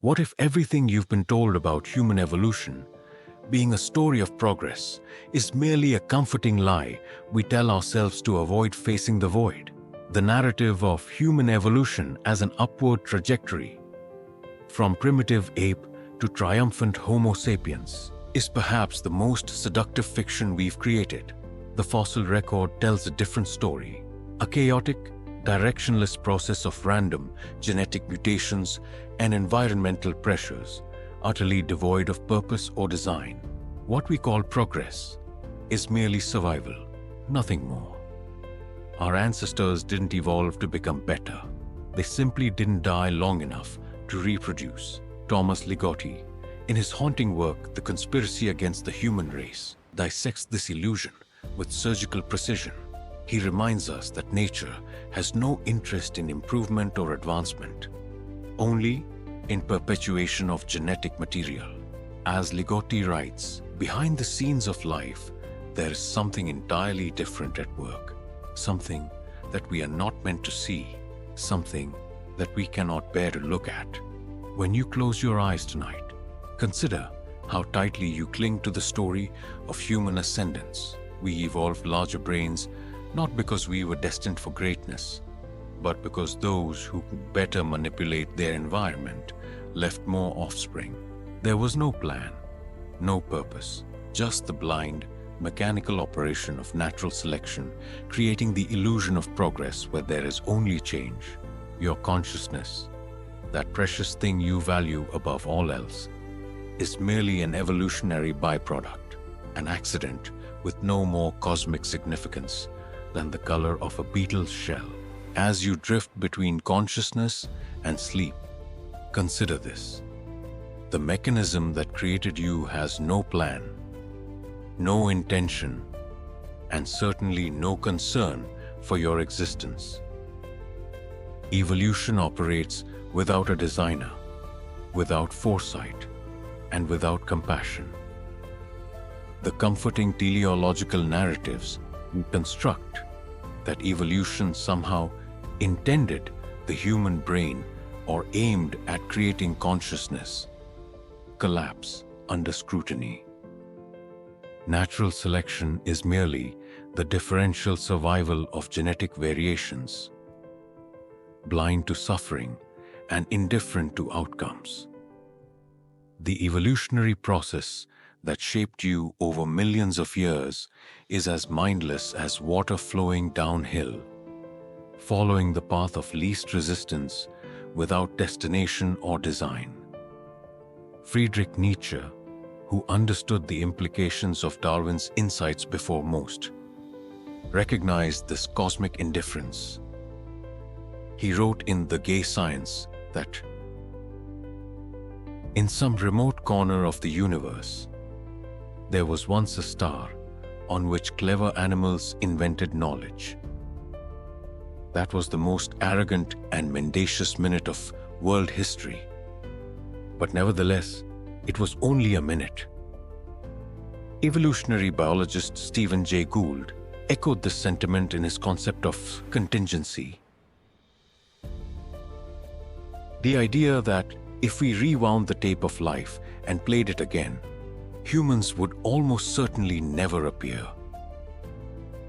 What if everything you've been told about human evolution, being a story of progress, is merely a comforting lie we tell ourselves to avoid facing the void? The narrative of human evolution as an upward trajectory, from primitive ape to triumphant Homo sapiens, is perhaps the most seductive fiction we've created. The fossil record tells a different story, a chaotic, directionless process of random genetic mutations and environmental pressures, utterly devoid of purpose or design. What we call progress is merely survival, nothing more. Our ancestors didn't evolve to become better. They simply didn't die long enough to reproduce. Thomas Ligotti, in his haunting work, The Conspiracy Against the Human Race, dissects this illusion with surgical precision. He reminds us that nature has no interest in improvement or advancement, only in perpetuation of genetic material. As Ligotti writes, behind the scenes of life, there is something entirely different at work, something that we are not meant to see, something that we cannot bear to look at. When you close your eyes tonight, consider how tightly you cling to the story of human ascendance. We evolved larger brains not because we were destined for greatness, but because those who could better manipulate their environment left more offspring. There was no plan, no purpose, just the blind, mechanical operation of natural selection, creating the illusion of progress where there is only change. Your consciousness, that precious thing you value above all else, is merely an evolutionary byproduct, an accident with no more cosmic significance than the color of a beetle's shell. As you drift between consciousness and sleep, consider this. The mechanism that created you has no plan, no intention, and certainly no concern for your existence. Evolution operates without a designer, without foresight, and without compassion. The comforting teleological narratives we construct that evolution somehow intended the human brain or aimed at creating consciousness collapse under scrutiny. Natural selection is merely the differential survival of genetic variations, blind to suffering and indifferent to outcomes. The evolutionary process that shaped you over millions of years is as mindless as water flowing downhill, following the path of least resistance without destination or design. Friedrich Nietzsche, who understood the implications of Darwin's insights before most, recognized this cosmic indifference. He wrote in The Gay Science that in some remote corner of the universe, there was once a star on which clever animals invented knowledge. That was the most arrogant and mendacious minute of world history. But nevertheless, it was only a minute. Evolutionary biologist Stephen Jay Gould echoed this sentiment in his concept of contingency. The idea that if we rewound the tape of life and played it again, humans would almost certainly never appear.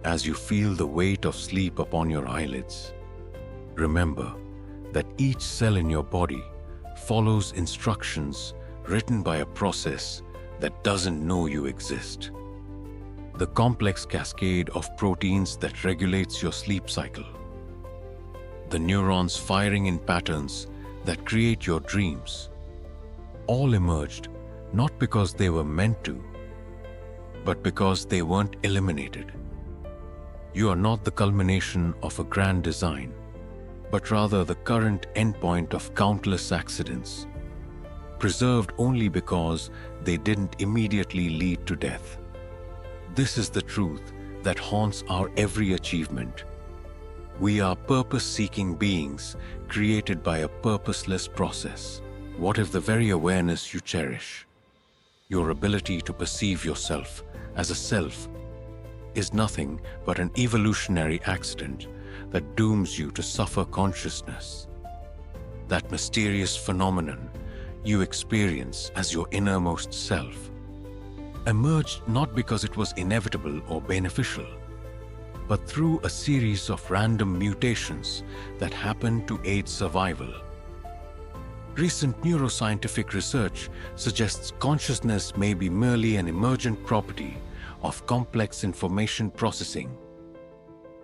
As you feel the weight of sleep upon your eyelids, remember that each cell in your body follows instructions written by a process that doesn't know you exist. The complex cascade of proteins that regulates your sleep cycle. The neurons firing in patterns that create your dreams, all emerged not because they were meant to, but because they weren't eliminated. You are not the culmination of a grand design, but rather the current endpoint of countless accidents, preserved only because they didn't immediately lead to death. This is the truth that haunts our every achievement. We are purpose-seeking beings created by a purposeless process. What if the very awareness you cherish, your ability to perceive yourself as a self, is nothing but an evolutionary accident that dooms you to suffer consciousness? That mysterious phenomenon you experience as your innermost self emerged not because it was inevitable or beneficial, but through a series of random mutations that happened to aid survival. Recent neuroscientific research suggests consciousness may be merely an emergent property of complex information processing,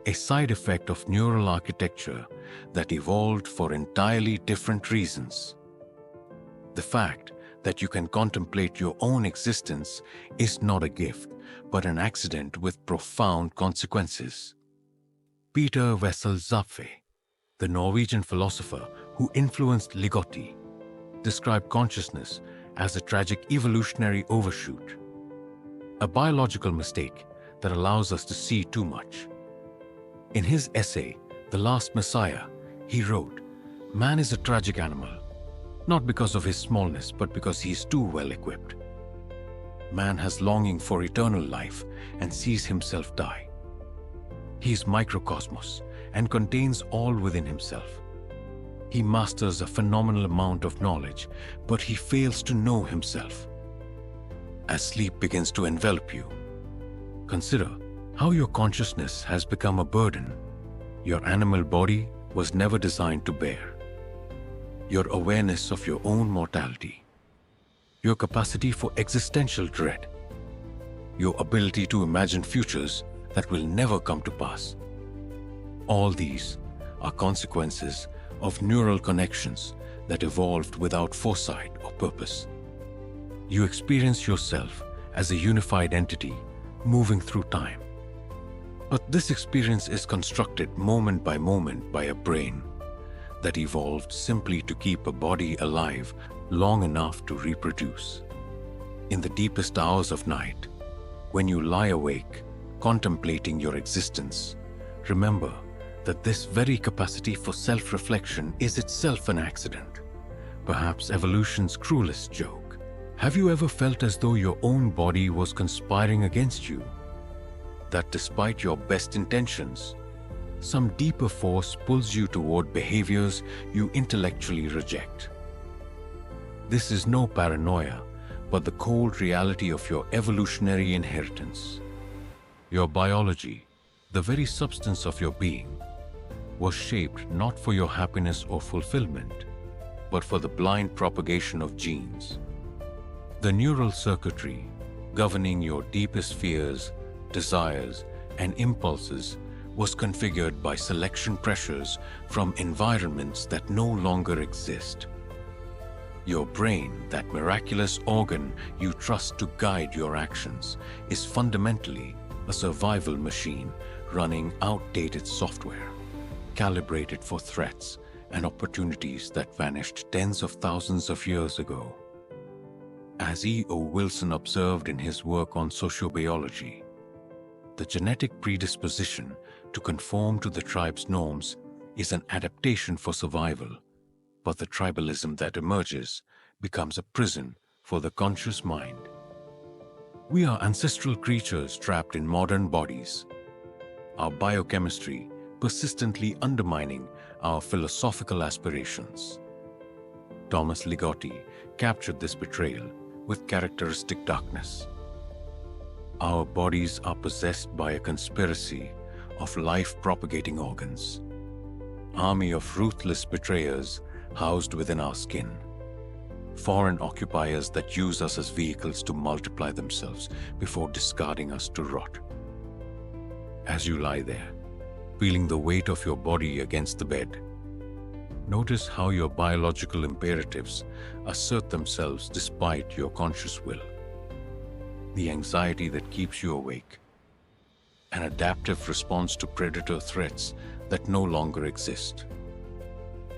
a side effect of neural architecture that evolved for entirely different reasons. The fact that you can contemplate your own existence is not a gift, but an accident with profound consequences. Peter Wessel Zapfe, the Norwegian philosopher who influenced Ligotti, described consciousness as a tragic evolutionary overshoot, a biological mistake that allows us to see too much. In his essay, The Last Messiah, he wrote, "Man is a tragic animal, not because of his smallness, but because he is too well equipped. Man has longing for eternal life and sees himself die. He is microcosmos and contains all within himself. He masters a phenomenal amount of knowledge, but he fails to know himself. As sleep begins to envelop you, consider how your consciousness has become a burden your animal body was never designed to bear. Your awareness of your own mortality, your capacity for existential dread, your ability to imagine futures that will never come to pass. All these are consequences of neural connections that evolved without foresight or purpose. You experience yourself as a unified entity moving through time. But this experience is constructed moment by a brain that evolved simply to keep a body alive long enough to reproduce. In the deepest hours of night, when you lie awake, contemplating your existence, remember that this very capacity for self-reflection is itself an accident, perhaps evolution's cruelest joke. Have you ever felt as though your own body was conspiring against you? That despite your best intentions, some deeper force pulls you toward behaviors you intellectually reject? This is no paranoia, but the cold reality of your evolutionary inheritance. Your biology, the very substance of your being, was shaped not for your happiness or fulfillment, but for the blind propagation of genes. The neural circuitry governing your deepest fears, desires, and impulses was configured by selection pressures from environments that no longer exist. Your brain, that miraculous organ you trust to guide your actions, is fundamentally a survival machine running outdated software, calibrated for threats and opportunities that vanished tens of thousands of years ago. As E.O. Wilson observed in his work on sociobiology, the genetic predisposition to conform to the tribe's norms is an adaptation for survival, but the tribalism that emerges becomes a prison for the conscious mind. We are ancestral creatures trapped in modern bodies, our biochemistry persistently undermining our philosophical aspirations. Thomas Ligotti captured this betrayal with characteristic darkness. Our bodies are possessed by a conspiracy of life-propagating organs, army of ruthless betrayers housed within our skin, foreign occupiers that use us as vehicles to multiply themselves before discarding us to rot. As you lie there, feeling the weight of your body against the bed, notice how your biological imperatives assert themselves despite your conscious will. The anxiety that keeps you awake, an adaptive response to predator threats that no longer exist.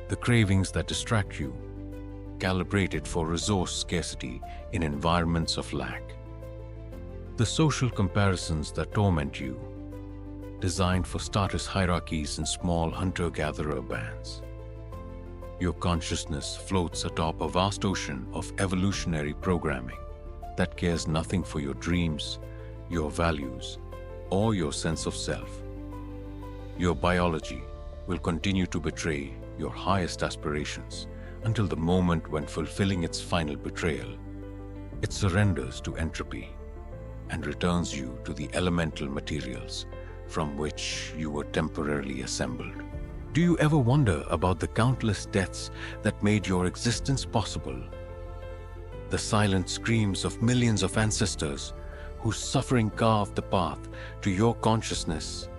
The cravings that distract you, calibrated for resource scarcity in environments of lack. The social comparisons that torment you, designed for status hierarchies in small hunter-gatherer bands. Your consciousness floats atop a vast ocean of evolutionary programming that cares nothing for your dreams, your values, or your sense of self. Your biology will continue to betray your highest aspirations until the moment when, fulfilling its final betrayal, it surrenders to entropy and returns you to the elemental materials from which you were temporarily assembled. Do you ever wonder about the countless deaths that made your existence possible? The silent screams of millions of ancestors whose suffering carved the path to your consciousness.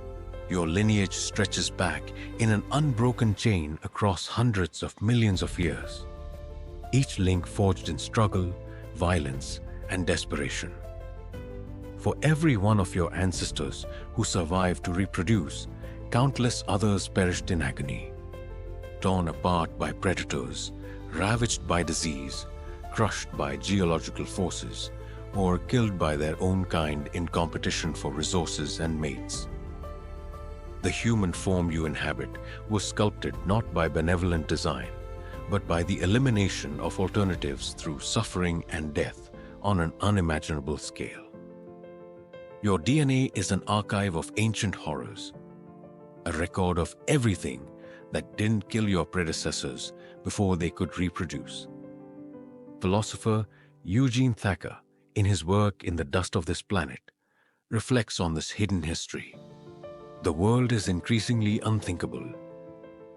Your lineage stretches back in an unbroken chain across hundreds of millions of years, each link forged in struggle, violence, and desperation. For every one of your ancestors who survived to reproduce, countless others perished in agony, torn apart by predators, ravaged by disease, crushed by geological forces, or killed by their own kind in competition for resources and mates. The human form you inhabit was sculpted not by benevolent design, but by the elimination of alternatives through suffering and death on an unimaginable scale. Your DNA is an archive of ancient horrors, a record of everything that didn't kill your predecessors before they could reproduce. Philosopher Eugene Thacker, in his work In the Dust of This Planet, reflects on this hidden history. The world is increasingly unthinkable,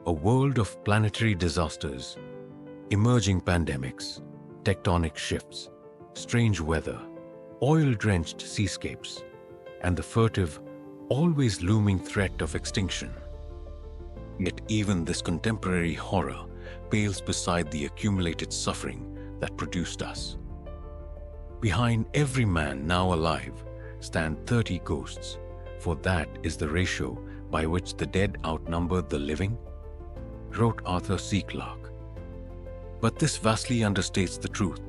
a world of planetary disasters, emerging pandemics, tectonic shifts, strange weather, oil-drenched seascapes, and the furtive, always looming threat of extinction. Yet even this contemporary horror pales beside the accumulated suffering that produced us. Behind every man now alive stand 30 ghosts, for that is the ratio by which the dead outnumber the living, wrote Arthur C. Clarke. But this vastly understates the truth.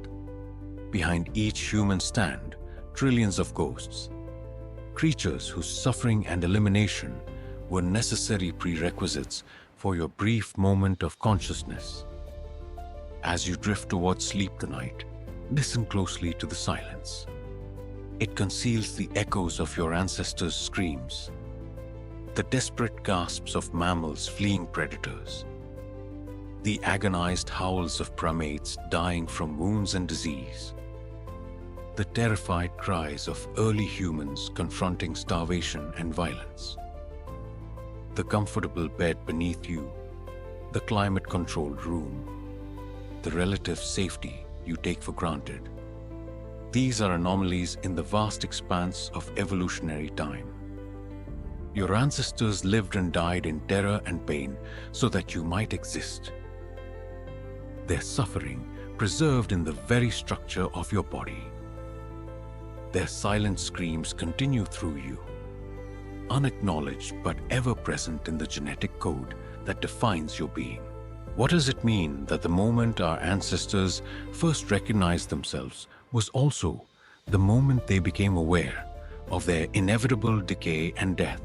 Behind each human stand trillions of ghosts, creatures whose suffering and elimination were necessary prerequisites for your brief moment of consciousness. As you drift towards sleep tonight, listen closely to the silence. It conceals the echoes of your ancestors' screams, the desperate gasps of mammals fleeing predators, the agonized howls of primates dying from wounds and disease, the terrified cries of early humans confronting starvation and violence. The comfortable bed beneath you, the climate-controlled room, the relative safety you take for granted. These are anomalies in the vast expanse of evolutionary time. Your ancestors lived and died in terror and pain so that you might exist. Their suffering preserved in the very structure of your body. Their silent screams continue through you, unacknowledged but ever present in the genetic code that defines your being. What does it mean that the moment our ancestors first recognized themselves was also the moment they became aware of their inevitable decay and death?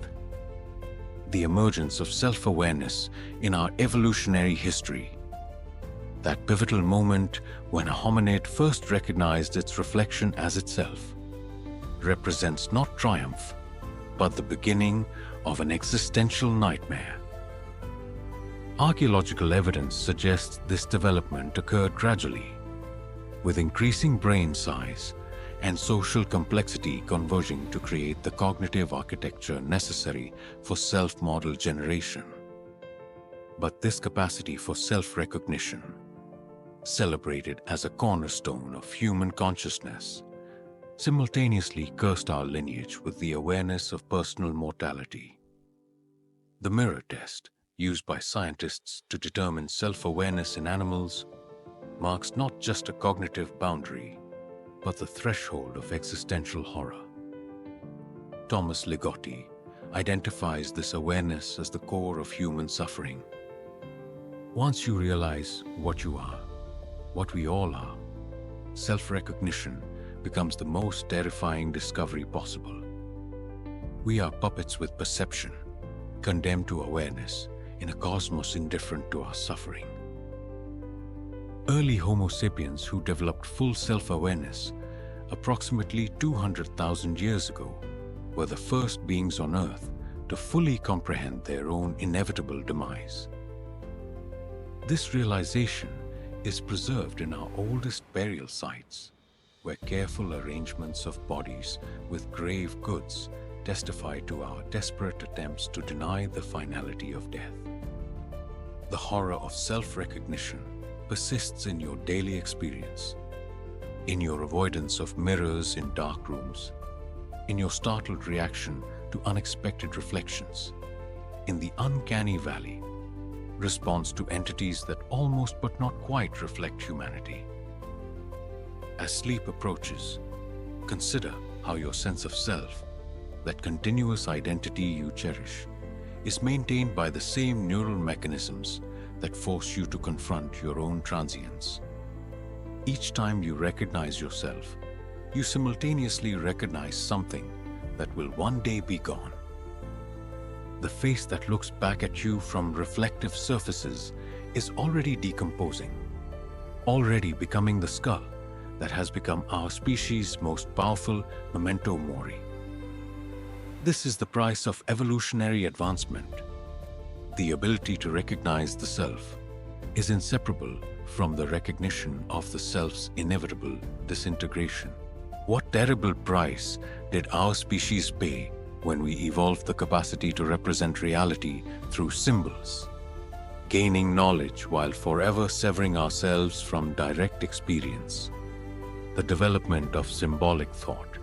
The emergence of self-awareness in our evolutionary history. That pivotal moment when a hominid first recognized its reflection as itself represents not triumph, but the beginning of an existential nightmare. Archaeological evidence suggests this development occurred gradually, with increasing brain size and social complexity converging to create the cognitive architecture necessary for self-model generation. But this capacity for self-recognition, celebrated as a cornerstone of human consciousness, simultaneously cursed our lineage with the awareness of personal mortality. The mirror test, used by scientists to determine self-awareness in animals, marks not just a cognitive boundary, but the threshold of existential horror. Thomas Ligotti identifies this awareness as the core of human suffering. Once you realize what you are, what we all are, self-recognition becomes the most terrifying discovery possible. We are puppets with perception, condemned to awareness in a cosmos indifferent to our suffering. Early Homo sapiens who developed full self-awareness approximately 200,000 years ago were the first beings on Earth to fully comprehend their own inevitable demise. This realization is preserved in our oldest burial sites, where careful arrangements of bodies with grave goods testify to our desperate attempts to deny the finality of death. The horror of self-recognition persists in your daily experience, in your avoidance of mirrors in dark rooms, in your startled reaction to unexpected reflections, in the uncanny valley, response to entities that almost but not quite reflect humanity. As sleep approaches, consider how your sense of self, that continuous identity you cherish, is maintained by the same neural mechanisms that force you to confront your own transience. Each time you recognize yourself, you simultaneously recognize something that will one day be gone. The face that looks back at you from reflective surfaces is already decomposing, already becoming the skull that has become our species' most powerful memento mori. This is the price of evolutionary advancement. The ability to recognize the self is inseparable from the recognition of the self's inevitable disintegration. What terrible price did our species pay when we evolved the capacity to represent reality through symbols, gaining knowledge while forever severing ourselves from direct experience? The development of symbolic thought,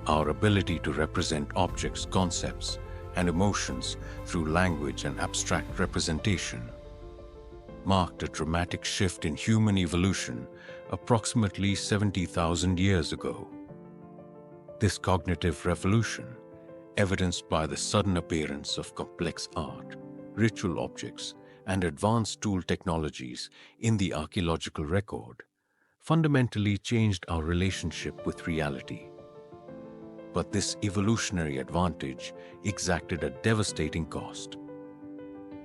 our ability to represent objects, concepts, and emotions through language and abstract representation, marked a dramatic shift in human evolution approximately 70,000 years ago. This cognitive revolution, evidenced by the sudden appearance of complex art, ritual objects, and advanced tool technologies in the archaeological record, fundamentally changed our relationship with reality. But this evolutionary advantage exacted a devastating cost.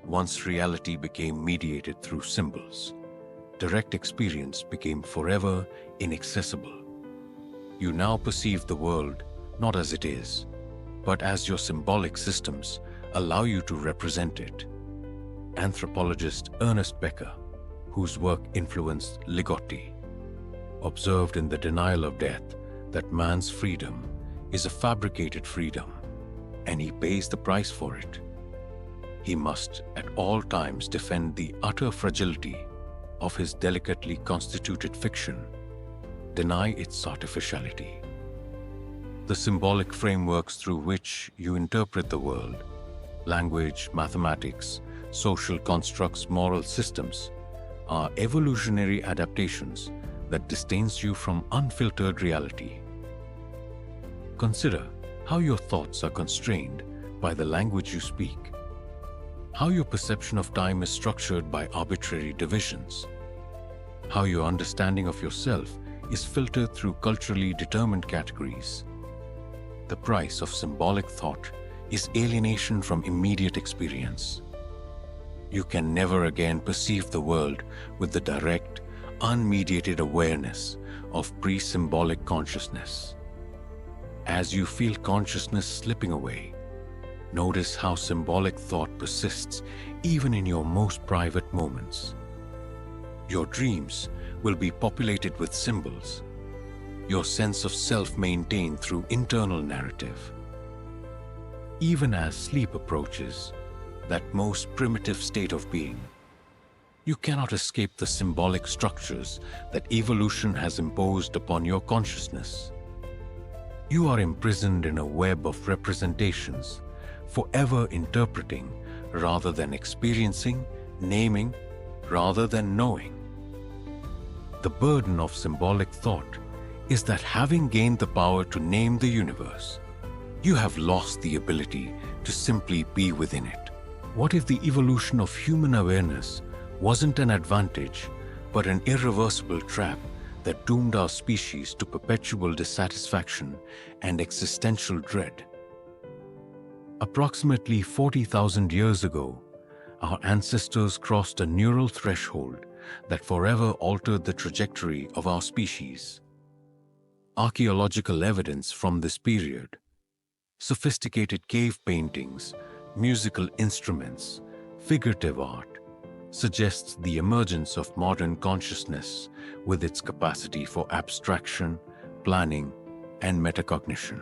Once reality became mediated through symbols, direct experience became forever inaccessible. You now perceive the world not as it is, but as your symbolic systems allow you to represent it. Anthropologist Ernest Becker, whose work influenced Ligotti, observed in The Denial of Death that man's freedom is a fabricated freedom, and he pays the price for it. He must at all times defend the utter fragility of his delicately constituted fiction, deny its artificiality. The symbolic frameworks through which you interpret the world, language, mathematics, social constructs, moral systems, are evolutionary adaptations that distance you from unfiltered reality. Consider how your thoughts are constrained by the language you speak, how your perception of time is structured by arbitrary divisions, how your understanding of yourself is filtered through culturally determined categories. The price of symbolic thought is alienation from immediate experience. You can never again perceive the world with the direct, unmediated awareness of pre-symbolic consciousness. As you feel consciousness slipping away, notice how symbolic thought persists even in your most private moments. Your dreams will be populated with symbols, your sense of self maintained through internal narrative. Even as sleep approaches, that most primitive state of being, you cannot escape the symbolic structures that evolution has imposed upon your consciousness. You are imprisoned in a web of representations, forever interpreting rather than experiencing, naming rather than knowing. The burden of symbolic thought is that having gained the power to name the universe, you have lost the ability to simply be within it. What if the evolution of human awareness wasn't an advantage, but an irreversible trap that doomed our species to perpetual dissatisfaction and existential dread? Approximately 40,000 years ago, our ancestors crossed a neural threshold that forever altered the trajectory of our species. Archaeological evidence from this period, sophisticated cave paintings, musical instruments, figurative art, suggests the emergence of modern consciousness with its capacity for abstraction, planning, and metacognition.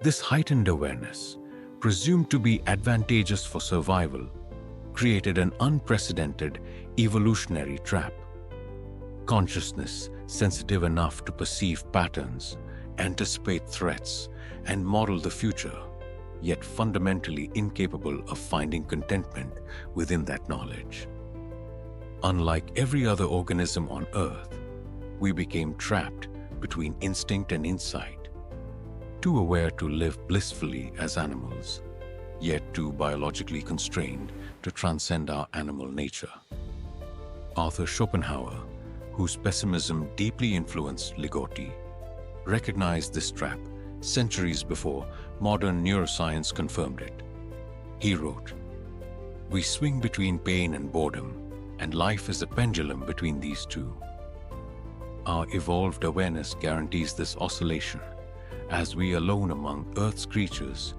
This heightened awareness, presumed to be advantageous for survival, created an unprecedented evolutionary trap. Consciousness sensitive enough to perceive patterns, anticipate threats, and model the future, yet fundamentally incapable of finding contentment within that knowledge. Unlike every other organism on Earth, we became trapped between instinct and insight, too aware to live blissfully as animals, yet too biologically constrained to transcend our animal nature. Arthur Schopenhauer, whose pessimism deeply influenced Ligotti, recognized this trap centuries before modern neuroscience confirmed it. He wrote, "We swing between pain and boredom, and life is a pendulum between these two." Our evolved awareness guarantees this oscillation, as we alone among Earth's creatures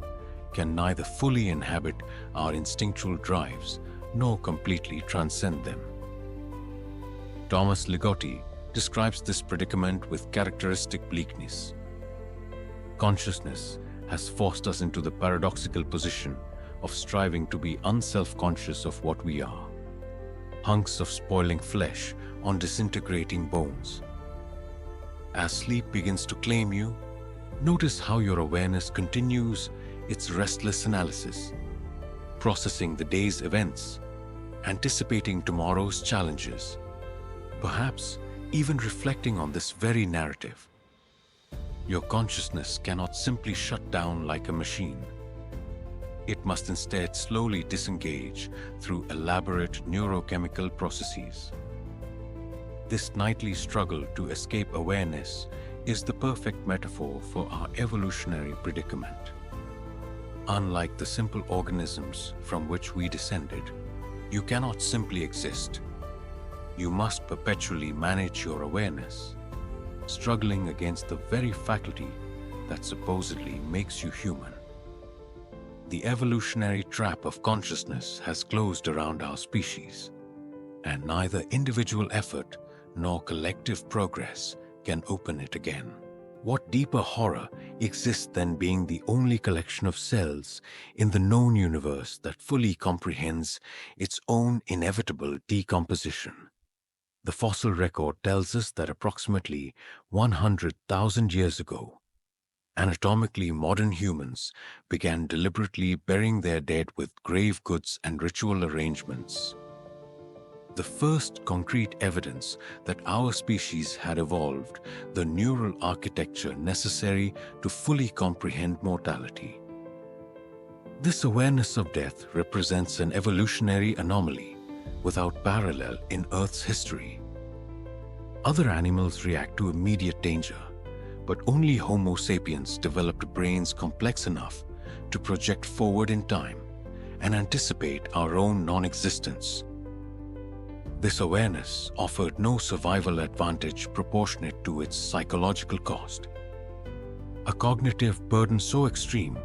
can neither fully inhabit our instinctual drives nor completely transcend them. Thomas Ligotti describes this predicament with characteristic bleakness. Consciousness has forced us into the paradoxical position of striving to be unself-conscious of what we are, hunks of spoiling flesh on disintegrating bones. As sleep begins to claim you, notice how your awareness continues its restless analysis, processing the day's events, anticipating tomorrow's challenges, perhaps even reflecting on this very narrative. Your consciousness cannot simply shut down like a machine. It must instead slowly disengage through elaborate neurochemical processes. This nightly struggle to escape awareness is the perfect metaphor for our evolutionary predicament. Unlike the simple organisms from which we descended, you cannot simply exist. You must perpetually manage your awareness, struggling against the very faculty that supposedly makes you human. The evolutionary trap of consciousness has closed around our species, and neither individual effort nor collective progress can open it again. What deeper horror exists than being the only collection of cells in the known universe that fully comprehends its own inevitable decomposition? The fossil record tells us that approximately 100,000 years ago, anatomically modern humans began deliberately burying their dead with grave goods and ritual arrangements. The first concrete evidence that our species had evolved the neural architecture necessary to fully comprehend mortality. This awareness of death represents an evolutionary anomaly without parallel in Earth's history. Other animals react to immediate danger, but only Homo sapiens developed brains complex enough to project forward in time and anticipate our own non-existence. This awareness offered no survival advantage proportionate to its psychological cost. A cognitive burden so extreme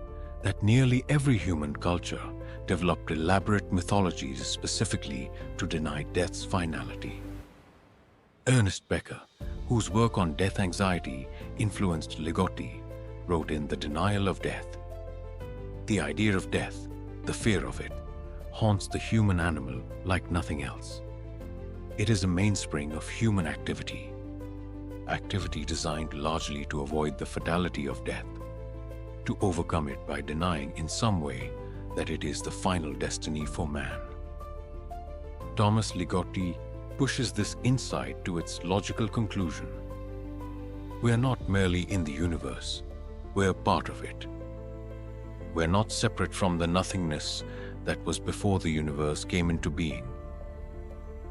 that nearly every human culture developed elaborate mythologies specifically to deny death's finality. Ernest Becker, whose work on death anxiety influenced Ligotti, wrote in The Denial of Death, "The idea of death, the fear of it, haunts the human animal like nothing else. It is a mainspring of human activity designed largely to avoid the fatality of death, to overcome it by denying in some way that it is the final destiny for man." Thomas Ligotti pushes this insight to its logical conclusion. We are not merely in the universe, we are part of it. We are not separate from the nothingness that was before the universe came into being.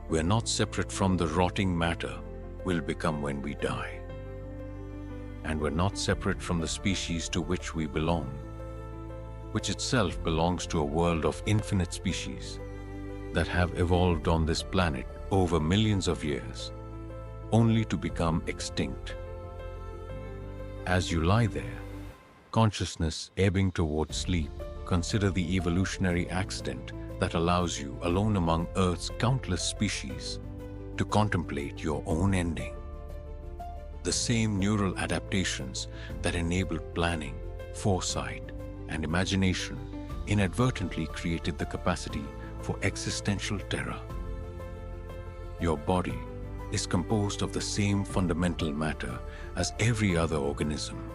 We are not separate from the rotting matter we'll become when we die. And we're not separate from the species to which we belong, which itself belongs to a world of infinite species that have evolved on this planet over millions of years, only to become extinct. As you lie there, consciousness ebbing towards sleep, consider the evolutionary accident that allows you, alone among Earth's countless species, to contemplate your own ending. The same neural adaptations that enabled planning, foresight, and imagination inadvertently created the capacity for existential terror. Your body is composed of the same fundamental matter as every other organism.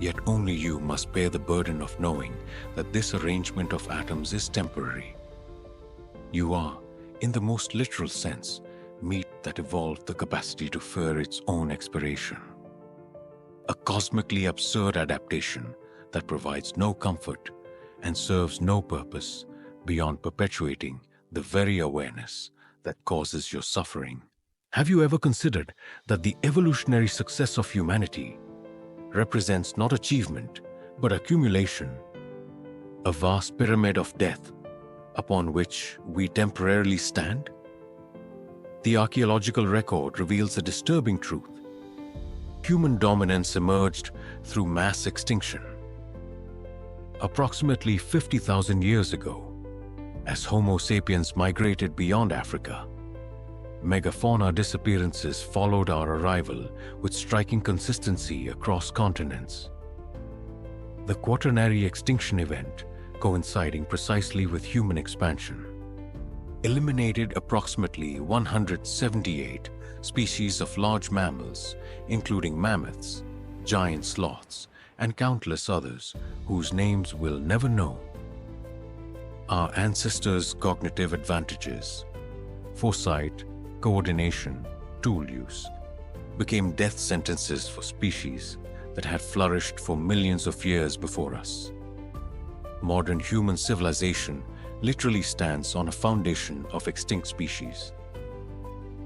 Yet only you must bear the burden of knowing that this arrangement of atoms is temporary. You are, in the most literal sense, meat that evolved the capacity to fear its own expiration. A cosmically absurd adaptation that provides no comfort and serves no purpose beyond perpetuating the very awareness that causes your suffering. Have you ever considered that the evolutionary success of humanity represents not achievement, but accumulation, a vast pyramid of death upon which we temporarily stand? The archaeological record reveals a disturbing truth. Human dominance emerged through mass extinction. Approximately 50,000 years ago, as Homo sapiens migrated beyond Africa, megafauna disappearances followed our arrival with striking consistency across continents. The Quaternary extinction event, coinciding precisely with human expansion, eliminated approximately 178 species of large mammals, including mammoths, giant sloths, and countless others whose names we'll never know. Our ancestors' cognitive advantages, foresight, coordination, tool use, became death sentences for species that had flourished for millions of years before us. Modern human civilization literally stands on a foundation of extinct species.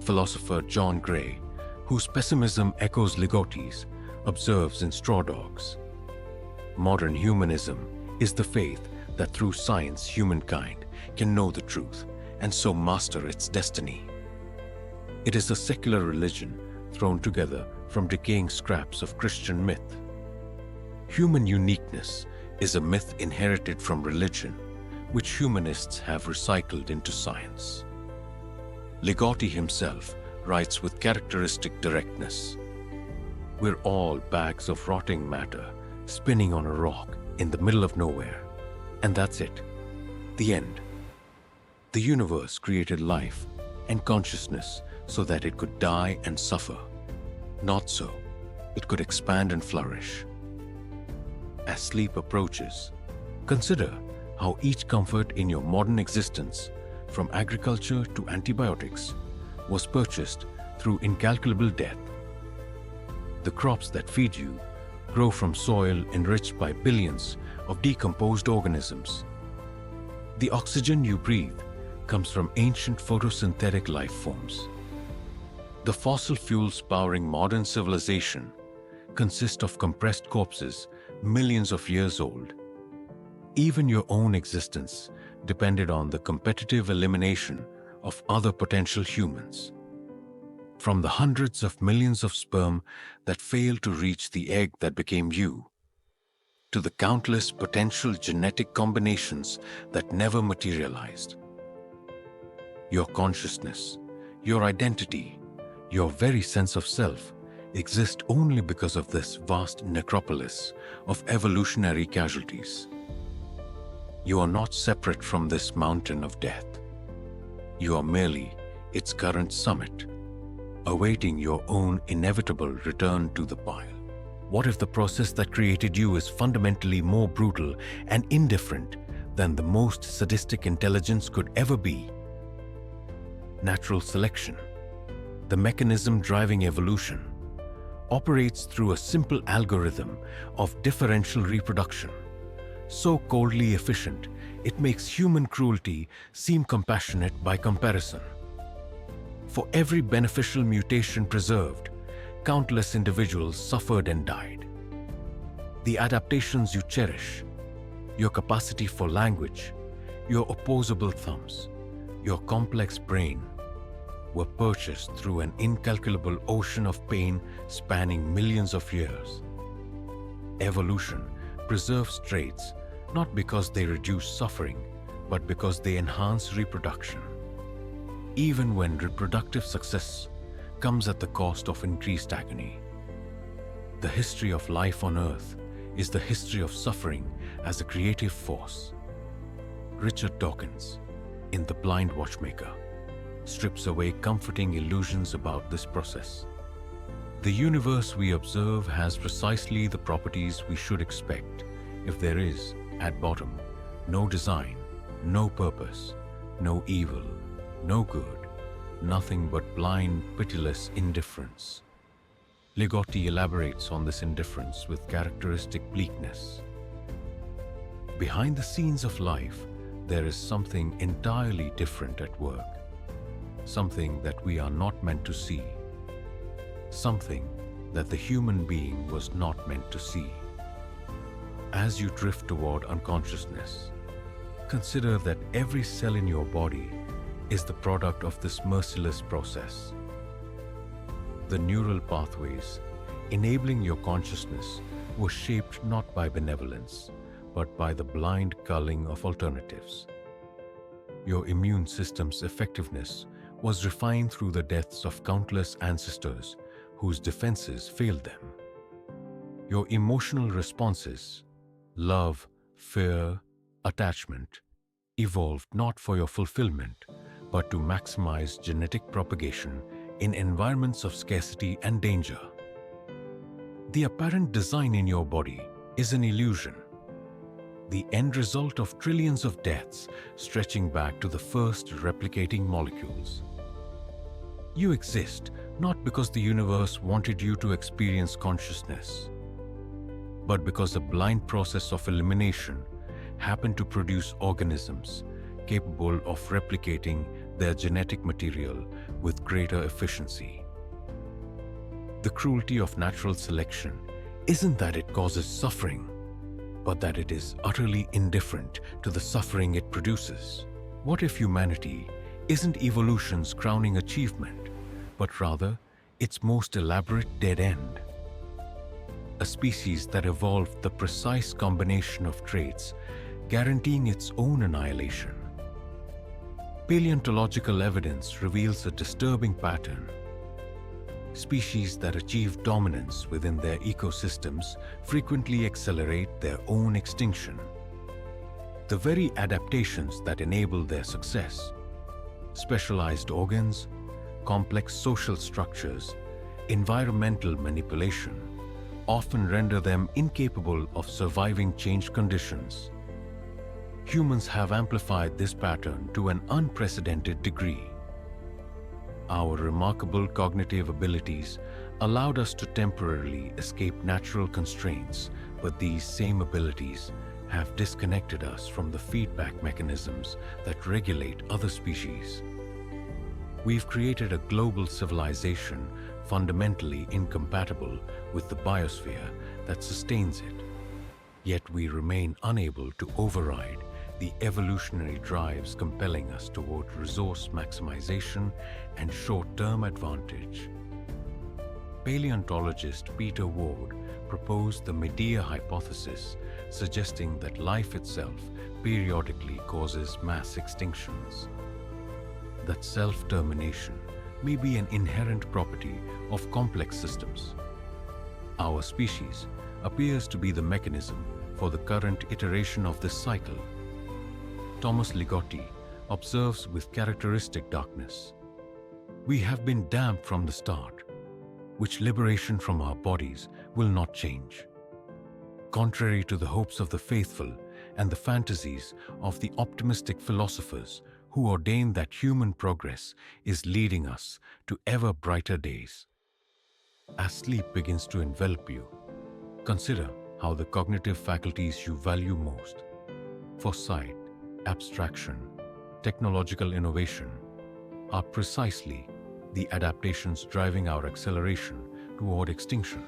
Philosopher John Gray, whose pessimism echoes Ligotti's, observes in Straw Dogs, modern humanism is the faith that through science humankind can know the truth and so master its destiny. It is a secular religion thrown together from decaying scraps of Christian myth. Human uniqueness is a myth inherited from religion, which humanists have recycled into science. Ligotti himself writes with characteristic directness, "We're all bags of rotting matter spinning on a rock in the middle of nowhere. And that's it. The end. The universe created life and consciousness so that it could die and suffer. Not so. It could expand and flourish. As sleep approaches, consider how each comfort in your modern existence, from agriculture to antibiotics, was purchased through incalculable death. The crops that feed you grow from soil enriched by billions of decomposed organisms. The oxygen you breathe comes from ancient photosynthetic life forms. The fossil fuels powering modern civilization consist of compressed corpses millions of years old. Even your own existence depended on the competitive elimination of other potential humans. From the hundreds of millions of sperm that failed to reach the egg that became you, to the countless potential genetic combinations that never materialized. Your consciousness, your identity, your very sense of self exist only because of this vast necropolis of evolutionary casualties. You are not separate from this mountain of death. You are merely its current summit, awaiting your own inevitable return to the pile. What if the process that created you is fundamentally more brutal and indifferent than the most sadistic intelligence could ever be? Natural selection, the mechanism driving evolution, operates through a simple algorithm of differential reproduction, so coldly efficient it makes human cruelty seem compassionate by comparison. For every beneficial mutation preserved, countless individuals suffered and died. The adaptations you cherish, your capacity for language, your opposable thumbs, your complex brain, were purchased through an incalculable ocean of pain spanning millions of years. Evolution preserves traits not because they reduce suffering, but because they enhance reproduction, even when reproductive success comes at the cost of increased agony. The history of life on Earth is the history of suffering as a creative force. Richard Dawkins, in The Blind Watchmaker, strips away comforting illusions about this process. The universe we observe has precisely the properties we should expect if there is, at bottom, no design, no purpose, no evil, no good, nothing but blind, pitiless indifference. Ligotti elaborates on this indifference with characteristic bleakness. Behind the scenes of life, there is something entirely different at work, something that we are not meant to see, something that the human being was not meant to see. As you drift toward unconsciousness, consider that every cell in your body is the product of this merciless process. The neural pathways enabling your consciousness were shaped not by benevolence, but by the blind culling of alternatives. Your immune system's effectiveness was refined through the deaths of countless ancestors whose defenses failed them. Your emotional responses, love, fear, attachment, evolved not for your fulfillment, but to maximize genetic propagation in environments of scarcity and danger. The apparent design in your body is an illusion, the end result of trillions of deaths stretching back to the first replicating molecules. You exist not because the universe wanted you to experience consciousness, but because a blind process of elimination happened to produce organisms capable of replicating their genetic material with greater efficiency. The cruelty of natural selection isn't that it causes suffering, but that it is utterly indifferent to the suffering it produces. What if humanity isn't evolution's crowning achievement, but rather its most elaborate dead end? A species that evolved the precise combination of traits guaranteeing its own annihilation. Paleontological evidence reveals a disturbing pattern. Species that achieve dominance within their ecosystems frequently accelerate their own extinction. The very adaptations that enable their success, specialized organs, complex social structures, environmental manipulation, often render them incapable of surviving changed conditions. Humans have amplified this pattern to an unprecedented degree. Our remarkable cognitive abilities allowed us to temporarily escape natural constraints, but these same abilities have disconnected us from the feedback mechanisms that regulate other species. We've created a global civilization fundamentally incompatible with the biosphere that sustains it, yet we remain unable to override the evolutionary drives compelling us toward resource maximization and short-term advantage. Paleontologist Peter Ward proposed the Medea hypothesis, suggesting that life itself periodically causes mass extinctions. That self-termination may be an inherent property of complex systems. Our species appears to be the mechanism for the current iteration of this cycle. Thomas Ligotti observes with characteristic darkness, "We have been damned from the start, which liberation from our bodies will not change. Contrary to the hopes of the faithful and the fantasies of the optimistic philosophers who ordain that human progress is leading us to ever brighter days. As sleep begins to envelop you, consider how the cognitive faculties you value most, foresight, abstraction, technological innovation, are precisely the adaptations driving our acceleration toward extinction.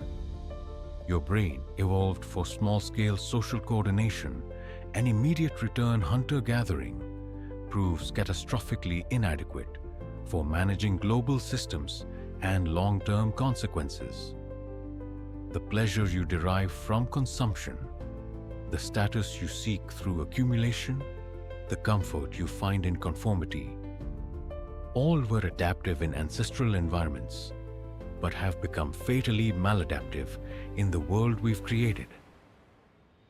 Your brain evolved for small-scale social coordination, and immediate return hunter-gathering proves catastrophically inadequate for managing global systems and long-term consequences. The pleasure you derive from consumption, the status you seek through accumulation, the comfort you find in conformity. All were adaptive in ancestral environments, but have become fatally maladaptive in the world we've created.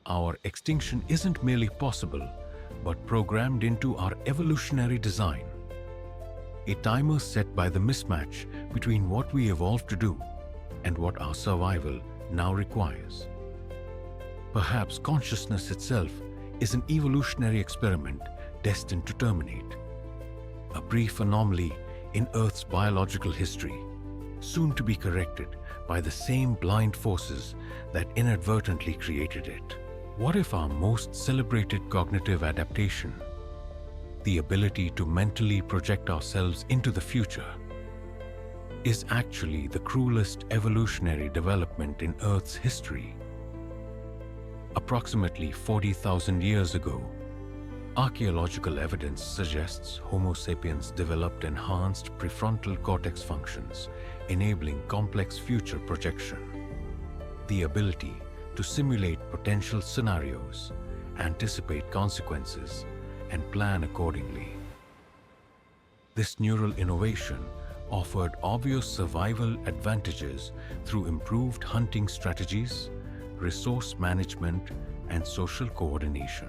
Our extinction isn't merely possible, but programmed into our evolutionary design. A timer set by the mismatch between what we evolved to do and what our survival now requires. Perhaps consciousness itself is an evolutionary experiment destined to terminate. A brief anomaly in Earth's biological history, soon to be corrected by the same blind forces that inadvertently created it. What if our most celebrated cognitive adaptation, the ability to mentally project ourselves into the future, is actually the cruelest evolutionary development in Earth's history? Approximately 40,000 years ago, archaeological evidence suggests Homo sapiens developed enhanced prefrontal cortex functions, enabling complex future projection. The ability to simulate potential scenarios, anticipate consequences, and plan accordingly. This neural innovation offered obvious survival advantages through improved hunting strategies, resource management, and social coordination.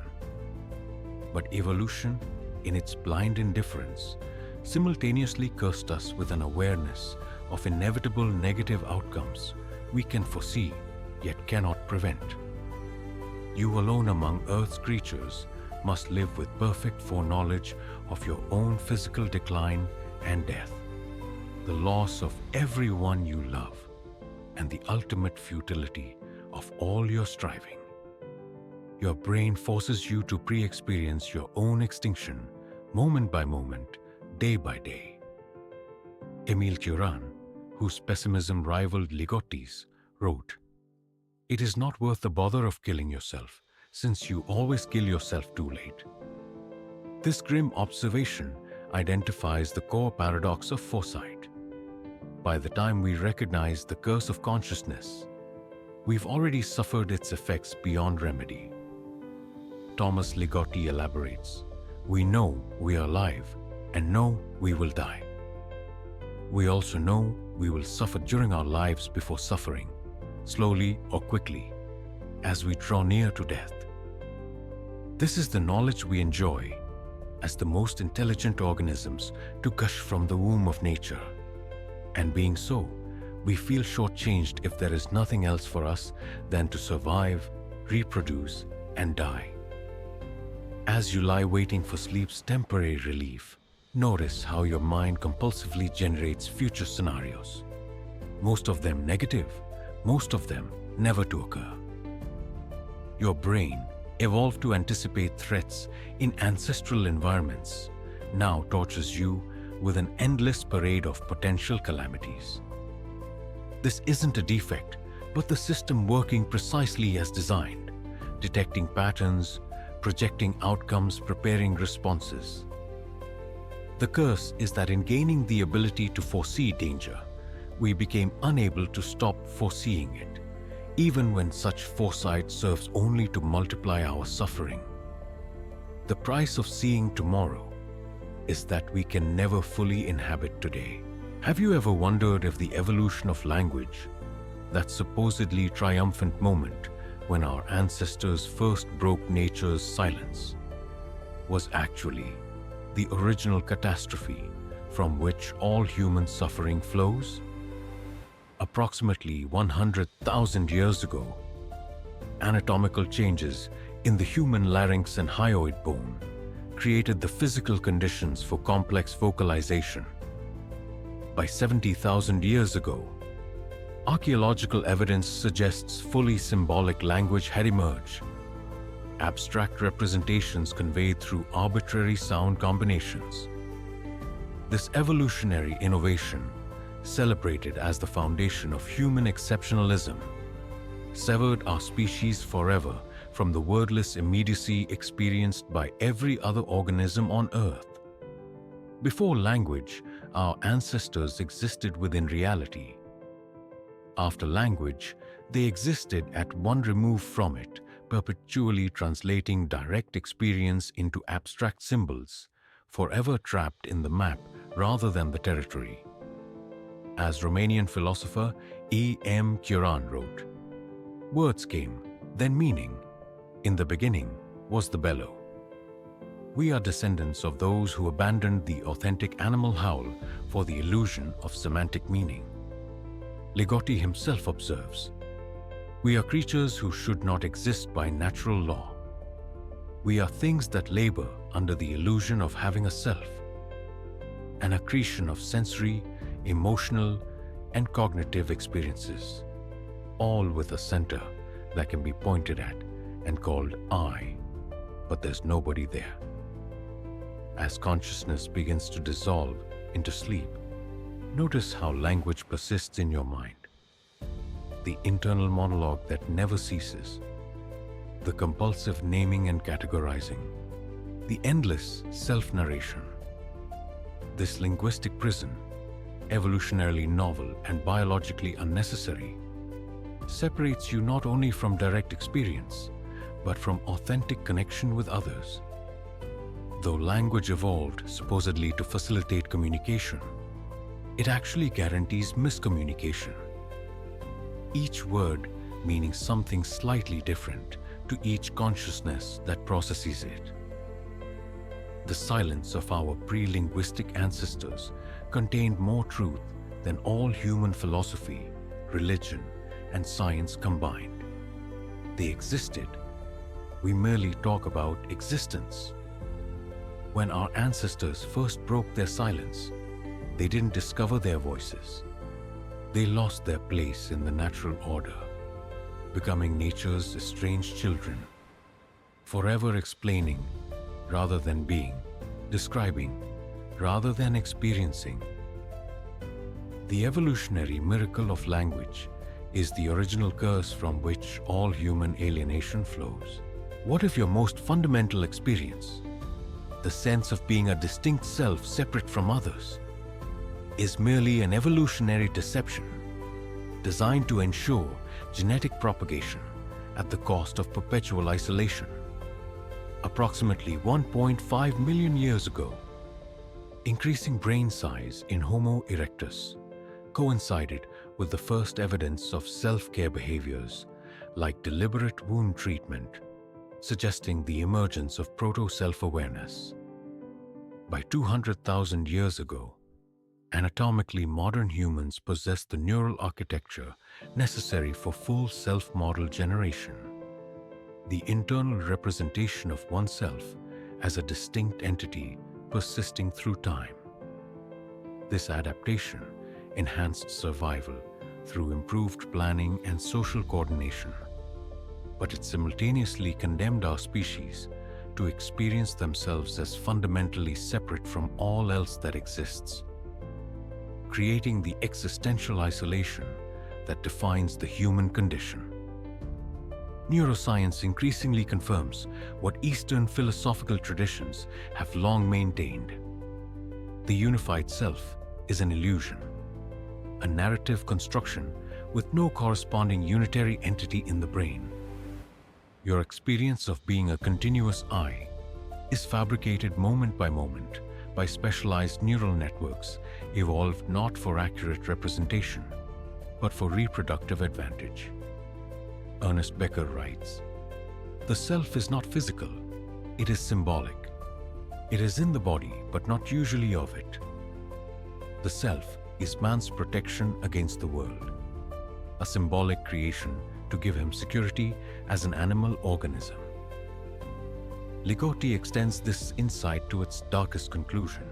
But evolution, in its blind indifference, simultaneously cursed us with an awareness of inevitable negative outcomes we can foresee yet cannot prevent. You alone among Earth's creatures must live with perfect foreknowledge of your own physical decline and death, the loss of everyone you love, and the ultimate futility of all your striving. Your brain forces you to pre-experience your own extinction, moment by moment, day by day. Émile Cioran, whose pessimism rivaled Ligotti's, wrote, "It is not worth the bother of killing yourself, since you always kill yourself too late." This grim observation identifies the core paradox of foresight. By the time we recognize the curse of consciousness, we've already suffered its effects beyond remedy. Thomas Ligotti elaborates, "We know we are alive and know we will die. We also know we will suffer during our lives before suffering, slowly or quickly, as we draw near to death. This is the knowledge we enjoy as the most intelligent organisms to gush from the womb of nature. And being so, we feel shortchanged if there is nothing else for us than to survive, reproduce, and die. As you lie waiting for sleep's temporary relief, notice how your mind compulsively generates future scenarios. Most of them negative, most of them never to occur. Your brain, evolved to anticipate threats in ancestral environments, now tortures you with an endless parade of potential calamities. This isn't a defect, but the system working precisely as designed, detecting patterns, projecting outcomes, preparing responses. The curse is that in gaining the ability to foresee danger, we became unable to stop foreseeing it, even when such foresight serves only to multiply our suffering. The price of seeing tomorrow is that we can never fully inhabit today. Have you ever wondered if the evolution of language, that supposedly triumphant moment when our ancestors first broke nature's silence, was actually the original catastrophe from which all human suffering flows? Approximately 100,000 years ago, anatomical changes in the human larynx and hyoid bone created the physical conditions for complex vocalization. By 70,000 years ago, archaeological evidence suggests fully symbolic language had emerged. Abstract representations conveyed through arbitrary sound combinations. This evolutionary innovation, celebrated as the foundation of human exceptionalism, severed our species forever from the wordless immediacy experienced by every other organism on Earth. Before language, our ancestors existed within reality. After language, they existed at one remove from it, perpetually translating direct experience into abstract symbols, forever trapped in the map rather than the territory. As Romanian philosopher E. M. Curan wrote, "Words came, then meaning. In the beginning was the bellow." We are descendants of those who abandoned the authentic animal howl for the illusion of semantic meaning. Ligotti himself observes, "We are creatures who should not exist by natural law. We are things that labor under the illusion of having a self, an accretion of sensory, emotional, and cognitive experiences, all with a center that can be pointed at and called I, but there's nobody there." As consciousness begins to dissolve into sleep, notice how language persists in your mind. The internal monologue that never ceases, the compulsive naming and categorizing, the endless self-narration. This linguistic prison, evolutionarily novel and biologically unnecessary, separates you not only from direct experience, but from authentic connection with others. Though language evolved supposedly to facilitate communication, it actually guarantees miscommunication. Each word meaning something slightly different to each consciousness that processes it. The silence of our pre-linguistic ancestors contained more truth than all human philosophy, religion, and science combined. They existed. We merely talk about existence. When our ancestors first broke their silence, they didn't discover their voices. They lost their place in the natural order, becoming nature's estranged children, forever explaining rather than being, describing rather than experiencing. The evolutionary miracle of language is the original curse from which all human alienation flows. What if your most fundamental experience, the sense of being a distinct self separate from others, is merely an evolutionary deception designed to ensure genetic propagation at the cost of perpetual isolation? Approximately 1.5 million years ago, increasing brain size in Homo erectus coincided with the first evidence of self-care behaviors like deliberate wound treatment, suggesting the emergence of proto-self-awareness. By 200,000 years ago, anatomically modern humans possessed the neural architecture necessary for full self-model generation, the internal representation of oneself as a distinct entity persisting through time. This adaptation enhanced survival through improved planning and social coordination, but it simultaneously condemned our species to experience themselves as fundamentally separate from all else that exists, creating the existential isolation that defines the human condition. Neuroscience increasingly confirms what Eastern philosophical traditions have long maintained. The unified self is an illusion, a narrative construction with no corresponding unitary entity in the brain. Your experience of being a continuous I is fabricated moment by moment by specialized neural networks evolved not for accurate representation, but for reproductive advantage. Ernest Becker writes, "The self is not physical, it is symbolic. It is in the body, but not usually of it. The self is man's protection against the world, a symbolic creation to give him security as an animal organism." Ligotti extends this insight to its darkest conclusion.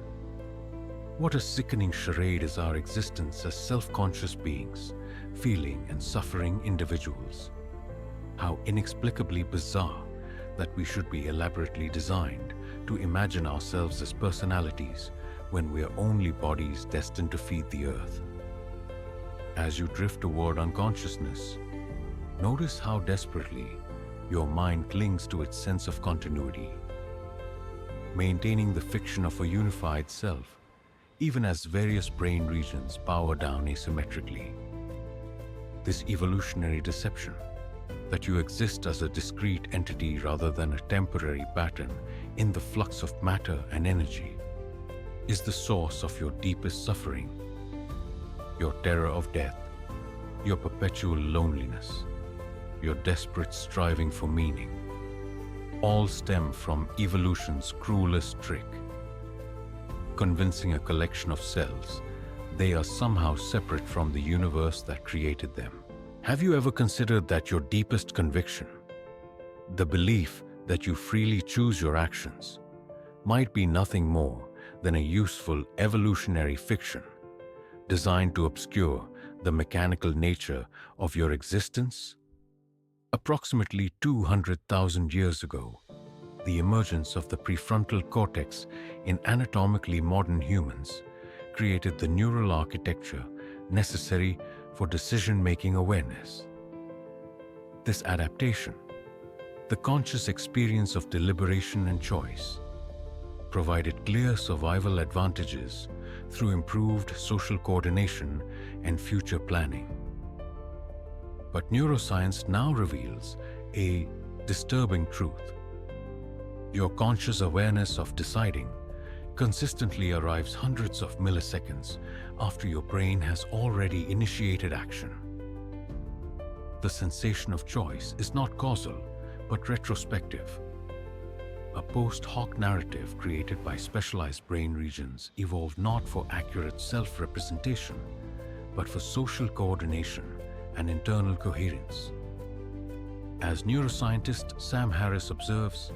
What a sickening charade is our existence as self-conscious beings, feeling and suffering individuals. How inexplicably bizarre that we should be elaborately designed to imagine ourselves as personalities when we are only bodies destined to feed the earth. As you drift toward unconsciousness, notice how desperately your mind clings to its sense of continuity, maintaining the fiction of a unified self, even as various brain regions power down asymmetrically. This evolutionary deception, that you exist as a discrete entity rather than a temporary pattern in the flux of matter and energy, is the source of your deepest suffering, your terror of death, your perpetual loneliness, your desperate striving for meaning, all stem from evolution's cruelest trick, convincing a collection of cells they are somehow separate from the universe that created them. Have you ever considered that your deepest conviction, the belief that you freely choose your actions, might be nothing more than a useful evolutionary fiction designed to obscure the mechanical nature of your existence? Approximately 200,000 years ago, the emergence of the prefrontal cortex in anatomically modern humans created the neural architecture necessary for decision-making awareness. This adaptation, the conscious experience of deliberation and choice, provided clear survival advantages through improved social coordination and future planning. But neuroscience now reveals a disturbing truth. Your conscious awareness of deciding consistently arrives hundreds of milliseconds after your brain has already initiated action. The sensation of choice is not causal, but retrospective. A post hoc narrative created by specialized brain regions evolved not for accurate self-representation, but for social coordination and internal coherence. As neuroscientist Sam Harris observes,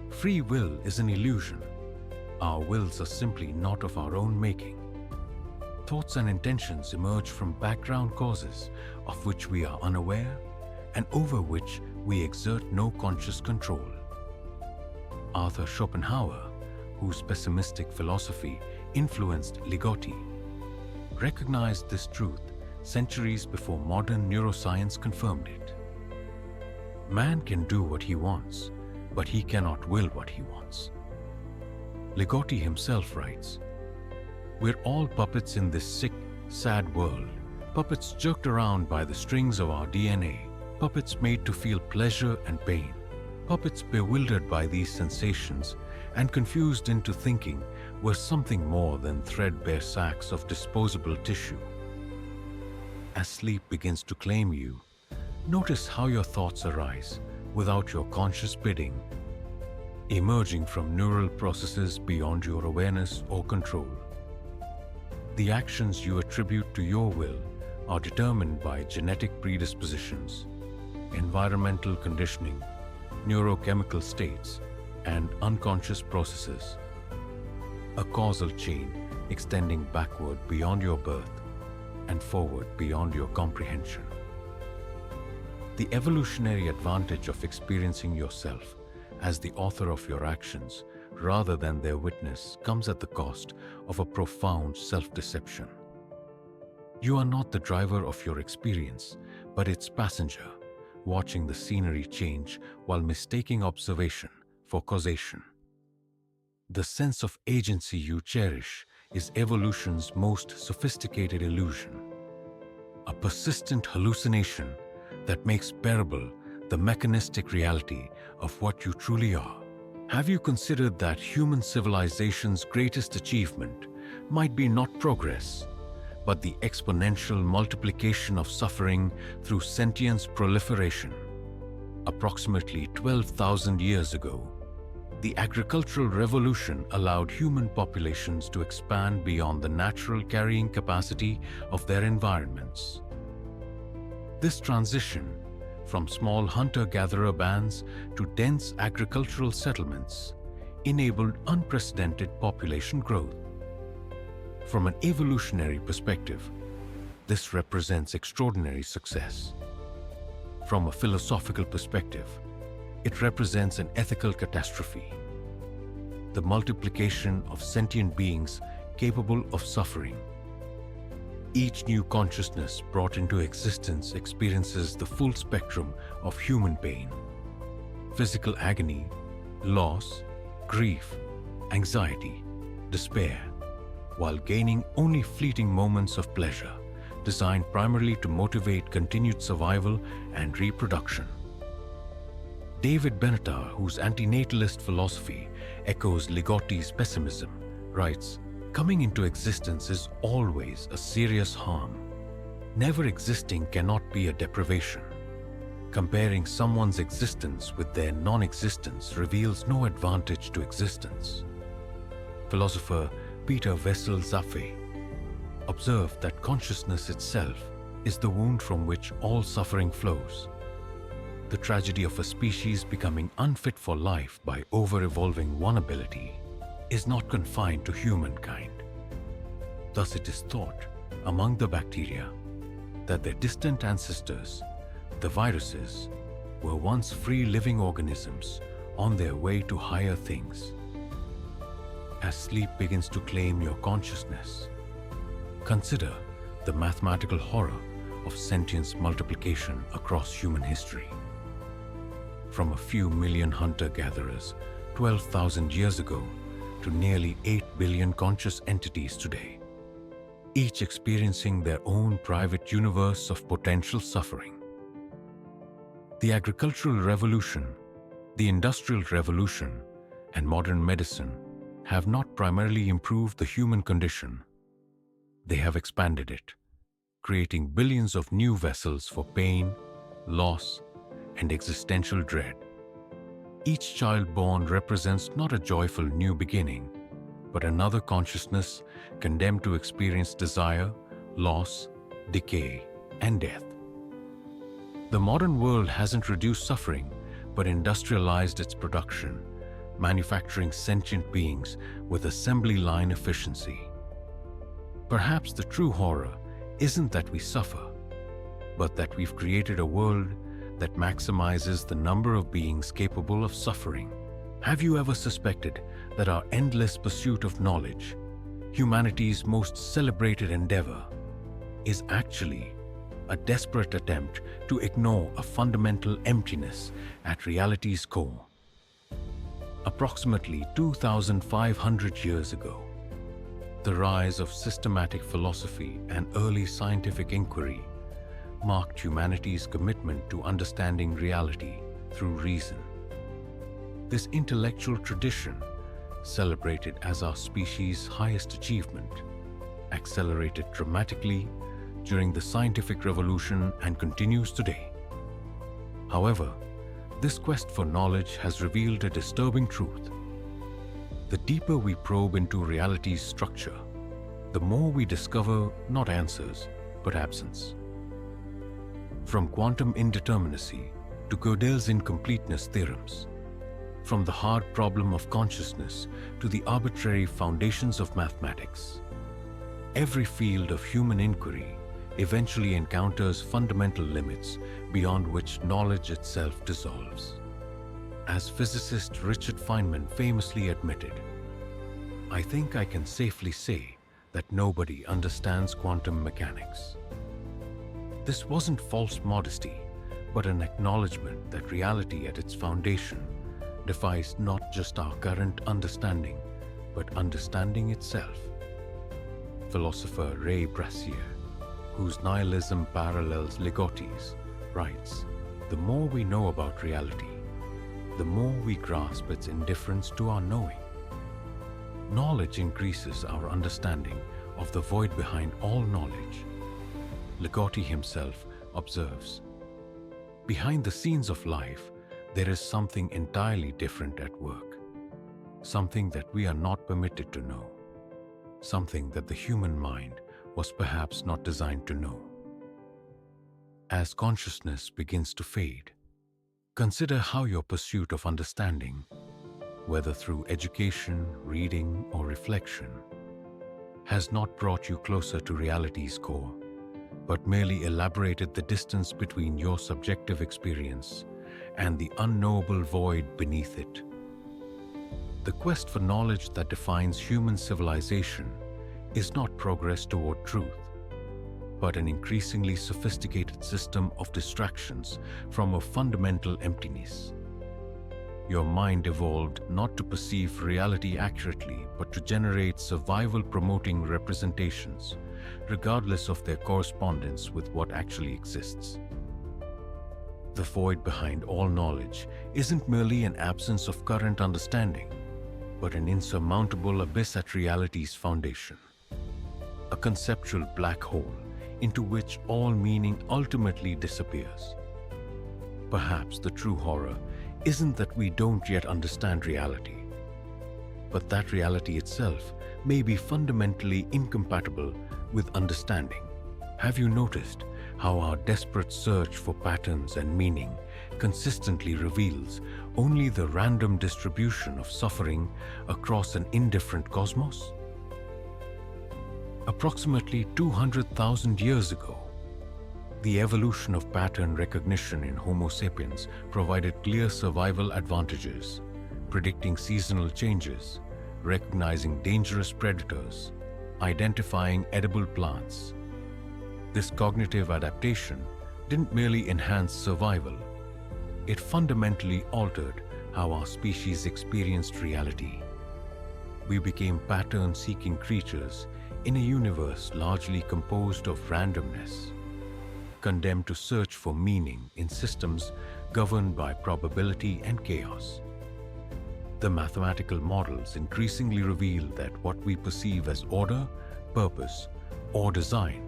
free will is an illusion. Our wills are simply not of our own making. Thoughts and intentions emerge from background causes of which we are unaware and over which we exert no conscious control. Arthur Schopenhauer, whose pessimistic philosophy influenced Ligotti, recognized this truth centuries before modern neuroscience confirmed it. Man can do what he wants, but he cannot will what he wants. Ligotti himself writes, "We're all puppets in this sick, sad world, puppets jerked around by the strings of our DNA, puppets made to feel pleasure and pain, puppets bewildered by these sensations and confused into thinking we're something more than threadbare sacks of disposable tissue." As sleep begins to claim you, notice how your thoughts arise without your conscious bidding, emerging from neural processes beyond your awareness or control. The actions you attribute to your will are determined by genetic predispositions, environmental conditioning, neurochemical states, and unconscious processes. A causal chain extending backward beyond your birth and forward beyond your comprehension. The evolutionary advantage of experiencing yourself as the author of your actions rather than their witness comes at the cost of a profound self-deception. You are not the driver of your experience, but its passenger, watching the scenery change while mistaking observation for causation. The sense of agency you cherish is evolution's most sophisticated illusion, a persistent hallucination that makes bearable the mechanistic reality of what you truly are. Have you considered that human civilization's greatest achievement might be not progress, but the exponential multiplication of suffering through sentience proliferation? Approximately 12,000 years ago, the agricultural revolution allowed human populations to expand beyond the natural carrying capacity of their environments. This transition from small hunter-gatherer bands to dense agricultural settlements enabled unprecedented population growth. From an evolutionary perspective, this represents extraordinary success. From a philosophical perspective, it represents an ethical catastrophe. The multiplication of sentient beings capable of suffering. Each new consciousness brought into existence experiences the full spectrum of human pain, physical agony, loss, grief, anxiety, despair, while gaining only fleeting moments of pleasure, designed primarily to motivate continued survival and reproduction. David Benatar, whose antinatalist philosophy echoes Ligotti's pessimism, writes, "Coming into existence is always a serious harm. Never existing cannot be a deprivation. Comparing someone's existence with their non-existence reveals no advantage to existence." Philosopher Peter Wessel-Zapfe observed that consciousness itself is the wound from which all suffering flows. The tragedy of a species becoming unfit for life by over-evolving one ability is not confined to humankind. Thus it is thought among the bacteria that their distant ancestors, the viruses, were once free living organisms on their way to higher things. As sleep begins to claim your consciousness, consider the mathematical horror of sentience multiplication across human history. From a few million hunter-gatherers 12,000 years ago to nearly 8 billion conscious entities today, each experiencing their own private universe of potential suffering. The agricultural revolution, the industrial revolution, and modern medicine have not primarily improved the human condition. They have expanded it, creating billions of new vessels for pain, loss, and existential dread. Each child born represents not a joyful new beginning, but another consciousness condemned to experience desire, loss, decay, and death. The modern world hasn't reduced suffering, but industrialized its production, manufacturing sentient beings with assembly line efficiency. Perhaps the true horror isn't that we suffer, but that we've created a world that maximizes the number of beings capable of suffering. Have you ever suspected that our endless pursuit of knowledge, humanity's most celebrated endeavor, is actually a desperate attempt to ignore a fundamental emptiness at reality's core? Approximately 2,500 years ago, the rise of systematic philosophy and early scientific inquiry marked humanity's commitment to understanding reality through reason. This intellectual tradition, celebrated as our species' highest achievement, accelerated dramatically during the scientific revolution and continues today. However, this quest for knowledge has revealed a disturbing truth. The deeper we probe into reality's structure, the more we discover not answers, but absence. From quantum indeterminacy to Gödel's incompleteness theorems, from the hard problem of consciousness to the arbitrary foundations of mathematics, every field of human inquiry eventually encounters fundamental limits beyond which knowledge itself dissolves. As physicist Richard Feynman famously admitted, "I think I can safely say that nobody understands quantum mechanics." This wasn't false modesty, but an acknowledgement that reality at its foundation defies not just our current understanding, but understanding itself. Philosopher Ray Brassier, whose nihilism parallels Ligotti's, writes, "The more we know about reality, the more we grasp its indifference to our knowing. Knowledge increases our understanding of the void behind all knowledge." Ligotti himself observes, "Behind the scenes of life, there is something entirely different at work, something that we are not permitted to know, something that the human mind was perhaps not designed to know." As consciousness begins to fade, consider how your pursuit of understanding, whether through education, reading, or reflection, has not brought you closer to reality's core, but merely elaborated the distance between your subjective experience and the unknowable void beneath it. The quest for knowledge that defines human civilization is not progress toward truth, but an increasingly sophisticated system of distractions from a fundamental emptiness. Your mind evolved not to perceive reality accurately, but to generate survival-promoting representations regardless of their correspondence with what actually exists. The void behind all knowledge isn't merely an absence of current understanding, but an insurmountable abyss at reality's foundation. A conceptual black hole into which all meaning ultimately disappears. Perhaps the true horror isn't that we don't yet understand reality, but that reality itself may be fundamentally incompatible with understanding. Have you noticed how our desperate search for patterns and meaning consistently reveals only the random distribution of suffering across an indifferent cosmos? Approximately 200,000 years ago, the evolution of pattern recognition in Homo sapiens provided clear survival advantages, predicting seasonal changes, recognizing dangerous predators, identifying edible plants. This cognitive adaptation didn't merely enhance survival, it fundamentally altered how our species experienced reality. We became pattern-seeking creatures in a universe largely composed of randomness, condemned to search for meaning in systems governed by probability and chaos. The mathematical models increasingly reveal that what we perceive as order, purpose, or design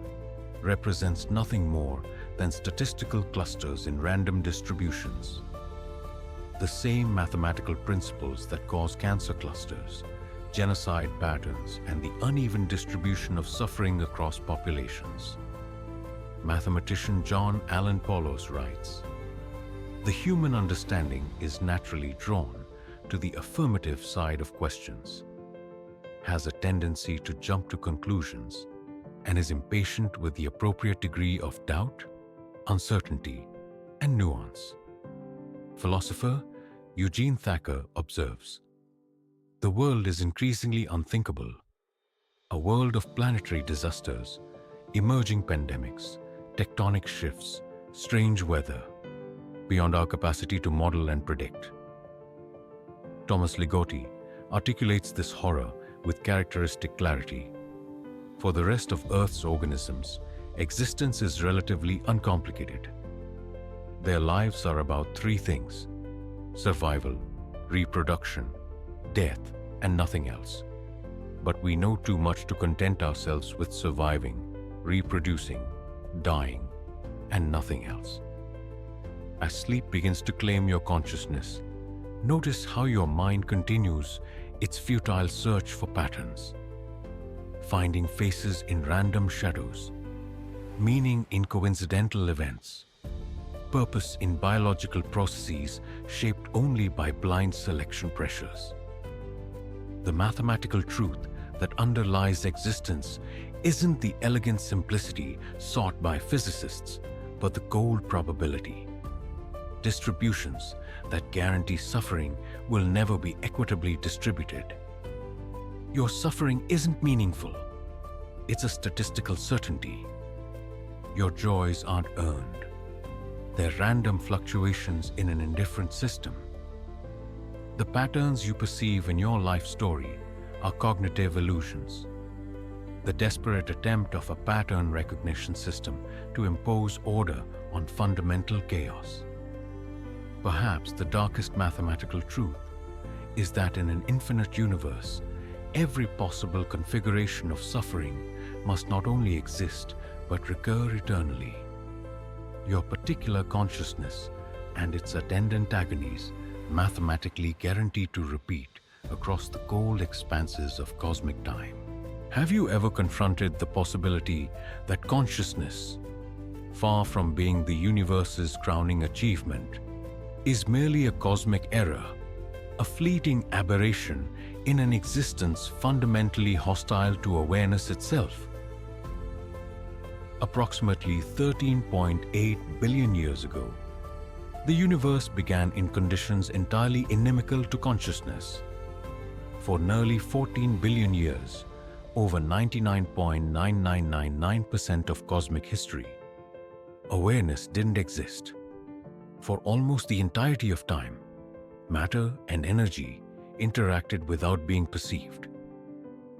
represents nothing more than statistical clusters in random distributions. The same mathematical principles that cause cancer clusters, genocide patterns, and the uneven distribution of suffering across populations. Mathematician John Allen Paulos writes, "The human understanding is naturally drawn to the affirmative side of questions, has a tendency to jump to conclusions, and is impatient with the appropriate degree of doubt, uncertainty, and nuance." Philosopher Eugene Thacker observes, "The world is increasingly unthinkable, a world of planetary disasters, emerging pandemics, tectonic shifts, strange weather, beyond our capacity to model and predict." Thomas Ligotti articulates this horror with characteristic clarity. For the rest of Earth's organisms, existence is relatively uncomplicated. Their lives are about three things: survival, reproduction, death, and nothing else. But we know too much to content ourselves with surviving, reproducing, dying, and nothing else. As sleep begins to claim your consciousness, notice how your mind continues its futile search for patterns, finding faces in random shadows, meaning in coincidental events, purpose in biological processes shaped only by blind selection pressures. The mathematical truth that underlies existence isn't the elegant simplicity sought by physicists, but the cold probability. Distributions that guarantee suffering will never be equitably distributed. Your suffering isn't meaningful. It's a statistical certainty. Your joys aren't earned. They're random fluctuations in an indifferent system. The patterns you perceive in your life story are cognitive illusions, the desperate attempt of a pattern recognition system to impose order on fundamental chaos. Perhaps the darkest mathematical truth is that in an infinite universe, every possible configuration of suffering must not only exist but recur eternally. Your particular consciousness and its attendant agonies mathematically guaranteed to repeat across the cold expanses of cosmic time. Have you ever confronted the possibility that consciousness, far from being the universe's crowning achievement, is merely a cosmic error, a fleeting aberration in an existence fundamentally hostile to awareness itself? Approximately 13.8 billion years ago, the universe began in conditions entirely inimical to consciousness. For nearly 14 billion years, over 99.9999% of cosmic history, awareness didn't exist. For almost the entirety of time, matter and energy interacted without being perceived.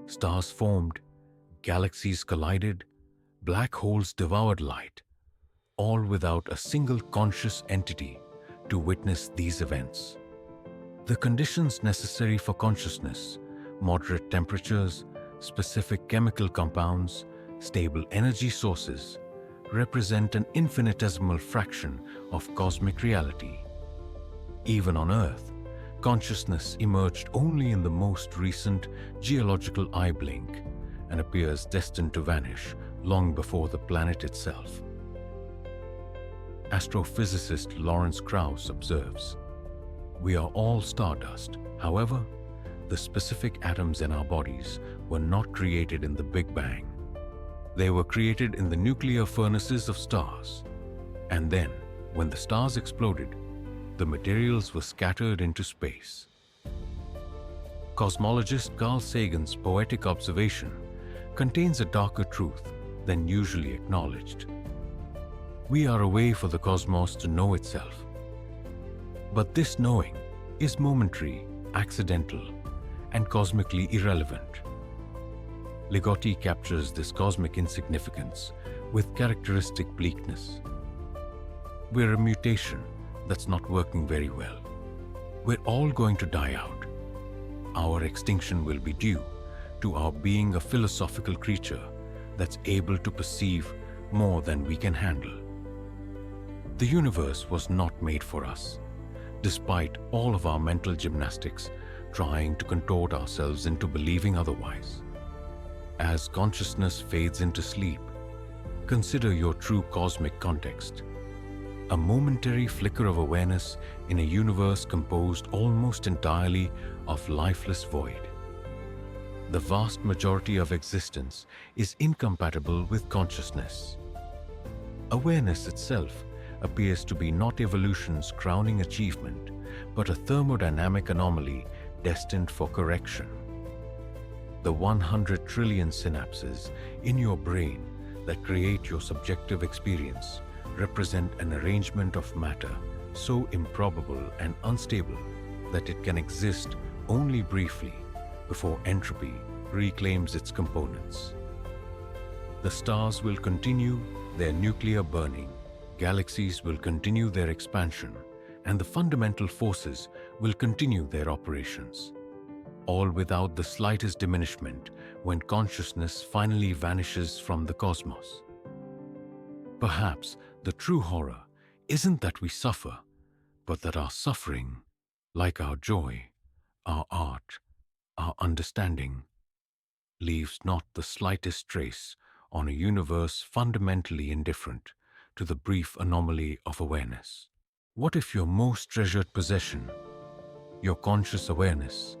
Stars formed, galaxies collided, Black holes devoured light, all without a single conscious entity to witness these events. The conditions necessary for consciousness, moderate temperatures, specific chemical compounds, stable energy sources, represent an infinitesimal fraction of cosmic reality. Even on Earth, consciousness emerged only in the most recent geological eye blink and appears destined to vanish long before the planet itself. Astrophysicist Lawrence Krauss observes, "We are all stardust. However, the specific atoms in our bodies were not created in the Big Bang. They were created in the nuclear furnaces of stars. And then, when the stars exploded, the materials were scattered into space." Cosmologist Carl Sagan's poetic observation contains a darker truth than usually acknowledged. We are a way for the cosmos to know itself. But this knowing is momentary, accidental, and cosmically irrelevant. Ligotti captures this cosmic insignificance with characteristic bleakness. We're a mutation that's not working very well. We're all going to die out. Our extinction will be due to our being a philosophical creature that's able to perceive more than we can handle. The universe was not made for us, despite all of our mental gymnastics trying to contort ourselves into believing otherwise. As consciousness fades into sleep, consider your true cosmic context. A momentary flicker of awareness in a universe composed almost entirely of lifeless void. The vast majority of existence is incompatible with consciousness. Awareness itself appears to be not evolution's crowning achievement, but a thermodynamic anomaly destined for correction. The 100 trillion synapses in your brain that create your subjective experience represent an arrangement of matter so improbable and unstable that it can exist only briefly before entropy reclaims its components. The stars will continue their nuclear burning, galaxies will continue their expansion, and the fundamental forces will continue their operations, all without the slightest diminishment when consciousness finally vanishes from the cosmos. Perhaps the true horror isn't that we suffer, but that our suffering, like our joy, our art, our understanding, leaves not the slightest trace on a universe fundamentally indifferent to the brief anomaly of awareness. What if your most treasured possession, your conscious awareness,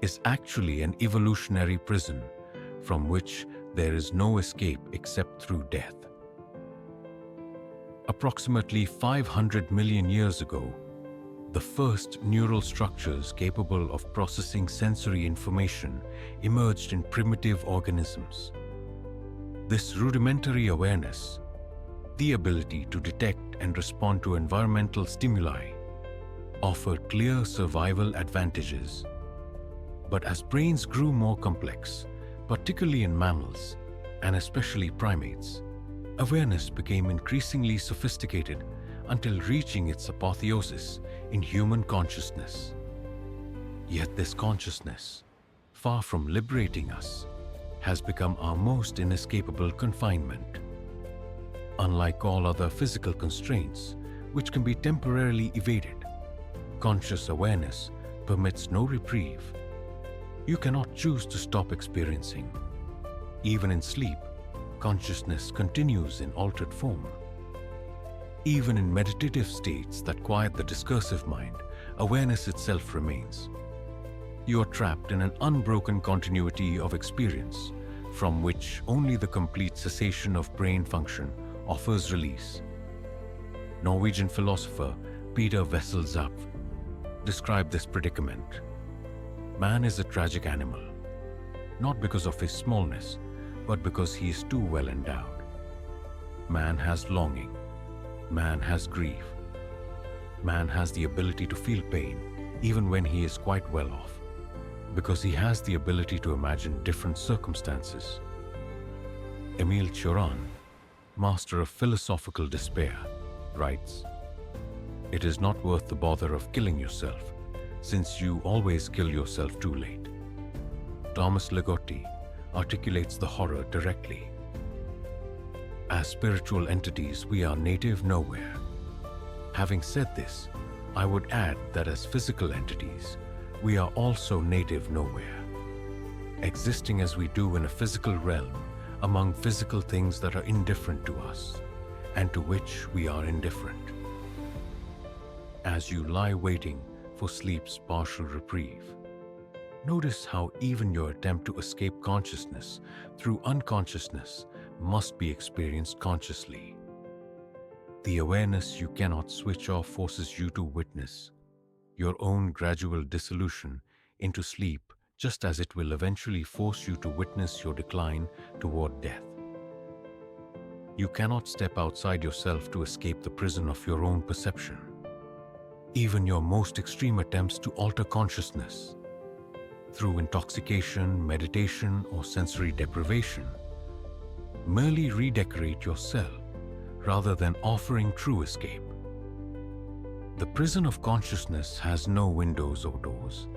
is actually an evolutionary prison from which there is no escape except through death? Approximately 500 million years ago, the first neural structures capable of processing sensory information emerged in primitive organisms. This rudimentary awareness, the ability to detect and respond to environmental stimuli, offered clear survival advantages. But as brains grew more complex, particularly in mammals, and especially primates, awareness became increasingly sophisticated until reaching its apotheosis in human consciousness. Yet this consciousness, far from liberating us, has become our most inescapable confinement. Unlike all other physical constraints, which can be temporarily evaded, conscious awareness permits no reprieve. You cannot choose to stop experiencing. Even in sleep, consciousness continues in altered form. Even in meditative states that quiet the discursive mind, awareness itself remains. You are trapped in an unbroken continuity of experience, from which only the complete cessation of brain function offers release. Norwegian philosopher Peter Wessel-Zapf described this predicament. Man is a tragic animal, not because of his smallness, but because he is too well endowed. Man has longing. Man has grief. Man has the ability to feel pain, even when he is quite well off, because he has the ability to imagine different circumstances. Emile Cioran, master of philosophical despair, writes, "It is not worth the bother of killing yourself, since you always kill yourself too late." Thomas Ligotti articulates the horror directly. As spiritual entities, we are native nowhere. Having said this, I would add that as physical entities, we are also native nowhere, existing as we do in a physical realm among physical things that are indifferent to us and to which we are indifferent. As you lie waiting for sleep's partial reprieve, notice how even your attempt to escape consciousness through unconsciousness must be experienced consciously. The awareness you cannot switch off forces you to witness your own gradual dissolution into sleep, just as it will eventually force you to witness your decline toward death. You cannot step outside yourself to escape the prison of your own perception. Even your most extreme attempts to alter consciousness, through intoxication, meditation, or sensory deprivation, merely redecorate your cell rather than offering true escape. The prison of consciousness has no windows or doors.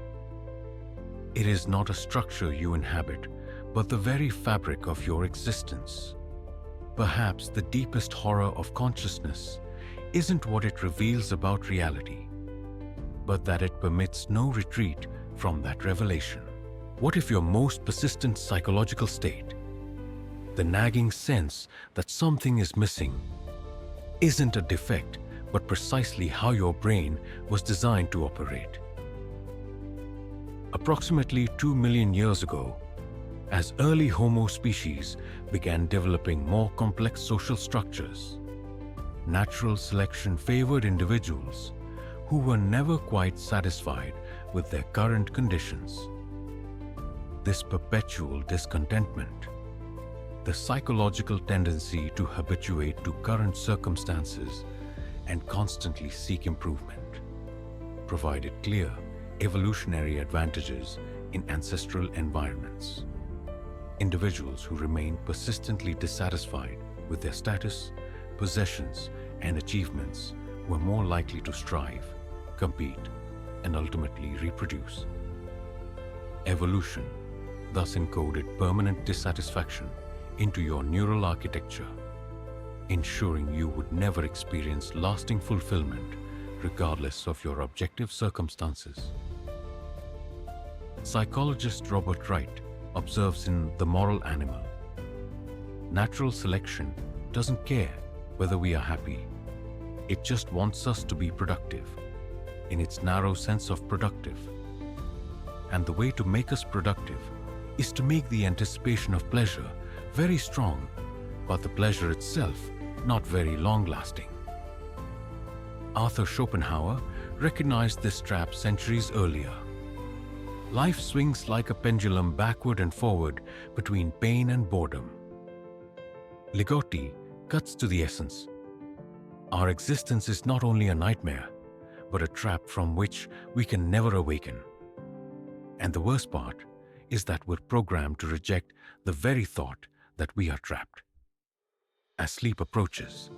It is not a structure you inhabit, but the very fabric of your existence. Perhaps the deepest horror of consciousness isn't what it reveals about reality, but that it permits no retreat from that revelation. What if your most persistent psychological state, the nagging sense that something is missing, isn't a defect, but precisely how your brain was designed to operate? Approximately 2 million years ago, as early Homo species began developing more complex social structures, natural selection favored individuals who were never quite satisfied with their current conditions. This perpetual discontentment, the psychological tendency to habituate to current circumstances and constantly seek improvement, provided clear evolutionary advantages in ancestral environments. Individuals who remain persistently dissatisfied with their status, possessions, and achievements were more likely to strive, compete, and ultimately reproduce. Evolution thus encoded permanent dissatisfaction into your neural architecture, ensuring you would never experience lasting fulfillment regardless of your objective circumstances. Psychologist Robert Wright observes in The Moral Animal, "Natural selection doesn't care whether we are happy. It just wants us to be productive, in its narrow sense of productive. And the way to make us productive is to make the anticipation of pleasure very strong, but the pleasure itself not very long-lasting." Arthur Schopenhauer recognized this trap centuries earlier. Life swings like a pendulum backward and forward between pain and boredom. Ligotti cuts to the essence. Our existence is not only a nightmare, but a trap from which we can never awaken. And the worst part is that we're programmed to reject the very thought that we are trapped. As sleep approaches,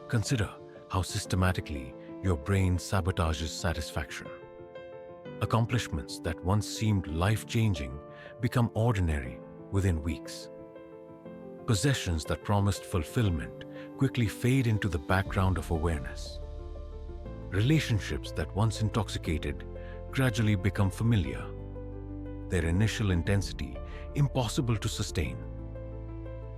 consider how systematically your brain sabotages satisfaction. Accomplishments that once seemed life-changing become ordinary within weeks. Possessions that promised fulfillment quickly fade into the background of awareness. Relationships that once intoxicated gradually become familiar, their initial intensity impossible to sustain.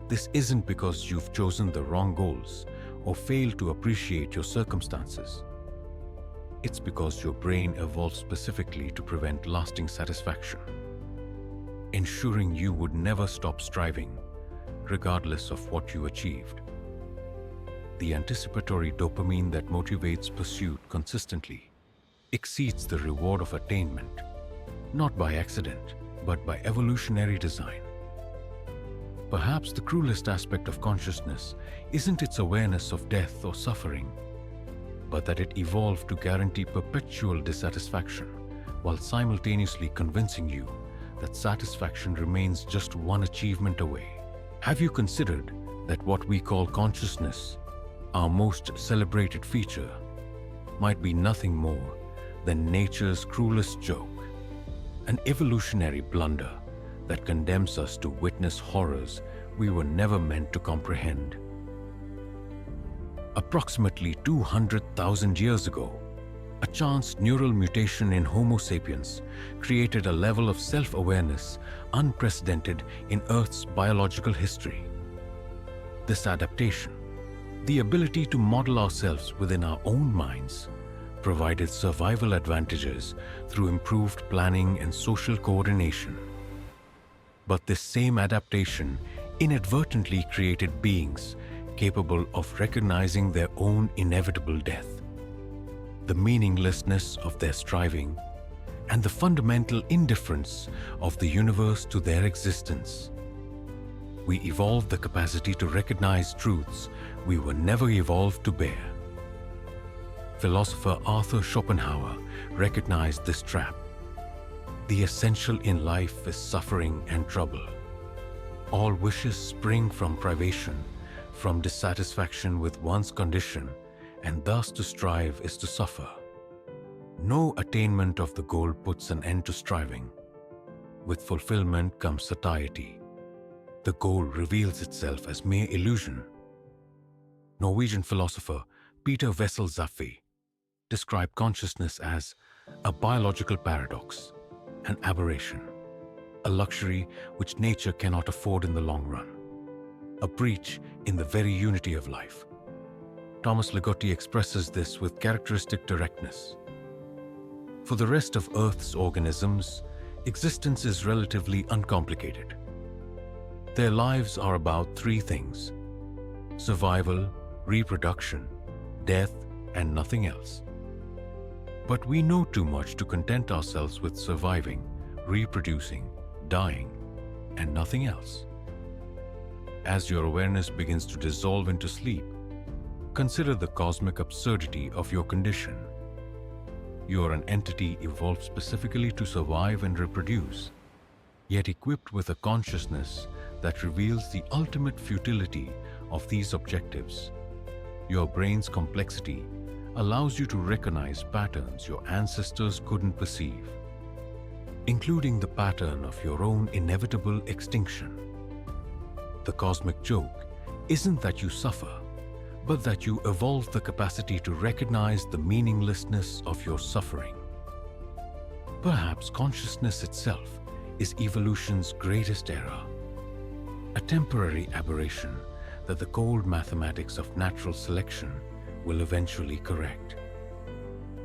This isn't because you've chosen the wrong goals or failed to appreciate your circumstances. It's because your brain evolved specifically to prevent lasting satisfaction, ensuring you would never stop striving, regardless of what you achieved. The anticipatory dopamine that motivates pursuit consistently exceeds the reward of attainment, not by accident, but by evolutionary design. Perhaps the cruelest aspect of consciousness isn't its awareness of death or suffering, but that it evolved to guarantee perpetual dissatisfaction while simultaneously convincing you that satisfaction remains just one achievement away. Have you considered that what we call consciousness, our most celebrated feature, might be nothing more than nature's cruelest joke, an evolutionary blunder that condemns us to witness horrors we were never meant to comprehend. Approximately 200,000 years ago, a chance neural mutation in Homo sapiens created a level of self-awareness unprecedented in Earth's biological history. This adaptation, the ability to model ourselves within our own minds, provided survival advantages through improved planning and social coordination. But this same adaptation inadvertently created beings capable of recognizing their own inevitable death, the meaninglessness of their striving, and the fundamental indifference of the universe to their existence. We evolved the capacity to recognize truths we were never evolved to bear. Philosopher Arthur Schopenhauer recognized this trap. The essential in life is suffering and trouble. All wishes spring from privation, from dissatisfaction with one's condition, and thus to strive is to suffer. No attainment of the goal puts an end to striving. With fulfillment comes satiety. The goal reveals itself as mere illusion. Norwegian philosopher Peter Wessel Zapfe described consciousness as a biological paradox, an aberration, a luxury which nature cannot afford in the long run, a breach in the very unity of life. Thomas Ligotti expresses this with characteristic directness. For the rest of Earth's organisms, existence is relatively uncomplicated. Their lives are about three things: survival, reproduction, death, and nothing else. But we know too much to content ourselves with surviving, reproducing, dying, and nothing else. As your awareness begins to dissolve into sleep, consider the cosmic absurdity of your condition. You are an entity evolved specifically to survive and reproduce, yet equipped with a consciousness that reveals the ultimate futility of these objectives. Your brain's complexity allows you to recognize patterns your ancestors couldn't perceive, including the pattern of your own inevitable extinction. The cosmic joke isn't that you suffer, but that you evolve the capacity to recognize the meaninglessness of your suffering. Perhaps consciousness itself is evolution's greatest error, a temporary aberration that the cold mathematics of natural selection will eventually correct,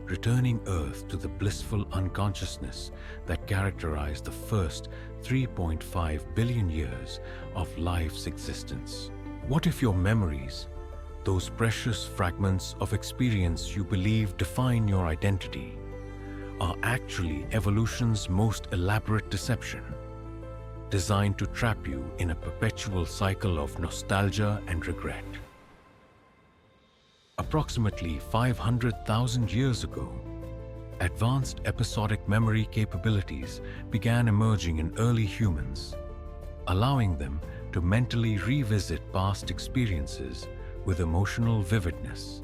returning Earth to the blissful unconsciousness that characterized the first 3.5 billion years of life's existence. What if your memories, those precious fragments of experience you believe define your identity, are actually evolution's most elaborate deception, designed to trap you in a perpetual cycle of nostalgia and regret? Approximately 500,000 years ago, advanced episodic memory capabilities began emerging in early humans, allowing them to mentally revisit past experiences with emotional vividness.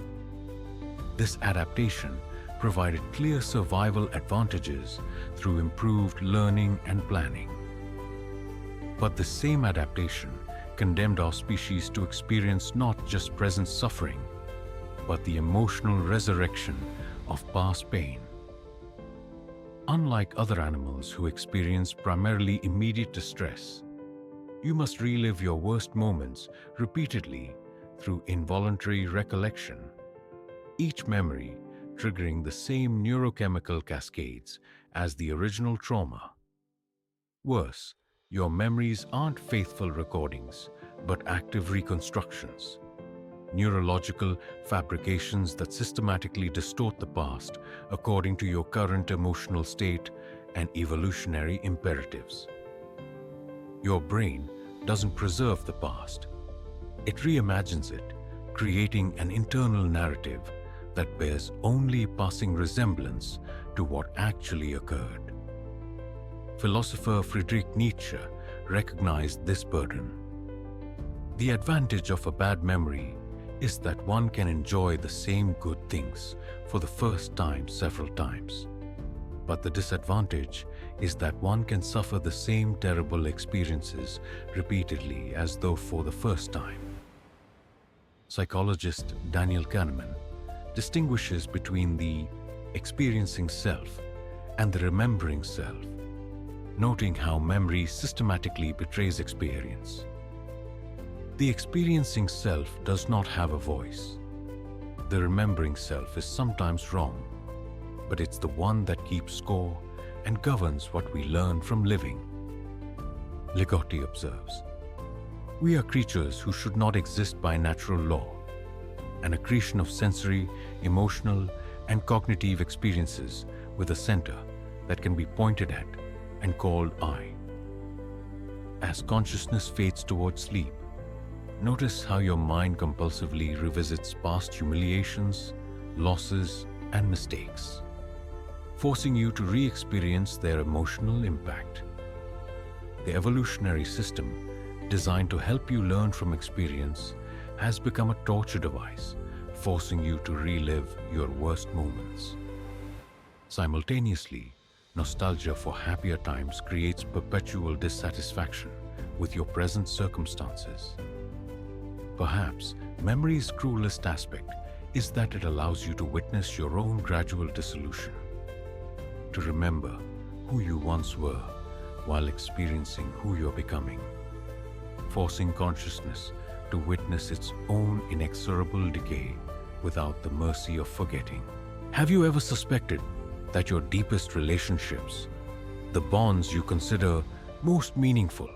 This adaptation provided clear survival advantages through improved learning and planning. But the same adaptation condemned our species to experience not just present suffering, but the emotional resurrection of past pain. Unlike other animals who experience primarily immediate distress, you must relive your worst moments repeatedly through involuntary recollection, each memory triggering the same neurochemical cascades as the original trauma. Worse, your memories aren't faithful recordings, but active reconstructions, neurological fabrications that systematically distort the past according to your current emotional state and evolutionary imperatives. Your brain doesn't preserve the past. It reimagines it, creating an internal narrative that bears only passing resemblance to what actually occurred. Philosopher Friedrich Nietzsche recognized this burden. The advantage of a bad memory is that one can enjoy the same good things for the first time several times. But the disadvantage is that one can suffer the same terrible experiences repeatedly as though for the first time. Psychologist Daniel Kahneman distinguishes between the experiencing self and the remembering self, noting how memory systematically betrays experience. The experiencing self does not have a voice. The remembering self is sometimes wrong, but it's the one that keeps score and governs what we learn from living. Ligotti observes, "We are creatures who should not exist by natural law, an accretion of sensory, emotional, and cognitive experiences with a center that can be pointed at and called I." As consciousness fades towards sleep, notice how your mind compulsively revisits past humiliations, losses, and mistakes, forcing you to re-experience their emotional impact. The evolutionary system, designed to help you learn from experience, has become a torture device, forcing you to relive your worst moments. Simultaneously, nostalgia for happier times creates perpetual dissatisfaction with your present circumstances. Perhaps memory's cruelest aspect is that it allows you to witness your own gradual dissolution, to remember who you once were while experiencing who you're becoming, forcing consciousness to witness its own inexorable decay without the mercy of forgetting. Have you ever suspected that your deepest relationships, the bonds you consider most meaningful,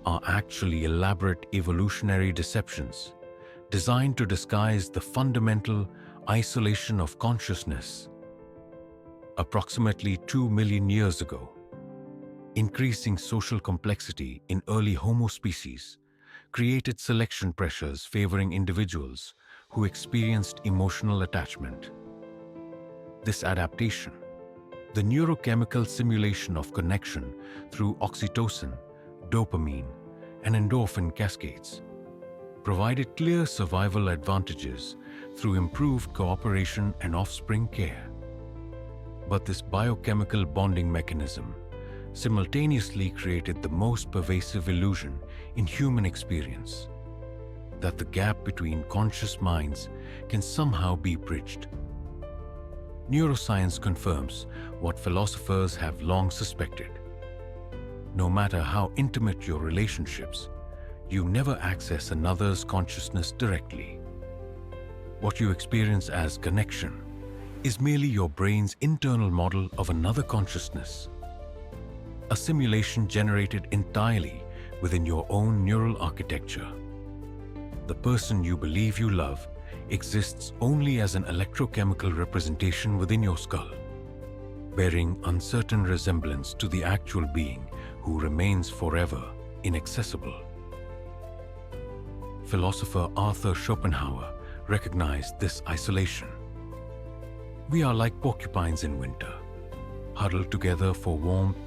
are actually elaborate evolutionary deceptions designed to disguise the fundamental isolation of consciousness? Approximately 2 million years ago, increasing social complexity in early Homo species created selection pressures favoring individuals who experienced emotional attachment. This adaptation, the neurochemical simulation of connection through oxytocin, dopamine, and endorphin cascades, provided clear survival advantages through improved cooperation and offspring care. But this biochemical bonding mechanism simultaneously created the most pervasive illusion in human experience, that the gap between conscious minds can somehow be bridged. Neuroscience confirms what philosophers have long suspected. No matter how intimate your relationships, you never access another's consciousness directly. What you experience as connection is merely your brain's internal model of another consciousness, a simulation generated entirely within your own neural architecture. The person you believe you love exists only as an electrochemical representation within your skull, bearing uncertain resemblance to the actual being who remains forever inaccessible. Philosopher Arthur Schopenhauer recognized this isolation. We are like porcupines in winter, huddled together for warmth,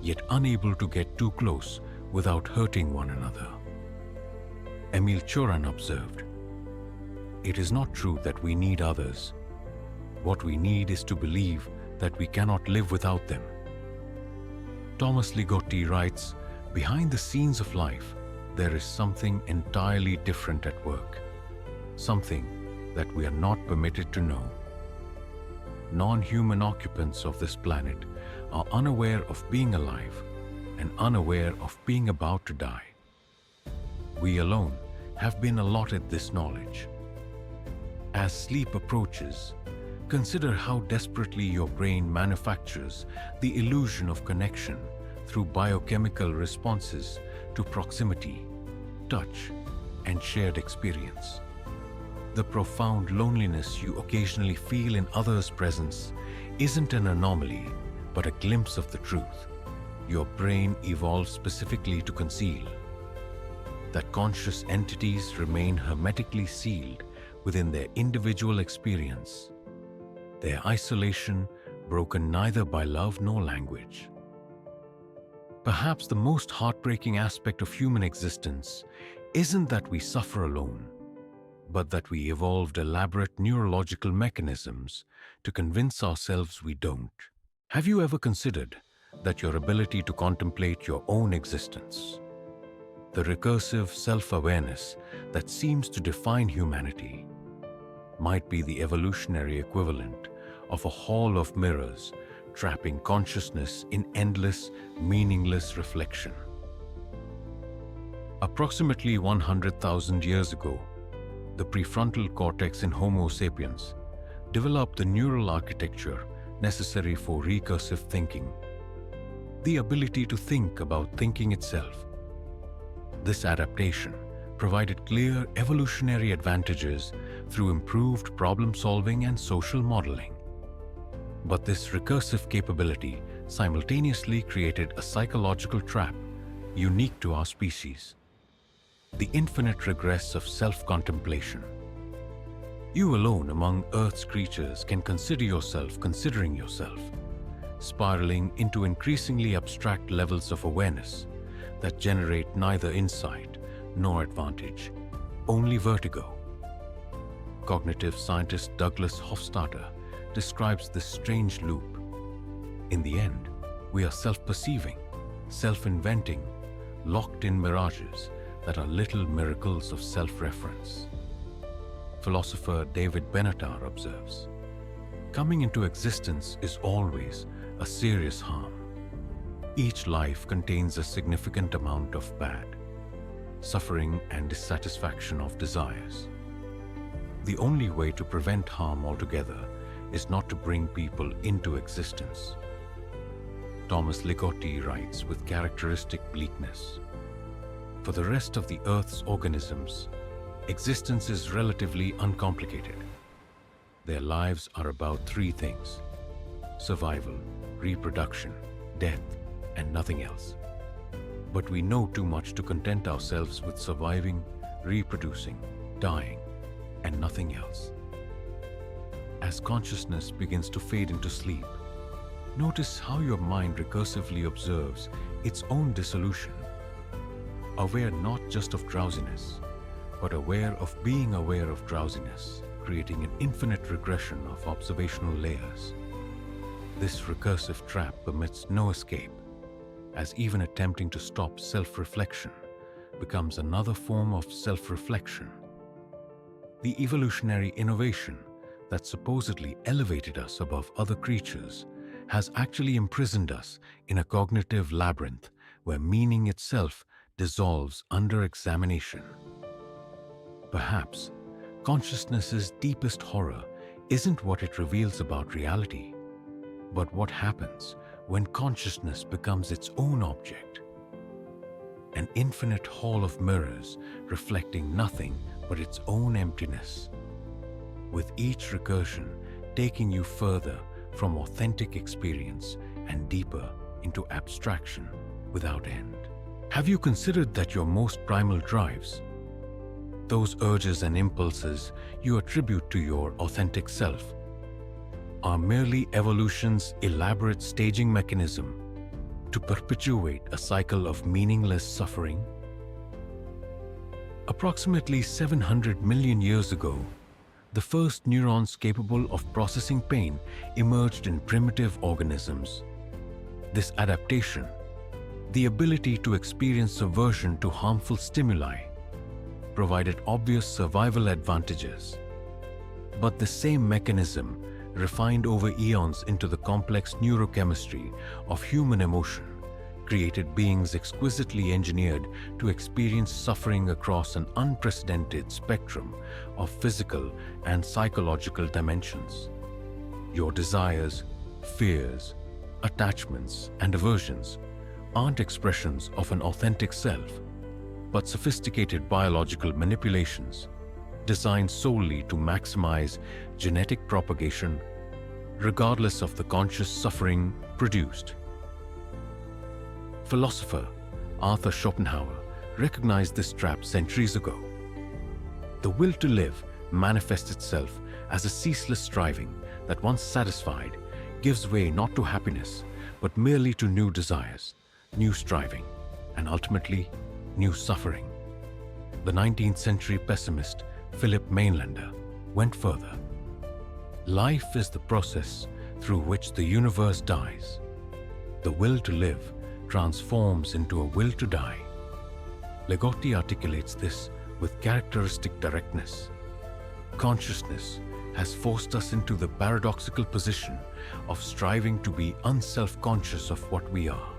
yet unable to get too close without hurting one another. Emile Cioran observed, "It is not true that we need others. What we need is to believe that we cannot live without them." Thomas Ligotti writes, "Behind the scenes of life, there is something entirely different at work, something that we are not permitted to know. Non-human occupants of this planet are unaware of being alive and unaware of being about to die. We alone have been allotted this knowledge. As sleep approaches, consider how desperately your brain manufactures the illusion of connection through biochemical responses to proximity, touch, and shared experience. The profound loneliness you occasionally feel in others' presence isn't an anomaly, but a glimpse of the truth your brain evolved specifically to conceal. That conscious entities remain hermetically sealed within their individual experience, their isolation broken neither by love nor language. Perhaps the most heartbreaking aspect of human existence isn't that we suffer alone, but that we evolved elaborate neurological mechanisms to convince ourselves we don't. Have you ever considered that your ability to contemplate your own existence, the recursive self-awareness that seems to define humanity, might be the evolutionary equivalent of a hall of mirrors trapping consciousness in endless, meaningless reflection? Approximately 100,000 years ago, the prefrontal cortex in Homo sapiens developed the neural architecture necessary for recursive thinking, the ability to think about thinking itself. This adaptation provided clear evolutionary advantages through improved problem-solving and social modeling. But this recursive capability simultaneously created a psychological trap unique to our species: the infinite regress of self-contemplation. You alone among Earth's creatures can consider yourself considering yourself, spiraling into increasingly abstract levels of awareness that generate neither insight nor advantage, only vertigo. Cognitive scientist Douglas Hofstadter describes this strange loop. In the end, we are self-perceiving, self-inventing, locked in mirages that are little miracles of self-reference. Philosopher David Benatar observes, coming into existence is always a serious harm. Each life contains a significant amount of bad, suffering and dissatisfaction of desires. The only way to prevent harm altogether is not to bring people into existence. Thomas Ligotti writes with characteristic bleakness, for the rest of the Earth's organisms, existence is relatively uncomplicated. Their lives are about three things: survival, reproduction, death, and nothing else. But we know too much to content ourselves with surviving, reproducing, dying, and nothing else. As consciousness begins to fade into sleep, notice how your mind recursively observes its own dissolution, aware not just of drowsiness, but aware of being aware of drowsiness, creating an infinite regression of observational layers. This recursive trap permits no escape, as even attempting to stop self-reflection becomes another form of self-reflection. The evolutionary innovation that supposedly elevated us above other creatures has actually imprisoned us in a cognitive labyrinth where meaning itself dissolves under examination. Perhaps consciousness's deepest horror isn't what it reveals about reality, but what happens when consciousness becomes its own object. An infinite hall of mirrors reflecting nothing but its own emptiness, with each recursion taking you further from authentic experience and deeper into abstraction without end. Have you considered that your most primal drives, those urges and impulses you attribute to your authentic self, are merely evolution's elaborate staging mechanism to perpetuate a cycle of meaningless suffering? Approximately 700 million years ago, the first neurons capable of processing pain emerged in primitive organisms. This adaptation, the ability to experience aversion to harmful stimuli, provided obvious survival advantages. But the same mechanism, refined over eons into the complex neurochemistry of human emotion, created beings exquisitely engineered to experience suffering across an unprecedented spectrum of physical and psychological dimensions. Your desires, fears, attachments, and aversions aren't expressions of an authentic self, but sophisticated biological manipulations designed solely to maximize genetic propagation, regardless of the conscious suffering produced. Philosopher Arthur Schopenhauer recognized this trap centuries ago. The will to live manifests itself as a ceaseless striving that, once satisfied, gives way not to happiness, but merely to new desires, new striving, and ultimately, new suffering. The 19th century pessimist Philip Mainlander went further. Life is the process through which the universe dies. The will to live transforms into a will to die. Ligotti articulates this with characteristic directness. Consciousness has forced us into the paradoxical position of striving to be unself-conscious of what we are.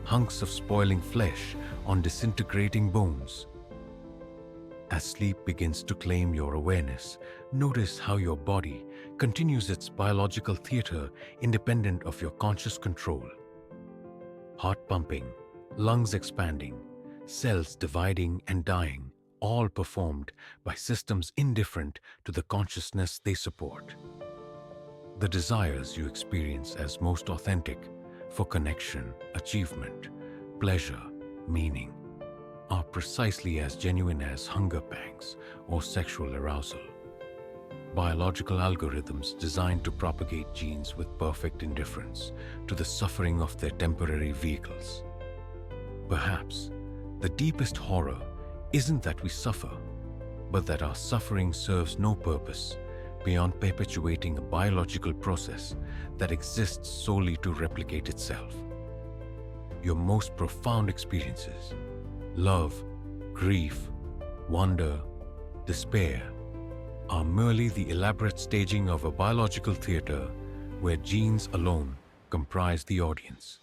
Hunks of spoiling flesh on disintegrating bones. As sleep begins to claim your awareness, notice how your body continues its biological theater independent of your conscious control. Heart pumping, lungs expanding, cells dividing and dying, all performed by systems indifferent to the consciousness they support. The desires you experience as most authentic for connection, achievement, pleasure, meaning, are precisely as genuine as hunger pangs or sexual arousal. Biological algorithms designed to propagate genes with perfect indifference to the suffering of their temporary vehicles. Perhaps the deepest horror isn't that we suffer, but that our suffering serves no purpose beyond perpetuating a biological process that exists solely to replicate itself. Your most profound experiences, love, grief, wonder, despair, are merely the elaborate staging of a biological theater where genes alone comprise the audience,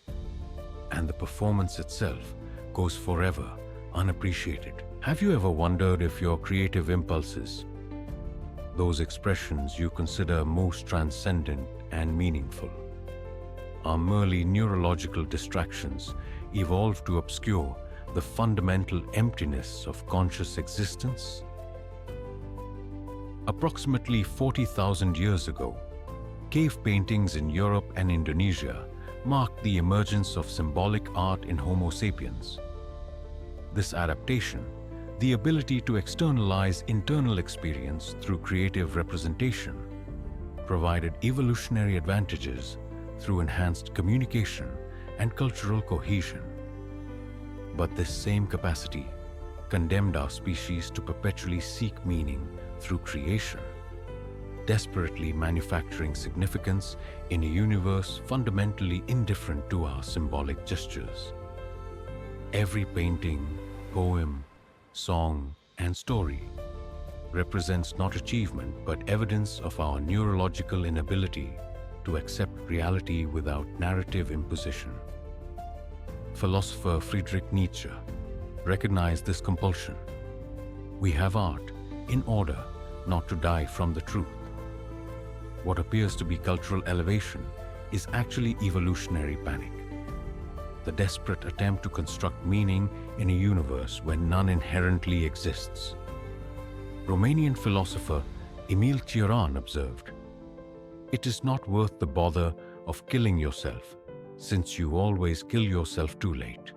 and the performance itself goes forever unappreciated. Have you ever wondered if your creative impulses, those expressions you consider most transcendent and meaningful, are merely neurological distractions evolved to obscure the fundamental emptiness of conscious existence? Approximately 40,000 years ago, cave paintings in Europe and Indonesia marked the emergence of symbolic art in Homo sapiens. This adaptation, the ability to externalize internal experience through creative representation, provided evolutionary advantages through enhanced communication and cultural cohesion. But this same capacity condemned our species to perpetually seek meaning through creation, desperately manufacturing significance in a universe fundamentally indifferent to our symbolic gestures. Every painting, poem, song, and story represents not achievement but evidence of our neurological inability to accept reality without narrative imposition. Philosopher Friedrich Nietzsche recognized this compulsion. We have art in order not to die from the truth. What appears to be cultural elevation is actually evolutionary panic, the desperate attempt to construct meaning in a universe where none inherently exists. Romanian philosopher Emil Cioran observed, "It is not worth the bother of killing yourself, since you always kill yourself too late."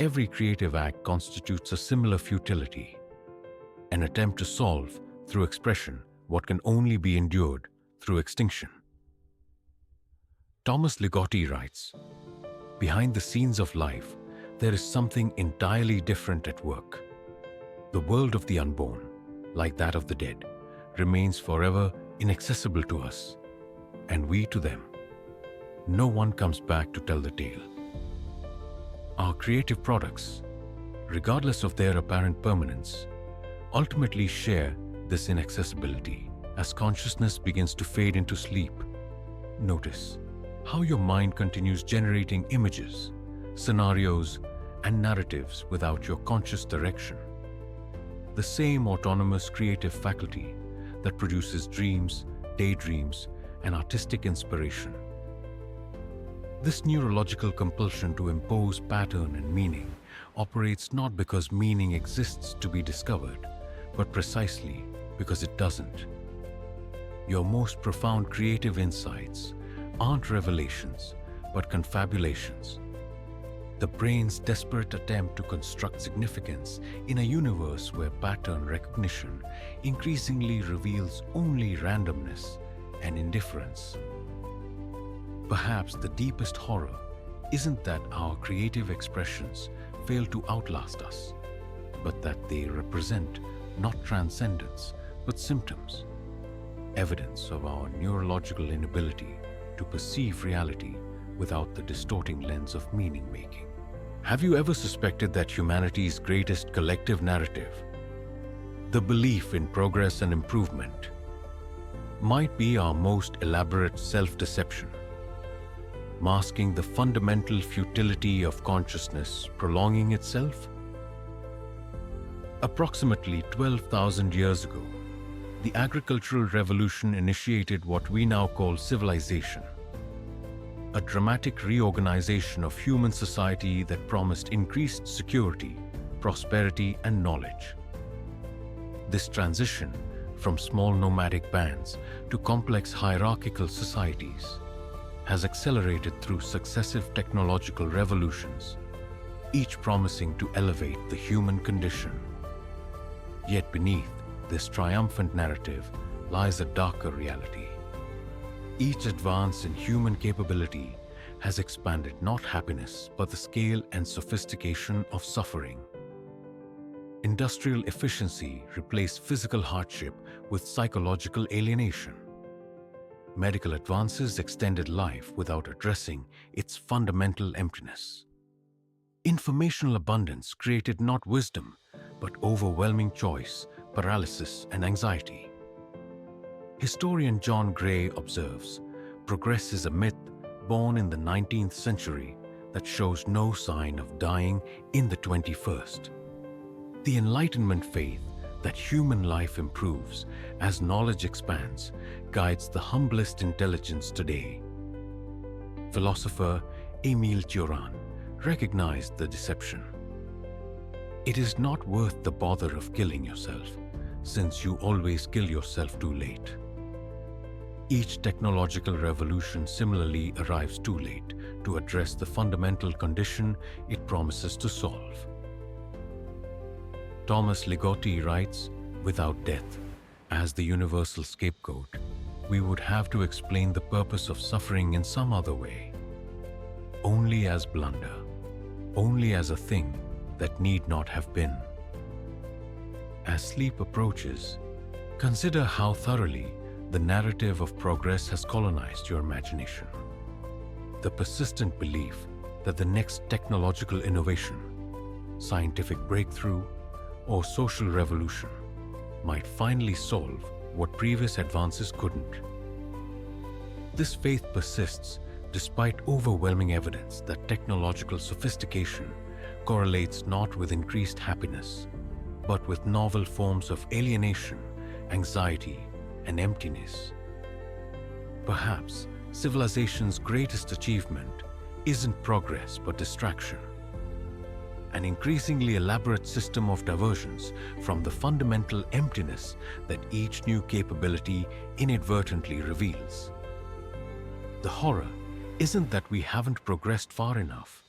Every creative act constitutes a similar futility, an attempt to solve, through expression, what can only be endured through extinction. Thomas Ligotti writes, "Behind the scenes of life, there is something entirely different at work. The world of the unborn, like that of the dead, remains forever inaccessible to us, and we to them. No one comes back to tell the tale." Our creative products, regardless of their apparent permanence, ultimately share this inaccessibility as consciousness begins to fade into sleep. Notice how your mind continues generating images, scenarios, and narratives without your conscious direction. The same autonomous creative faculty that produces dreams, daydreams, and artistic inspiration. This neurological compulsion to impose pattern and meaning operates not because meaning exists to be discovered, but precisely because it doesn't. Your most profound creative insights aren't revelations, but confabulations. The brain's desperate attempt to construct significance in a universe where pattern recognition increasingly reveals only randomness and indifference. Perhaps the deepest horror isn't that our creative expressions fail to outlast us, but that they represent not transcendence, but symptoms, evidence of our neurological inability to perceive reality without the distorting lens of meaning-making. Have you ever suspected that humanity's greatest collective narrative, the belief in progress and improvement, might be our most elaborate self-deception, masking the fundamental futility of consciousness prolonging itself? Approximately 12,000 years ago, the agricultural revolution initiated what we now call civilization, a dramatic reorganization of human society that promised increased security, prosperity, and knowledge. This transition from small nomadic bands to complex hierarchical societies has accelerated through successive technological revolutions, each promising to elevate the human condition. Yet beneath this triumphant narrative lies a darker reality. Each advance in human capability has expanded not happiness, but the scale and sophistication of suffering. Industrial efficiency replaced physical hardship with psychological alienation. Medical advances extended life without addressing its fundamental emptiness. Informational abundance created not wisdom, but overwhelming choice, paralysis, and anxiety. Historian John Gray observes, progress is a myth born in the 19th century that shows no sign of dying in the 21st. The Enlightenment faith that human life improves as knowledge expands guides the humblest intelligence today. Philosopher Émile Cioran recognized the deception. It is not worth the bother of killing yourself, since you always kill yourself too late. Each technological revolution similarly arrives too late to address the fundamental condition it promises to solve. Thomas Ligotti writes, "Without death, as the universal scapegoat, we would have to explain the purpose of suffering in some other way, only as blunder, only as a thing that need not have been." As sleep approaches, consider how thoroughly the narrative of progress has colonized your imagination. The persistent belief that the next technological innovation, scientific breakthrough, or social revolution might finally solve what previous advances couldn't. This faith persists despite overwhelming evidence that technological sophistication correlates not with increased happiness, but with novel forms of alienation, anxiety, and emptiness. Perhaps civilization's greatest achievement isn't progress but distraction, an increasingly elaborate system of diversions from the fundamental emptiness that each new capability inadvertently reveals. The horror isn't that we haven't progressed far enough,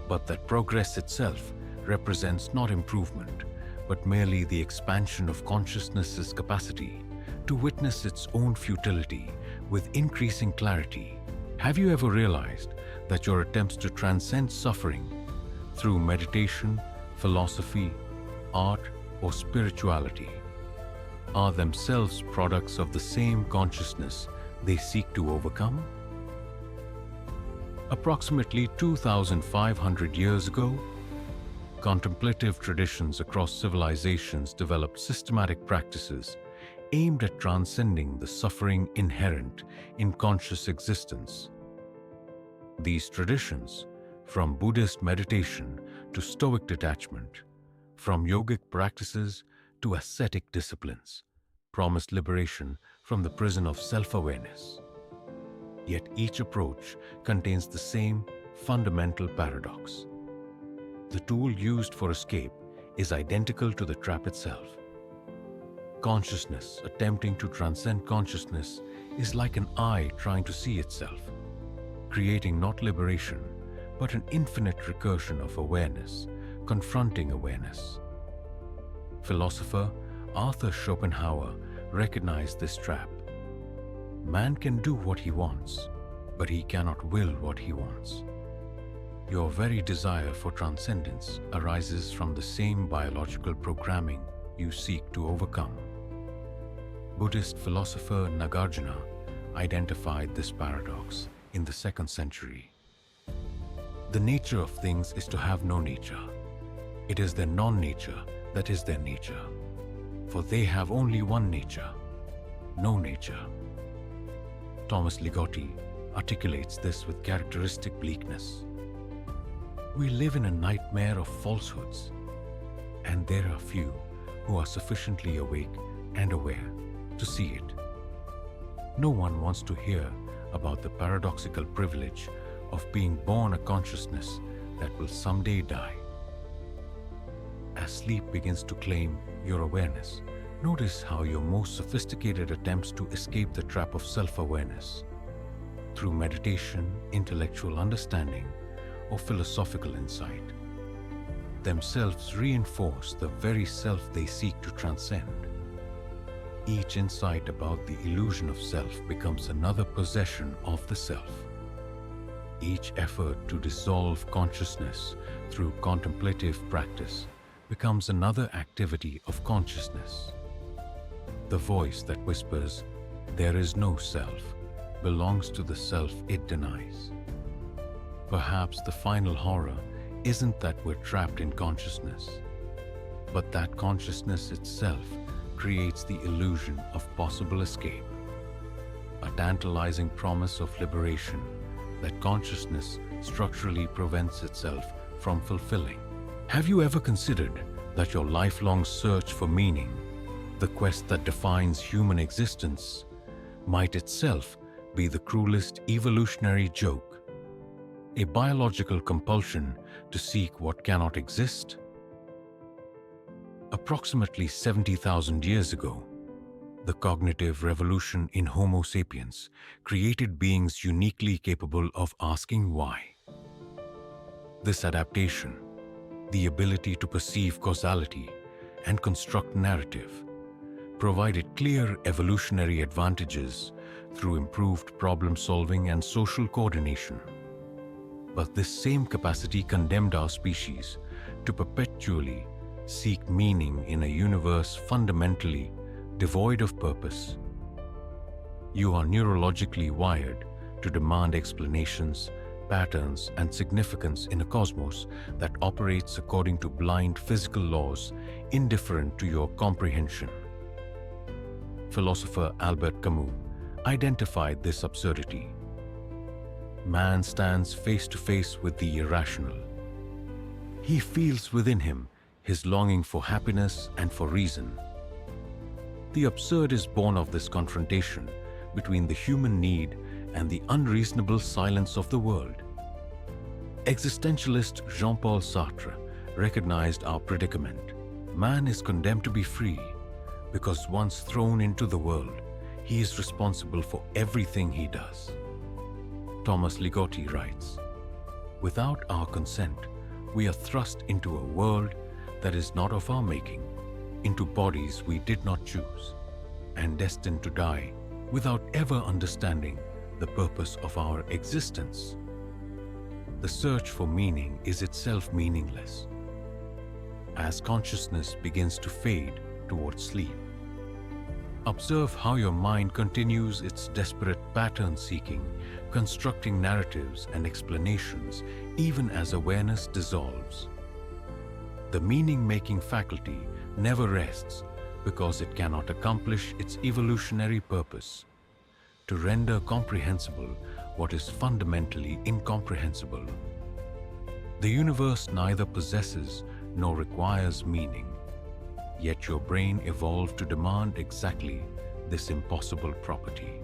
but that progress itself represents not improvement, but merely the expansion of consciousness's capacity to witness its own futility with increasing clarity. Have you ever realized that your attempts to transcend suffering through meditation, philosophy, art, or spirituality are themselves products of the same consciousness they seek to overcome? Approximately 2,500 years ago, contemplative traditions across civilizations developed systematic practices aimed at transcending the suffering inherent in conscious existence. These traditions, from Buddhist meditation to Stoic detachment, from yogic practices to ascetic disciplines, promised liberation from the prison of self-awareness. Yet each approach contains the same fundamental paradox. The tool used for escape is identical to the trap itself. Consciousness attempting to transcend consciousness is like an eye trying to see itself, creating not liberation, but an infinite recursion of awareness, confronting awareness. Philosopher Arthur Schopenhauer recognized this trap. Man can do what he wants, but he cannot will what he wants. Your very desire for transcendence arises from the same biological programming you seek to overcome. Buddhist philosopher Nagarjuna identified this paradox in the 2nd century. The nature of things is to have no nature. It is their non-nature that is their nature. For they have only one nature, no nature. Thomas Ligotti articulates this with characteristic bleakness. We live in a nightmare of falsehoods, and there are few who are sufficiently awake and aware to see it. No one wants to hear about the paradoxical privilege of being born a consciousness that will someday die. As sleep begins to claim your awareness, notice how your most sophisticated attempts to escape the trap of self-awareness, through meditation, intellectual understanding, or philosophical insight, themselves reinforce the very self they seek to transcend. Each insight about the illusion of self becomes another possession of the self. Each effort to dissolve consciousness through contemplative practice becomes another activity of consciousness. The voice that whispers, "There is no self," belongs to the self it denies. Perhaps the final horror isn't that we're trapped in consciousness, but that consciousness itself creates the illusion of possible escape, a tantalizing promise of liberation that consciousness structurally prevents itself from fulfilling. Have you ever considered that your lifelong search for meaning, the quest that defines human existence, might itself be the cruelest evolutionary joke? A biological compulsion to seek what cannot exist? Approximately 70,000 years ago, the cognitive revolution in Homo sapiens created beings uniquely capable of asking why. This adaptation, the ability to perceive causality and construct narrative, provided clear evolutionary advantages through improved problem-solving and social coordination. But this same capacity condemned our species to perpetually seek meaning in a universe fundamentally devoid of purpose. You are neurologically wired to demand explanations, patterns, and significance in a cosmos that operates according to blind physical laws indifferent to your comprehension. Philosopher Albert Camus identified this absurdity. Man stands face to face with the irrational. He feels within him his longing for happiness and for reason. The absurd is born of this confrontation between the human need and the unreasonable silence of the world. Existentialist Jean-Paul Sartre recognized our predicament. Man is condemned to be free because once thrown into the world, he is responsible for everything he does. Thomas Ligotti writes, "Without our consent, we are thrust into a world that is not of our making, into bodies we did not choose, and destined to die without ever understanding the purpose of our existence." The search for meaning is itself meaningless. As consciousness begins to fade towards sleep, observe how your mind continues its desperate pattern-seeking, constructing narratives and explanations even as awareness dissolves. The meaning-making faculty never rests because it cannot accomplish its evolutionary purpose: to render comprehensible what is fundamentally incomprehensible. The universe neither possesses nor requires meaning, yet your brain evolved to demand exactly this impossible property.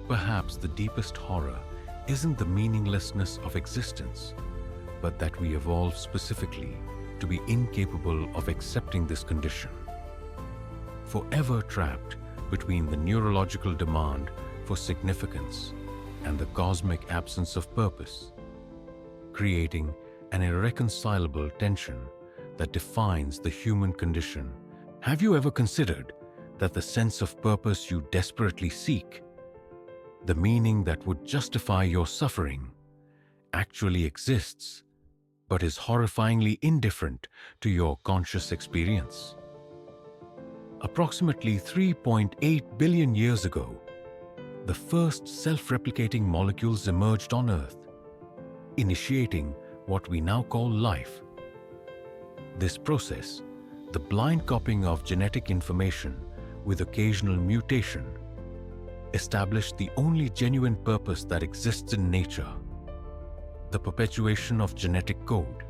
Perhaps the deepest horror isn't the meaninglessness of existence, but that we evolved specifically to be incapable of accepting this condition. Forever trapped between the neurological demand for significance and the cosmic absence of purpose, creating an irreconcilable tension that defines the human condition. Have you ever considered that the sense of purpose you desperately seek, the meaning that would justify your suffering, actually exists, but is horrifyingly indifferent to your conscious experience. Approximately 3.8 billion years ago, the first self-replicating molecules emerged on Earth, initiating what we now call life. This process, the blind copying of genetic information with occasional mutation, established the only genuine purpose that exists in nature: the perpetuation of genetic code.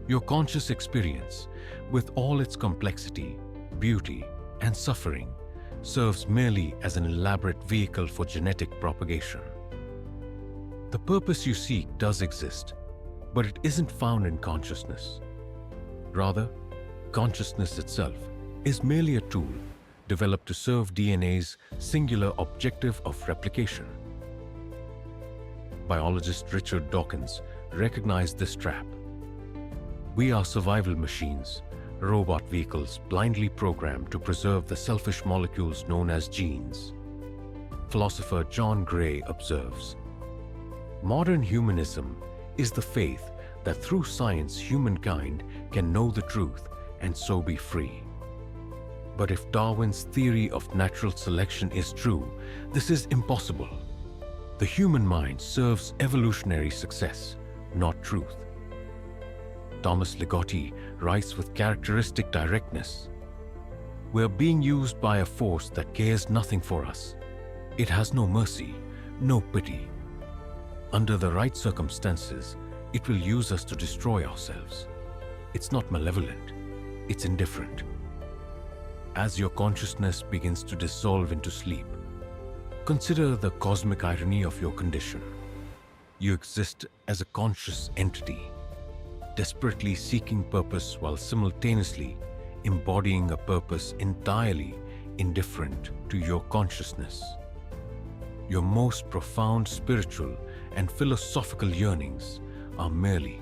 Your conscious experience, with all its complexity, beauty, and suffering, serves merely as an elaborate vehicle for genetic propagation. The purpose you seek does exist, but it isn't found in consciousness. Rather, consciousness itself is merely a tool developed to serve DNA's singular objective of replication. Biologist Richard Dawkins recognized this trap. We are survival machines, robot vehicles blindly programmed to preserve the selfish molecules known as genes. Philosopher John Gray observes, "Modern humanism is the faith that through science humankind can know the truth and so be free. But if Darwin's theory of natural selection is true, this is impossible. The human mind serves evolutionary success, not truth." Thomas Ligotti writes with characteristic directness, "We're being used by a force that cares nothing for us. It has no mercy, no pity. Under the right circumstances, it will use us to destroy ourselves. It's not malevolent, it's indifferent." As your consciousness begins to dissolve into sleep, consider the cosmic irony of your condition. You exist as a conscious entity, desperately seeking purpose while simultaneously embodying a purpose entirely indifferent to your consciousness. Your most profound spiritual and philosophical yearnings are merely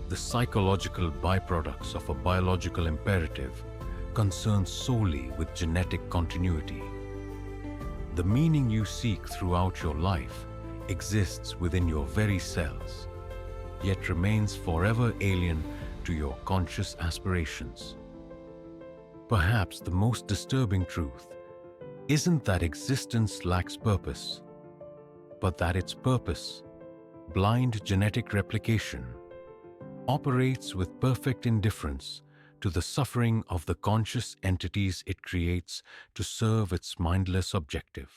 the psychological byproducts of a biological imperative concerned solely with genetic continuity. The meaning you seek throughout your life exists within your very cells, yet remains forever alien to your conscious aspirations. Perhaps the most disturbing truth isn't that existence lacks purpose, but that its purpose, blind genetic replication, operates with perfect indifference to the suffering of the conscious entities it creates to serve its mindless objective.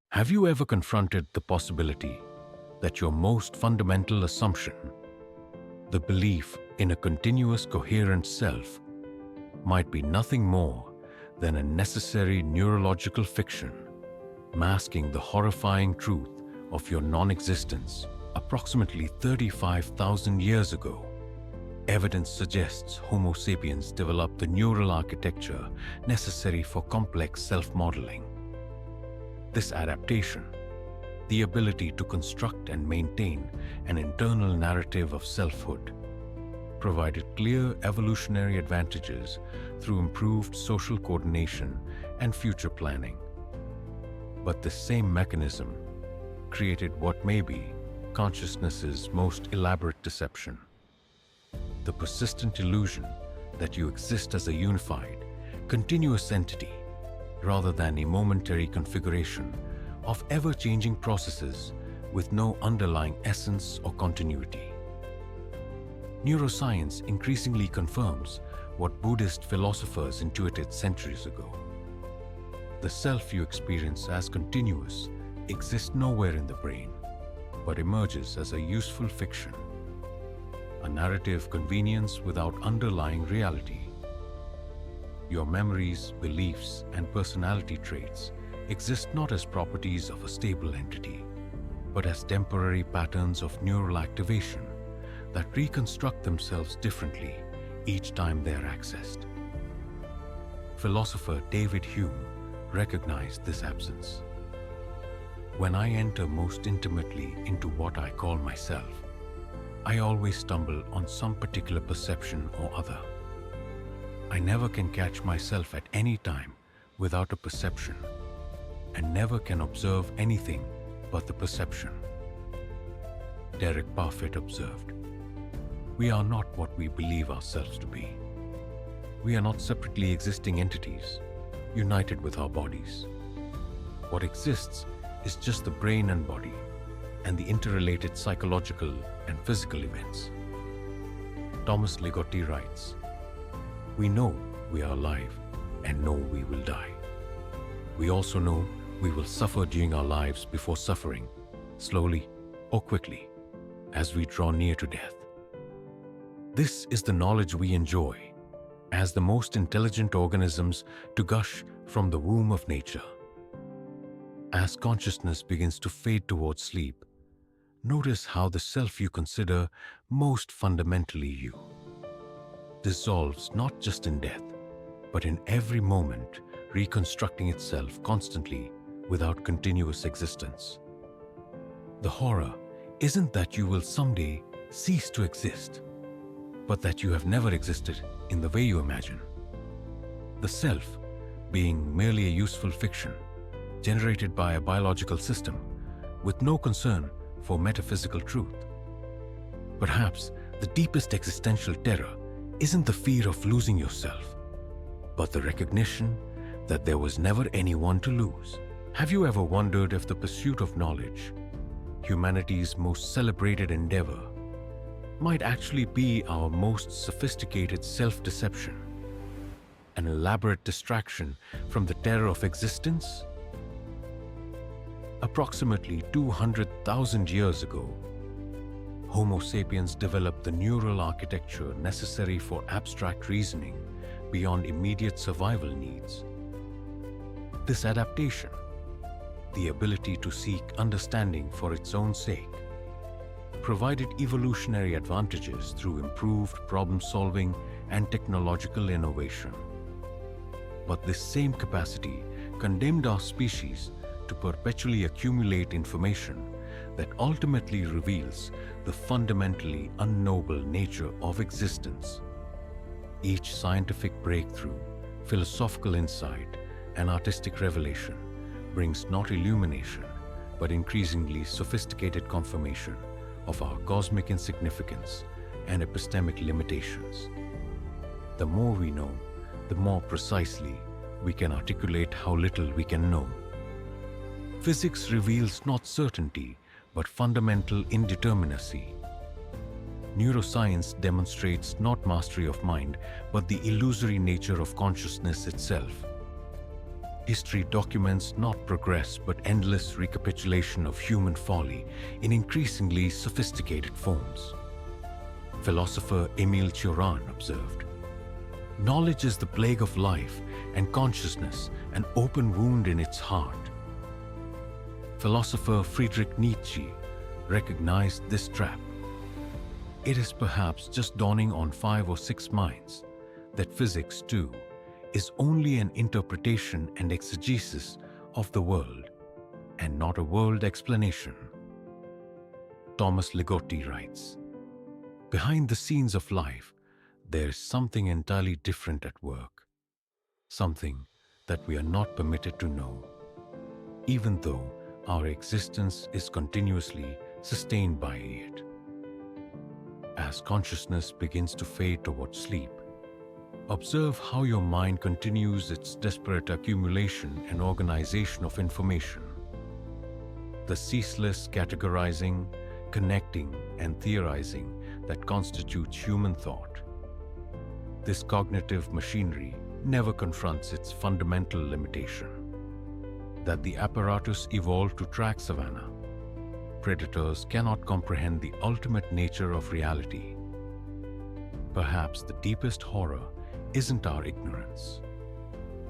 Have you ever confronted the possibility that your most fundamental assumption, the belief in a continuous coherent self, might be nothing more than a necessary neurological fiction, masking the horrifying truth of your non-existence? Approximately 35,000 years ago, evidence suggests Homo sapiens developed the neural architecture necessary for complex self-modeling. This adaptation, the ability to construct and maintain an internal narrative of selfhood, provided clear evolutionary advantages through improved social coordination and future planning. But this same mechanism created what may be consciousness's most elaborate deception: the persistent illusion that you exist as a unified, continuous entity rather than a momentary configuration of ever-changing processes with no underlying essence or continuity. Neuroscience increasingly confirms what Buddhist philosophers intuited centuries ago. The self you experience as continuous exists nowhere in the brain, but emerges as a useful fiction, a narrative convenience without underlying reality. Your memories, beliefs, and personality traits exist not as properties of a stable entity, but as temporary patterns of neural activation that reconstruct themselves differently each time they are accessed. Philosopher David Hume recognized this absence. When I enter most intimately into what I call myself, I always stumble on some particular perception or other. I never can catch myself at any time without a perception, and never can observe anything but the perception. Derek Parfit observed, "We are not what we believe ourselves to be. We are not separately existing entities, united with our bodies. What exists is just the brain and body, and the interrelated psychological and physical events." Thomas Ligotti writes, "We know we are alive and know we will die. We also know we will suffer during our lives before suffering, slowly or quickly, as we draw near to death. This is the knowledge we enjoy as the most intelligent organisms to gush from the womb of nature. As consciousness begins to fade towards sleep, notice how the self you consider most fundamentally you dissolves not just in death, but in every moment, reconstructing itself constantly without continuous existence. The horror isn't that you will someday cease to exist, but that you have never existed in the way you imagine. The self being merely a useful fiction generated by a biological system with no concern for metaphysical truth. Perhaps the deepest existential terror isn't the fear of losing yourself, but the recognition that there was never anyone to lose. Have you ever wondered if the pursuit of knowledge, humanity's most celebrated endeavor, might actually be our most sophisticated self-deception, an elaborate distraction from the terror of existence? Approximately 200,000 years ago, Homo sapiens developed the neural architecture necessary for abstract reasoning beyond immediate survival needs. This adaptation, the ability to seek understanding for its own sake, provided evolutionary advantages through improved problem-solving and technological innovation. But this same capacity condemned our species to perpetually accumulate information that ultimately reveals the fundamentally unknowable nature of existence. Each scientific breakthrough, philosophical insight, and artistic revelation brings not illumination, but increasingly sophisticated confirmation of our cosmic insignificance and epistemic limitations. The more we know, the more precisely we can articulate how little we can know. Physics reveals not certainty, but fundamental indeterminacy. Neuroscience demonstrates not mastery of mind, but the illusory nature of consciousness itself. History documents not progress, but endless recapitulation of human folly in increasingly sophisticated forms. Philosopher Émile Cioran observed, "Knowledge is the plague of life, and consciousness an open wound in its heart." Philosopher Friedrich Nietzsche recognized this trap. It is perhaps just dawning on 5 or 6 minds that physics, too, is only an interpretation and exegesis of the world, and not a world explanation. Thomas Ligotti writes, "Behind the scenes of life, there is something entirely different at work, something that we are not permitted to know, even though our existence is continuously sustained by it." As consciousness begins to fade towards sleep, observe how your mind continues its desperate accumulation and organization of information. The ceaseless categorizing, connecting, and theorizing that constitutes human thought. This cognitive machinery never confronts its fundamental limitation, that the apparatus evolved to track savanna. Predators cannot comprehend the ultimate nature of reality. Perhaps the deepest horror isn't our ignorance,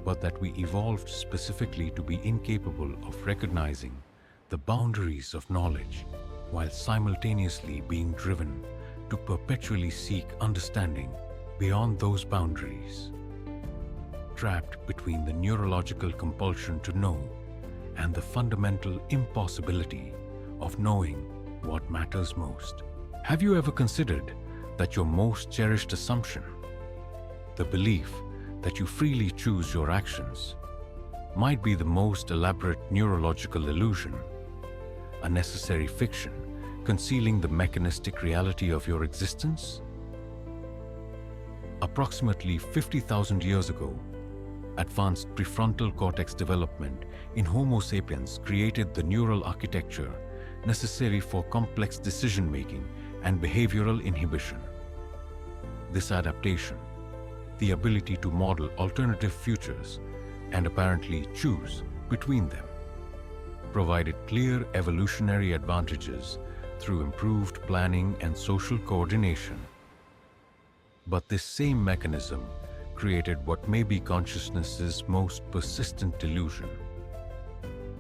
but that we evolved specifically to be incapable of recognizing the boundaries of knowledge while simultaneously being driven to perpetually seek understanding beyond those boundaries. Trapped between the neurological compulsion to know and the fundamental impossibility of knowing what matters most. Have you ever considered that your most cherished assumption, the belief that you freely choose your actions, might be the most elaborate neurological illusion, a necessary fiction concealing the mechanistic reality of your existence? Approximately 50,000 years ago, advanced prefrontal cortex development in Homo sapiens created the neural architecture necessary for complex decision-making and behavioral inhibition. This adaptation, the ability to model alternative futures and apparently choose between them, provided clear evolutionary advantages through improved planning and social coordination. But this same mechanism created what may be consciousness's most persistent delusion: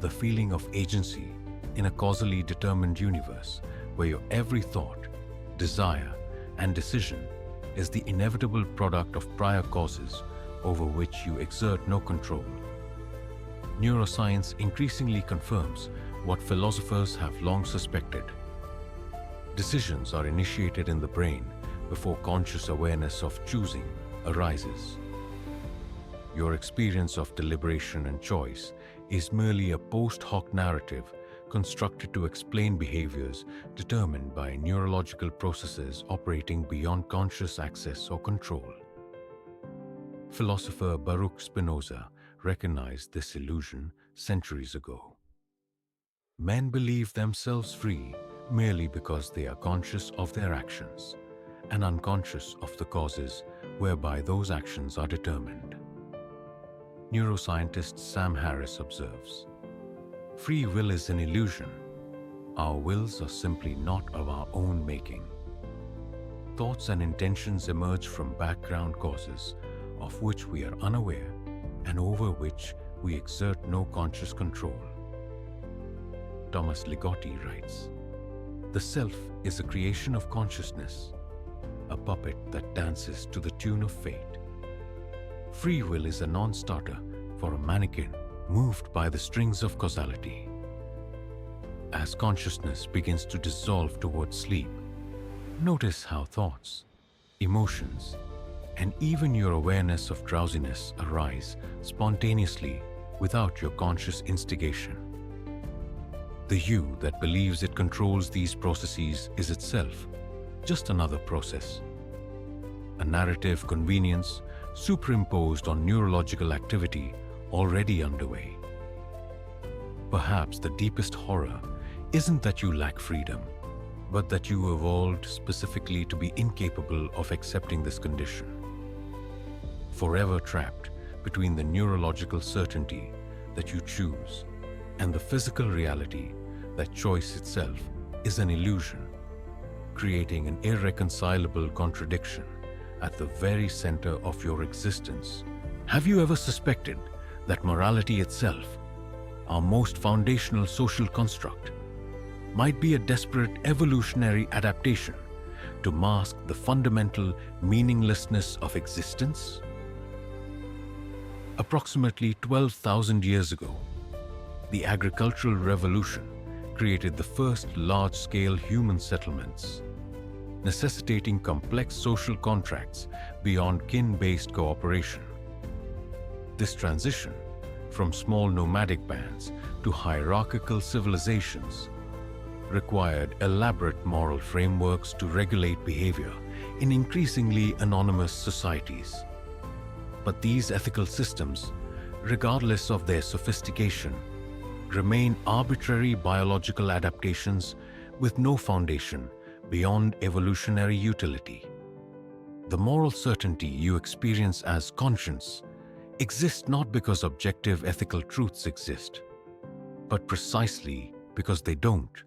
the feeling of agency in a causally determined universe where your every thought, desire, and decision is the inevitable product of prior causes over which you exert no control. Neuroscience increasingly confirms what philosophers have long suspected. Decisions are initiated in the brain before conscious awareness of choosing arises. Your experience of deliberation and choice is merely a post hoc narrative constructed to explain behaviors determined by neurological processes operating beyond conscious access or control. Philosopher Baruch Spinoza recognized this illusion centuries ago. Men believe themselves free merely because they are conscious of their actions and unconscious of the causes whereby those actions are determined. Neuroscientist Sam Harris observes, "Free will is an illusion. Our wills are simply not of our own making. Thoughts and intentions emerge from background causes of which we are unaware and over which we exert no conscious control." Thomas Ligotti writes, "The self is a creation of consciousness, a puppet that dances to the tune of fate. Free will is a non-starter for a mannequin moved by the strings of causality." As consciousness begins to dissolve towards sleep, notice how thoughts, emotions, and even your awareness of drowsiness arise spontaneously without your conscious instigation. The you that believes it controls these processes is itself just another process, a narrative convenience superimposed on neurological activity already underway. Perhaps the deepest horror isn't that you lack freedom, but that you evolved specifically to be incapable of accepting this condition. Forever trapped between the neurological certainty that you choose and the physical reality that choice itself is an illusion, creating an irreconcilable contradiction at the very center of your existence. Have you ever suspected that morality itself, our most foundational social construct, might be a desperate evolutionary adaptation to mask the fundamental meaninglessness of existence? Approximately 12,000 years ago, the agricultural revolution created the first large-scale human settlements, necessitating complex social contracts beyond kin-based cooperation. This transition from small nomadic bands to hierarchical civilizations required elaborate moral frameworks to regulate behavior in increasingly anonymous societies. But these ethical systems, regardless of their sophistication, remain arbitrary biological adaptations with no foundation beyond evolutionary utility. The moral certainty you experience as conscience exists not because objective ethical truths exist, but precisely because they don't,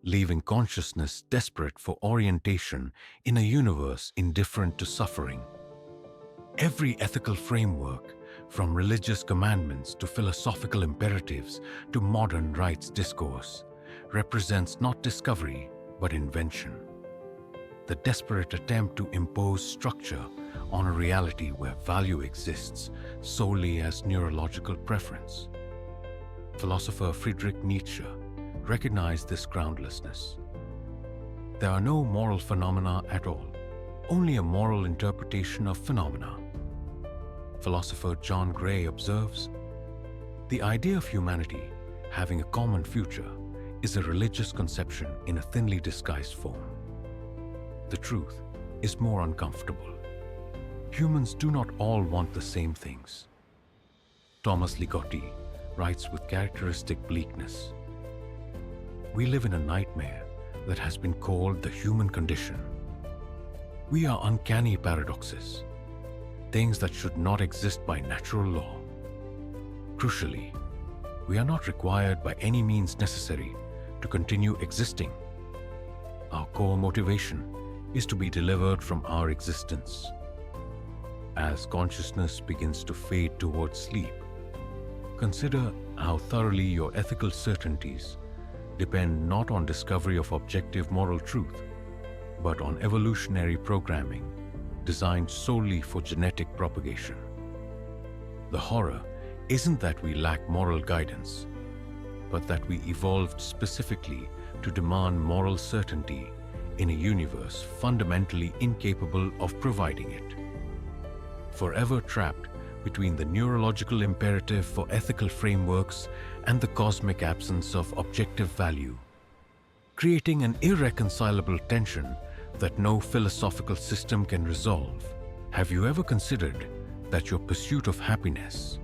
leaving consciousness desperate for orientation in a universe indifferent to suffering. Every ethical framework, from religious commandments to philosophical imperatives to modern rights discourse, represents not discovery but invention. The desperate attempt to impose structure on a reality where value exists solely as neurological preference. Philosopher Friedrich Nietzsche recognized this groundlessness. There are no moral phenomena at all, only a moral interpretation of phenomena. Philosopher John Gray observes, "The idea of humanity having a common future is a religious conception in a thinly disguised form. The truth is more uncomfortable. Humans do not all want the same things. Thomas Ligotti writes with characteristic bleakness, "We live in a nightmare that has been called the human condition. We are uncanny paradoxes, things that should not exist by natural law. Crucially, we are not required by any means necessary to continue existing. Our core motivation is to be delivered from our existence." As consciousness begins to fade towards sleep, consider how thoroughly your ethical certainties depend not on discovery of objective moral truth, but on evolutionary programming designed solely for genetic propagation. The horror isn't that we lack moral guidance, but that we evolved specifically to demand moral certainty in a universe fundamentally incapable of providing it. Forever trapped between the neurological imperative for ethical frameworks and the cosmic absence of objective value, creating an irreconcilable tension that no philosophical system can resolve. Have you ever considered that your pursuit of happiness,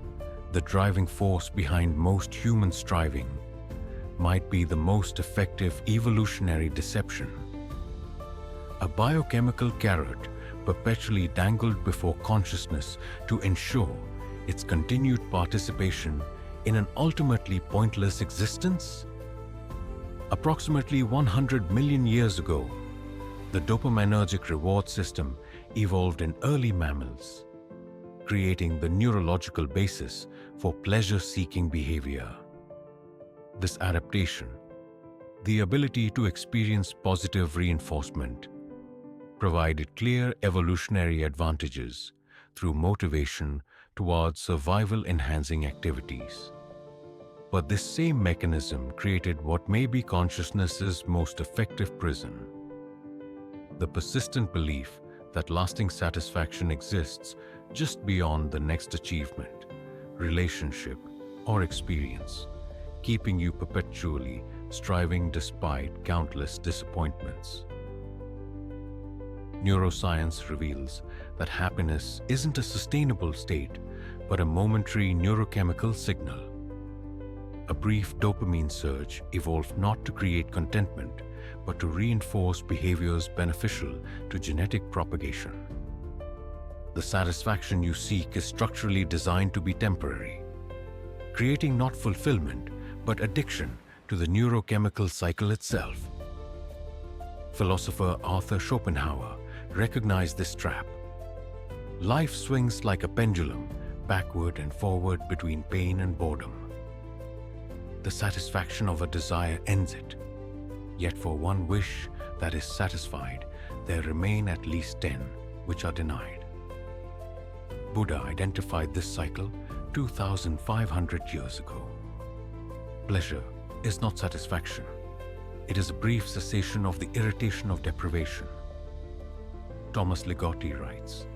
the driving force behind most human striving, might be the most effective evolutionary deception? A biochemical carrot perpetually dangled before consciousness to ensure its continued participation in an ultimately pointless existence? Approximately 100 million years ago, the dopaminergic reward system evolved in early mammals, creating the neurological basis for pleasure-seeking behavior. This adaptation, the ability to experience positive reinforcement, provided clear evolutionary advantages through motivation towards survival-enhancing activities. But this same mechanism created what may be consciousness's most effective prison: the persistent belief that lasting satisfaction exists just beyond the next achievement, relationship, or experience, keeping you perpetually striving despite countless disappointments. Neuroscience reveals that happiness isn't a sustainable state, but a momentary neurochemical signal. A brief dopamine surge evolved not to create contentment, but to reinforce behaviors beneficial to genetic propagation. The satisfaction you seek is structurally designed to be temporary, creating not fulfillment, but addiction to the neurochemical cycle itself. Philosopher Arthur Schopenhauer recognized this trap. Life swings like a pendulum, backward and forward between pain and boredom. The satisfaction of a desire ends it. Yet for one wish that is satisfied, there remain at least 10 which are denied. Buddha identified this cycle 2,500 years ago. Pleasure is not satisfaction. It is a brief cessation of the irritation of deprivation. Thomas Ligotti writes,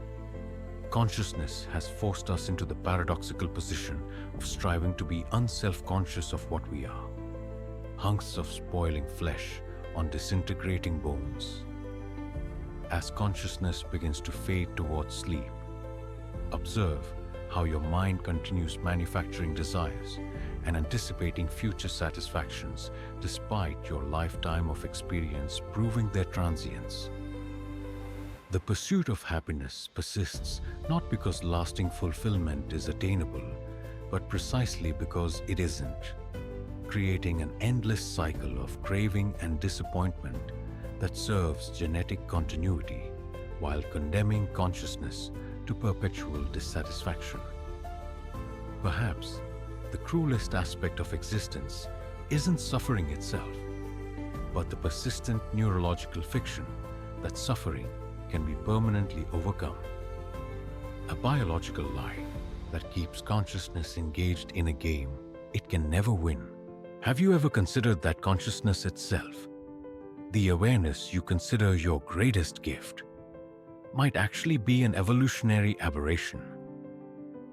"Consciousness has forced us into the paradoxical position of striving to be unself-conscious of what we are, hunks of spoiling flesh on disintegrating bones." As consciousness begins to fade towards sleep, observe how your mind continues manufacturing desires and anticipating future satisfactions despite your lifetime of experience proving their transience. The pursuit of happiness persists not because lasting fulfillment is attainable, but precisely because it isn't, creating an endless cycle of craving and disappointment that serves genetic continuity while condemning consciousness to perpetual dissatisfaction. Perhaps the cruelest aspect of existence isn't suffering itself, but the persistent neurological fiction that suffering can be permanently overcome. A biological lie that keeps consciousness engaged in a game it can never win. Have you ever considered that consciousness itself, the awareness you consider your greatest gift, might actually be an evolutionary aberration?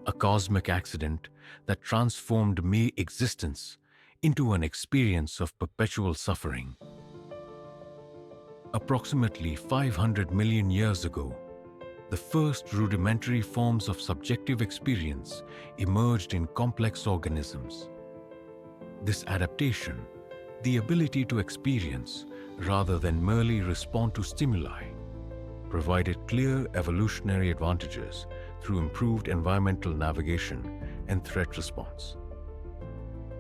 A cosmic accident that transformed mere existence into an experience of perpetual suffering. Approximately 500 million years ago, the first rudimentary forms of subjective experience emerged in complex organisms. This adaptation, the ability to experience rather than merely respond to stimuli, provided clear evolutionary advantages through improved environmental navigation and threat response.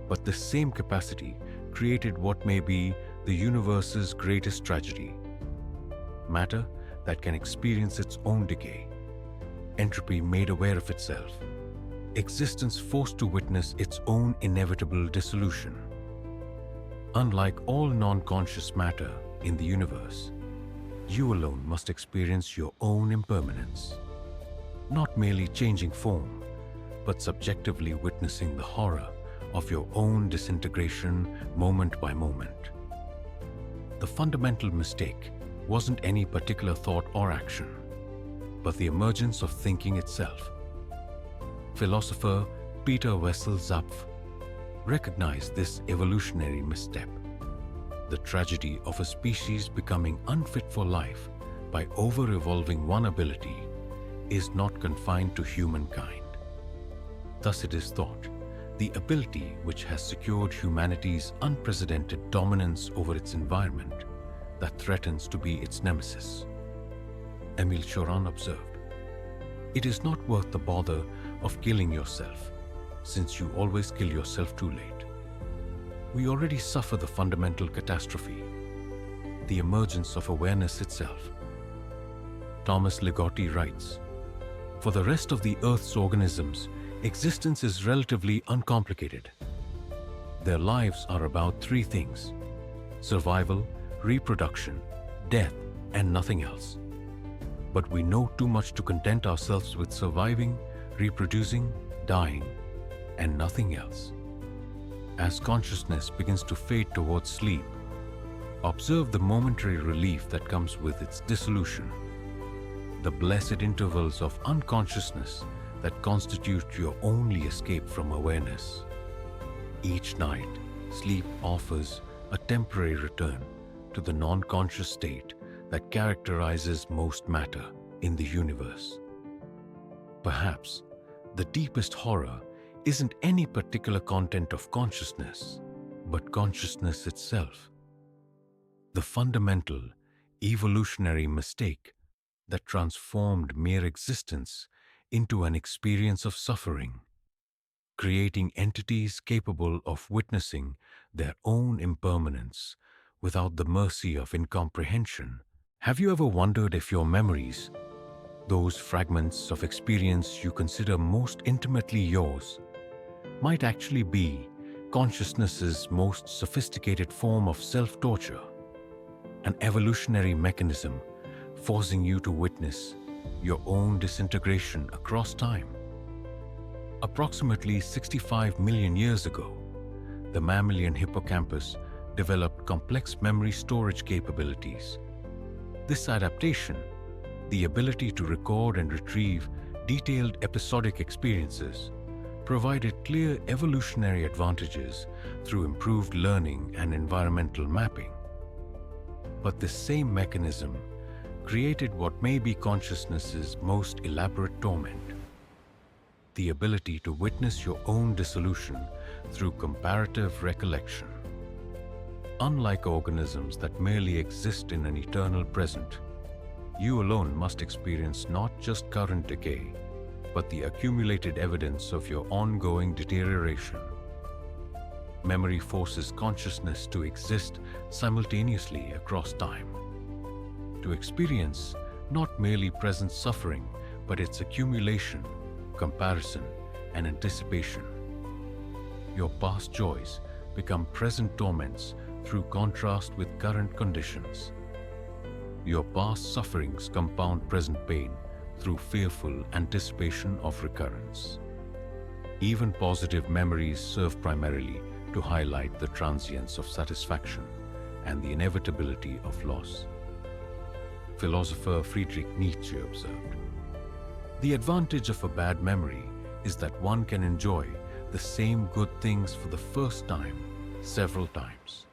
But this same capacity created what may be the universe's greatest tragedy: matter that can experience its own decay, entropy made aware of itself, existence forced to witness its own inevitable dissolution. Unlike all non-conscious matter in the universe, you alone must experience your own impermanence, not merely changing form, but subjectively witnessing the horror of your own disintegration moment by moment. The fundamental mistake wasn't any particular thought or action, but the emergence of thinking itself. Philosopher Peter Wessel Zapf recognized this evolutionary misstep. The tragedy of a species becoming unfit for life by over-evolving one ability is not confined to humankind. Thus it is thought, the ability which has secured humanity's unprecedented dominance over its environment that threatens to be its nemesis. Emile Choron observed, "It is not worth the bother of killing yourself, since you always kill yourself too late." We already suffer the fundamental catastrophe, the emergence of awareness itself. Thomas Ligotti writes, "For the rest of the Earth's organisms, existence is relatively uncomplicated. Their lives are about three things: survival, reproduction, death, and nothing else. But we know too much to content ourselves with surviving, reproducing, dying, and nothing else. As consciousness begins to fade towards sleep, observe the momentary relief that comes with its dissolution, the blessed intervals of unconsciousness that constitute your only escape from awareness. Each night, sleep offers a temporary return to the non-conscious state that characterizes most matter in the universe. Perhaps the deepest horror isn't any particular content of consciousness, but consciousness itself. The fundamental, evolutionary mistake that transformed mere existence into an experience of suffering, creating entities capable of witnessing their own impermanence without the mercy of incomprehension. Have you ever wondered if your memories, those fragments of experience you consider most intimately yours, might actually be consciousness's most sophisticated form of self-torture, an evolutionary mechanism forcing you to witness your own disintegration across time? Approximately 65 million years ago, the mammalian hippocampus developed complex memory storage capabilities. This adaptation, the ability to record and retrieve detailed episodic experiences, provided clear evolutionary advantages through improved learning and environmental mapping. But this same mechanism created what may be consciousness's most elaborate torment: the ability to witness your own dissolution through comparative recollection. Unlike organisms that merely exist in an eternal present, you alone must experience not just current decay, but the accumulated evidence of your ongoing deterioration. Memory forces consciousness to exist simultaneously across time, to experience not merely present suffering, but its accumulation, comparison, and anticipation. Your past joys become present torments through contrast with current conditions. Your past sufferings compound present pain through fearful anticipation of recurrence. Even positive memories serve primarily to highlight the transience of satisfaction and the inevitability of loss. Philosopher Friedrich Nietzsche observed, "The advantage of a bad memory is that one can enjoy the same good things for the first time several times.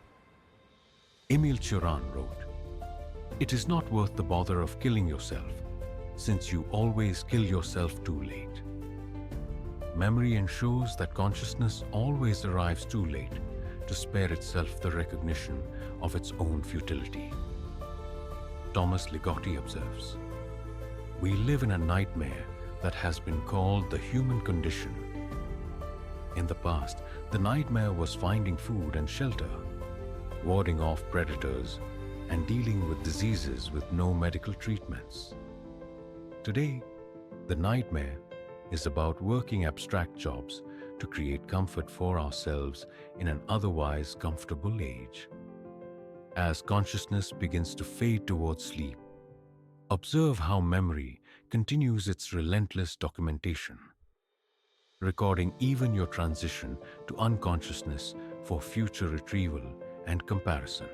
Emile Cioran wrote, "It is not worth the bother of killing yourself, since you always kill yourself too late." Memory ensures that consciousness always arrives too late to spare itself the recognition of its own futility. Thomas Ligotti observes, "We live in a nightmare that has been called the human condition. In the past, the nightmare was finding food and shelter, warding off predators, and dealing with diseases with no medical treatments. Today, the nightmare is about working abstract jobs to create comfort for ourselves in an otherwise comfortable age." As consciousness begins to fade towards sleep, observe how memory continues its relentless documentation, recording even your transition to unconsciousness for future retrieval and comparison.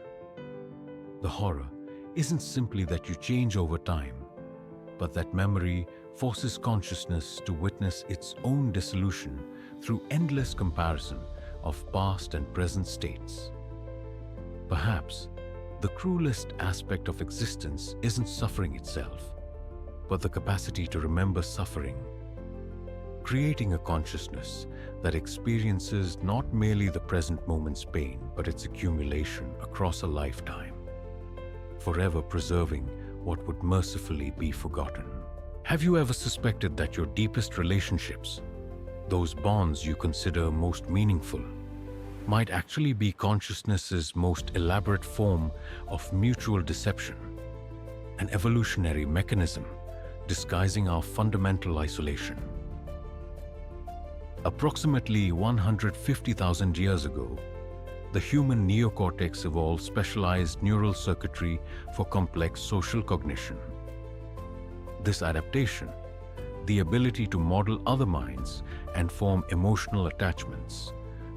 The horror isn't simply that you change over time, but that memory forces consciousness to witness its own dissolution through endless comparison of past and present states. Perhaps the cruelest aspect of existence isn't suffering itself, but the capacity to remember suffering, creating a consciousness that experiences not merely the present moment's pain, but its accumulation across a lifetime, forever preserving what would mercifully be forgotten. Have you ever suspected that your deepest relationships, those bonds you consider most meaningful, might actually be consciousness's most elaborate form of mutual deception, an evolutionary mechanism disguising our fundamental isolation? Approximately 150,000 years ago, the human neocortex evolved specialized neural circuitry for complex social cognition. This adaptation, the ability to model other minds and form emotional attachments,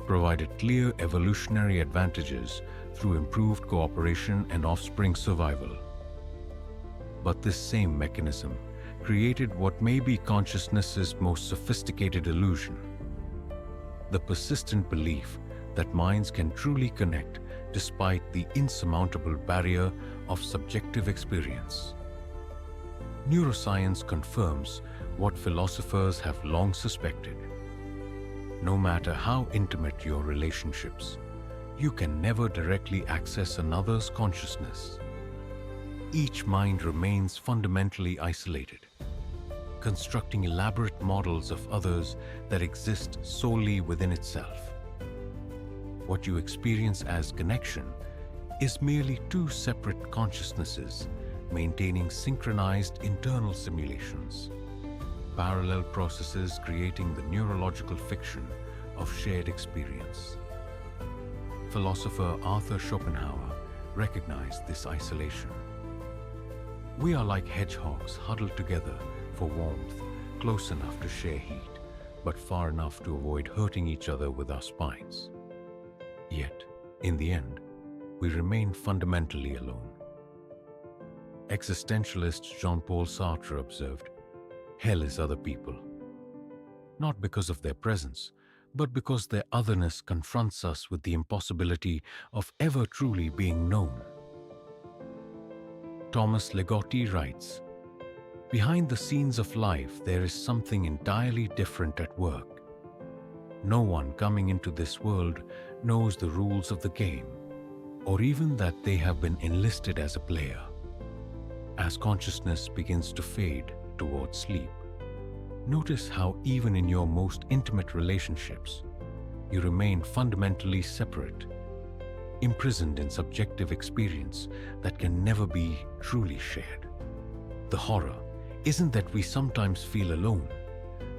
provided clear evolutionary advantages through improved cooperation and offspring survival. But this same mechanism created what may be consciousness's most sophisticated illusion: the persistent belief that minds can truly connect despite the insurmountable barrier of subjective experience. Neuroscience confirms what philosophers have long suspected. No matter how intimate your relationships, you can never directly access another's consciousness. Each mind remains fundamentally isolated, constructing elaborate models of others that exist solely within itself. What you experience as connection is merely two separate consciousnesses maintaining synchronized internal simulations, parallel processes creating the neurological fiction of shared experience. Philosopher Arthur Schopenhauer recognized this isolation. We are like hedgehogs huddled together for warmth, close enough to share heat, but far enough to avoid hurting each other with our spines. Yet, in the end, we remain fundamentally alone. Existentialist Jean-Paul Sartre observed, "Hell is other people. Not because of their presence, but because their otherness confronts us with the impossibility of ever truly being known." Thomas Ligotti writes, "Behind the scenes of life there is something entirely different at work. No one coming into this world knows the rules of the game, or even that they have been enlisted as a player. As consciousness begins to fade towards sleep, notice how even in your most intimate relationships, you remain fundamentally separate, imprisoned in subjective experience that can never be truly shared. The horror isn't that we sometimes feel alone,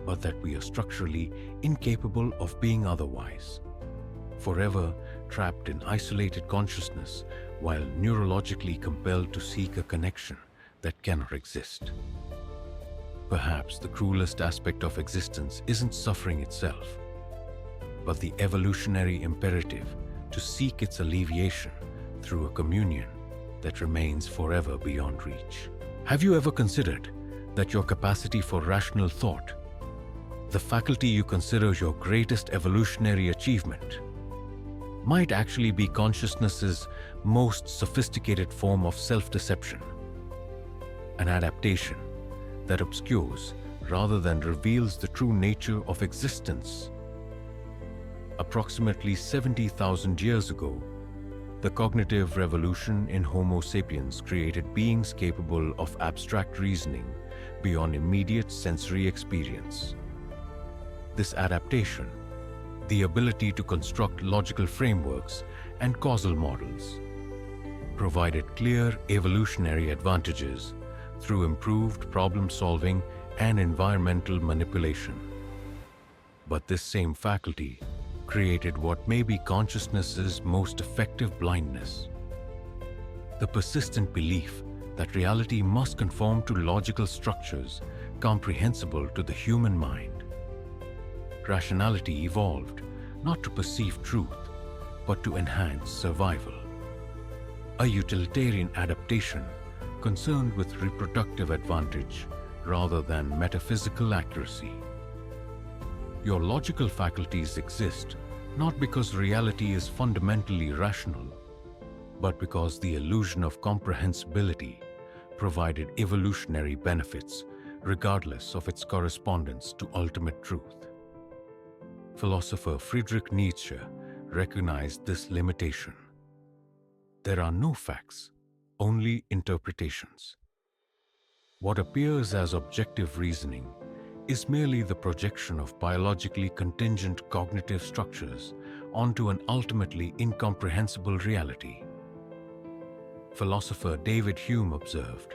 but that we are structurally incapable of being otherwise, forever trapped in isolated consciousness while neurologically compelled to seek a connection that cannot exist. Perhaps the cruelest aspect of existence isn't suffering itself, but the evolutionary imperative to seek its alleviation through a communion that remains forever beyond reach. Have you ever considered that your capacity for rational thought, the faculty you consider your greatest evolutionary achievement, might actually be consciousness's most sophisticated form of self-deception, an adaptation that obscures rather than reveals the true nature of existence. Approximately 70,000 years ago, the cognitive revolution in Homo sapiens created beings capable of abstract reasoning beyond immediate sensory experience. This adaptation, the ability to construct logical frameworks and causal models, provided clear evolutionary advantages through improved problem-solving and environmental manipulation. But this same faculty created what may be consciousness's most effective blindness: the persistent belief that reality must conform to logical structures comprehensible to the human mind. Rationality evolved not to perceive truth, but to enhance survival. A utilitarian adaptation concerned with reproductive advantage rather than metaphysical accuracy. Your logical faculties exist not because reality is fundamentally rational, but because the illusion of comprehensibility provided evolutionary benefits regardless of its correspondence to ultimate truth. Philosopher Friedrich Nietzsche recognized this limitation. There are no facts, only interpretations. What appears as objective reasoning is merely the projection of biologically contingent cognitive structures onto an ultimately incomprehensible reality. Philosopher David Hume observed,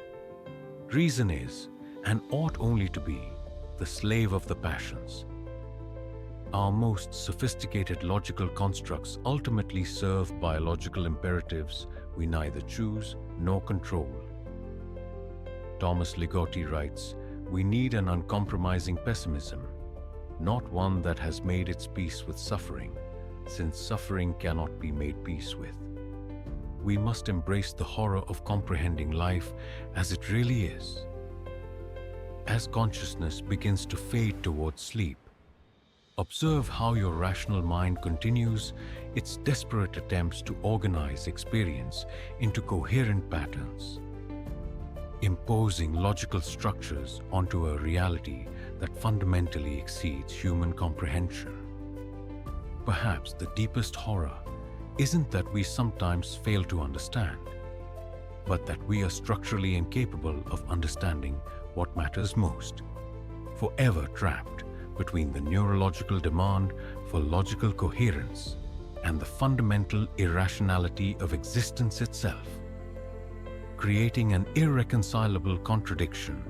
"Reason is, and ought only to be, the slave of the passions." Our most sophisticated logical constructs ultimately serve biological imperatives we neither choose nor control. Thomas Ligotti writes, "We need an uncompromising pessimism, not one that has made its peace with suffering, since suffering cannot be made peace with. We must embrace the horror of comprehending life as it really is." As consciousness begins to fade towards sleep, observe how your rational mind continues its desperate attempts to organize experience into coherent patterns, imposing logical structures onto a reality that fundamentally exceeds human comprehension. Perhaps the deepest horror isn't that we sometimes fail to understand, but that we are structurally incapable of understanding what matters most, forever trapped between the neurological demand for logical coherence and the fundamental irrationality of existence itself, creating an irreconcilable contradiction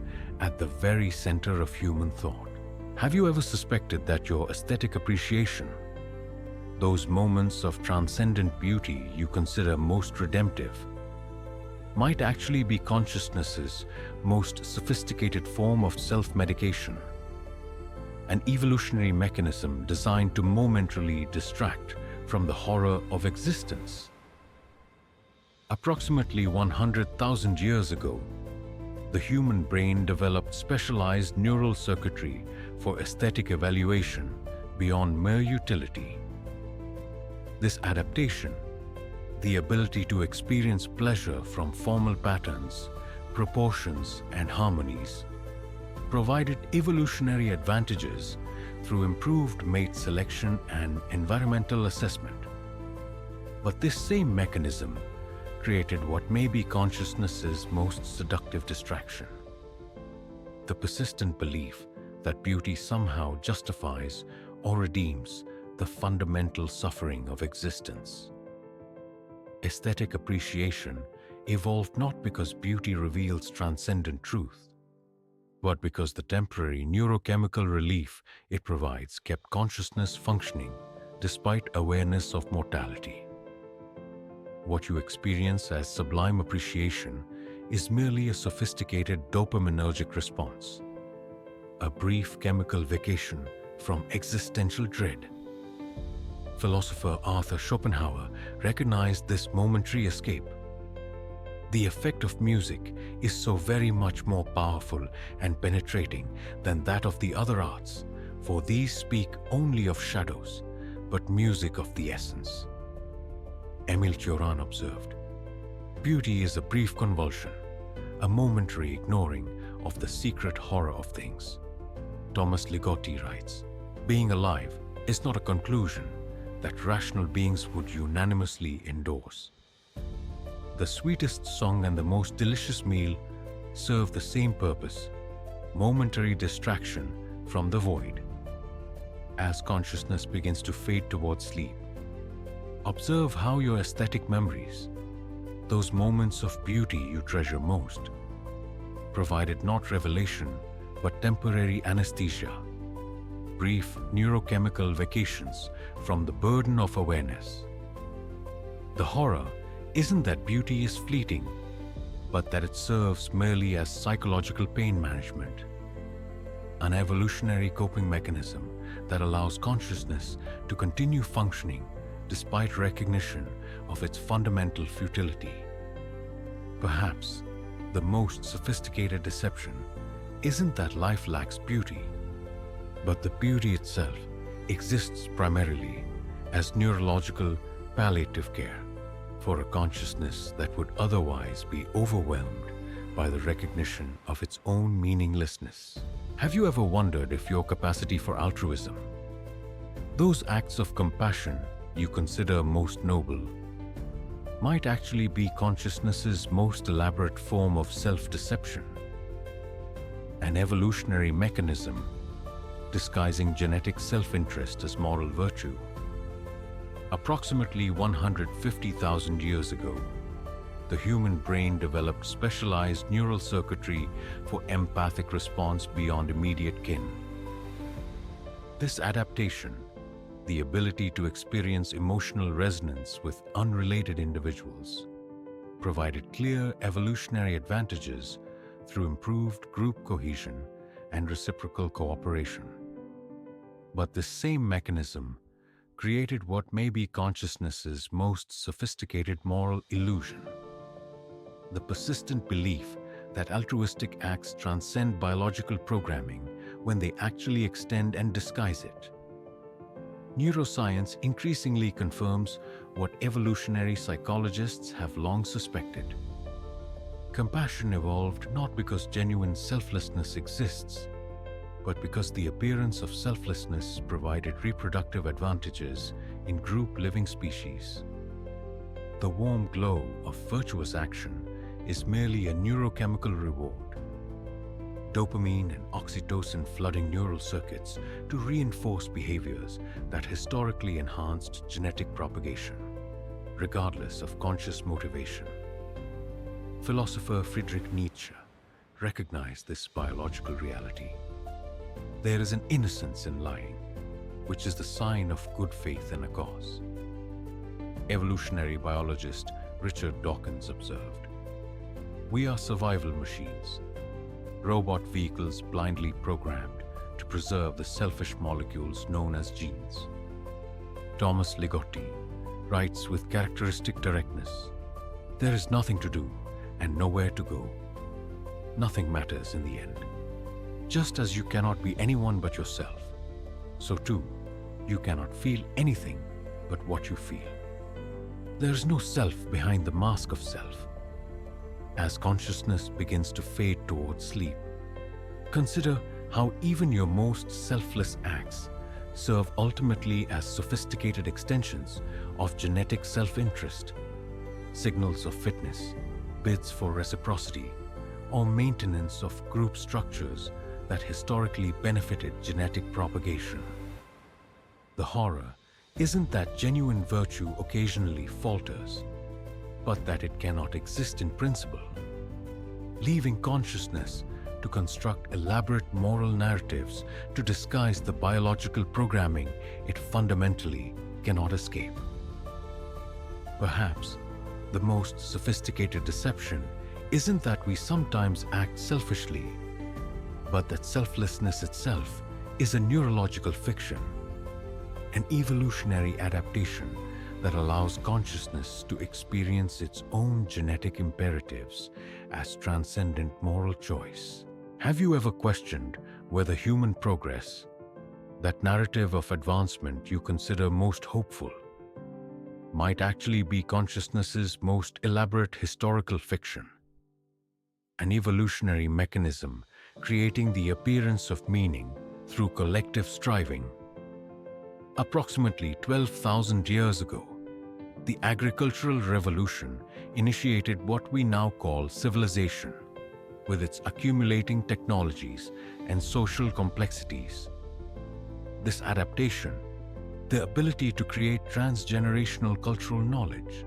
at the very center of human thought. Have you ever suspected that your aesthetic appreciation, those moments of transcendent beauty you consider most redemptive, might actually be consciousness's most sophisticated form of self-medication? An evolutionary mechanism designed to momentarily distract from the horror of existence. Approximately 100,000 years ago, the human brain developed specialized neural circuitry for aesthetic evaluation beyond mere utility. This adaptation, the ability to experience pleasure from formal patterns, proportions, and harmonies, provided evolutionary advantages through improved mate selection and environmental assessment. But this same mechanism created what may be consciousness's most seductive distraction: the persistent belief that beauty somehow justifies or redeems the fundamental suffering of existence. Aesthetic appreciation evolved not because beauty reveals transcendent truth, but because the temporary neurochemical relief it provides kept consciousness functioning despite awareness of mortality. What you experience as sublime appreciation is merely a sophisticated dopaminergic response, a brief chemical vacation from existential dread. Philosopher Arthur Schopenhauer recognized this momentary escape. The effect of music is so very much more powerful and penetrating than that of the other arts, for these speak only of shadows, but music of the essence. Emile Cioran observed, "Beauty is a brief convulsion, a momentary ignoring of the secret horror of things." Thomas Ligotti writes, "Being alive is not a conclusion that rational beings would unanimously endorse. The sweetest song and the most delicious meal serve the same purpose, momentary distraction from the void." As consciousness begins to fade towards sleep, observe how your aesthetic memories, those moments of beauty you treasure most, provided not revelation but temporary anesthesia, brief neurochemical vacations from the burden of awareness. The horror isn't that beauty is fleeting, but that it serves merely as psychological pain management, an evolutionary coping mechanism that allows consciousness to continue functioning despite recognition of its fundamental futility. Perhaps the most sophisticated deception isn't that life lacks beauty, but the beauty itself exists primarily as neurological palliative care for a consciousness that would otherwise be overwhelmed by the recognition of its own meaninglessness. Have you ever wondered if your capacity for altruism, those acts of compassion you consider most noble, might actually be consciousness's most elaborate form of self-deception? An evolutionary mechanism disguising genetic self-interest as moral virtue. Approximately 150,000 years ago, the human brain developed specialized neural circuitry for empathic response beyond immediate kin. This adaptation, the ability to experience emotional resonance with unrelated individuals, provided clear evolutionary advantages through improved group cohesion and reciprocal cooperation. But this same mechanism created what may be consciousness's most sophisticated moral illusion: the persistent belief that altruistic acts transcend biological programming when they actually extend and disguise it. Neuroscience increasingly confirms what evolutionary psychologists have long suspected. Compassion evolved not because genuine selflessness exists, but because the appearance of selflessness provided reproductive advantages in group living species. The warm glow of virtuous action is merely a neurochemical reward. Dopamine and oxytocin flooding neural circuits to reinforce behaviors that historically enhanced genetic propagation, regardless of conscious motivation. Philosopher Friedrich Nietzsche recognized this biological reality. There is an innocence in lying, which is the sign of good faith in a cause. Evolutionary biologist Richard Dawkins observed, "We are survival machines, robot vehicles blindly programmed to preserve the selfish molecules known as genes." Thomas Ligotti writes with characteristic directness, "There is nothing to do and nowhere to go. Nothing matters in the end. Just as you cannot be anyone but yourself, so too you cannot feel anything but what you feel. There is no self behind the mask of self." As consciousness begins to fade towards sleep, consider how even your most selfless acts serve ultimately as sophisticated extensions of genetic self-interest, signals of fitness, bids for reciprocity, or maintenance of group structures that historically benefited genetic propagation. The horror isn't that genuine virtue occasionally falters, but that it cannot exist in principle, leaving consciousness to construct elaborate moral narratives to disguise the biological programming it fundamentally cannot escape. Perhaps the most sophisticated deception isn't that we sometimes act selfishly, but that selflessness itself is a neurological fiction, an evolutionary adaptation that allows consciousness to experience its own genetic imperatives as transcendent moral choice. Have you ever questioned whether human progress, that narrative of advancement you consider most hopeful, might actually be consciousness's most elaborate historical fiction. An evolutionary mechanism creating the appearance of meaning through collective striving. Approximately 12,000 years ago, the agricultural revolution initiated what we now call civilization, with its accumulating technologies and social complexities. This adaptation, the ability to create transgenerational cultural knowledge,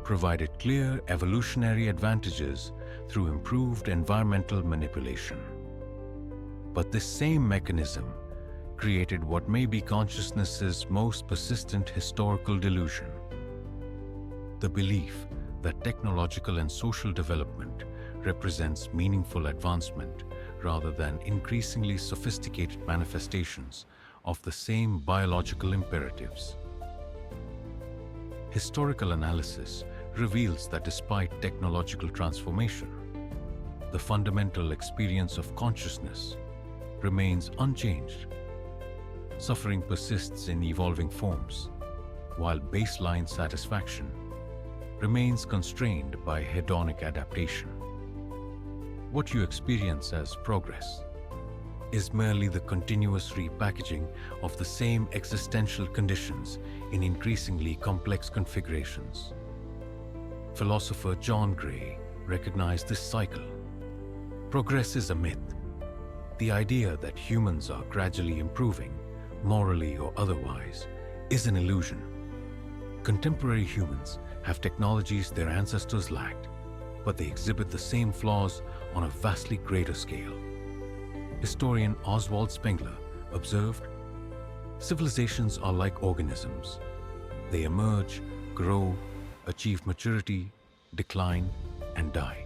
provided clear evolutionary advantages through improved environmental manipulation. But this same mechanism created what may be consciousness's most persistent historical delusion: the belief that technological and social development represents meaningful advancement rather than increasingly sophisticated manifestations of the same biological imperatives. Historical analysis reveals that despite technological transformation, the fundamental experience of consciousness remains unchanged. Suffering persists in evolving forms, while baseline satisfaction remains constrained by hedonic adaptation. What you experience as progress is merely the continuous repackaging of the same existential conditions in increasingly complex configurations. Philosopher John Gray recognized this cycle. Progress is a myth. The idea that humans are gradually improving, morally or otherwise, is an illusion. Contemporary humans have technologies their ancestors lacked, but they exhibit the same flaws on a vastly greater scale. Historian Oswald Spengler observed, "Civilizations are like organisms. They emerge, grow, achieve maturity, decline, and die.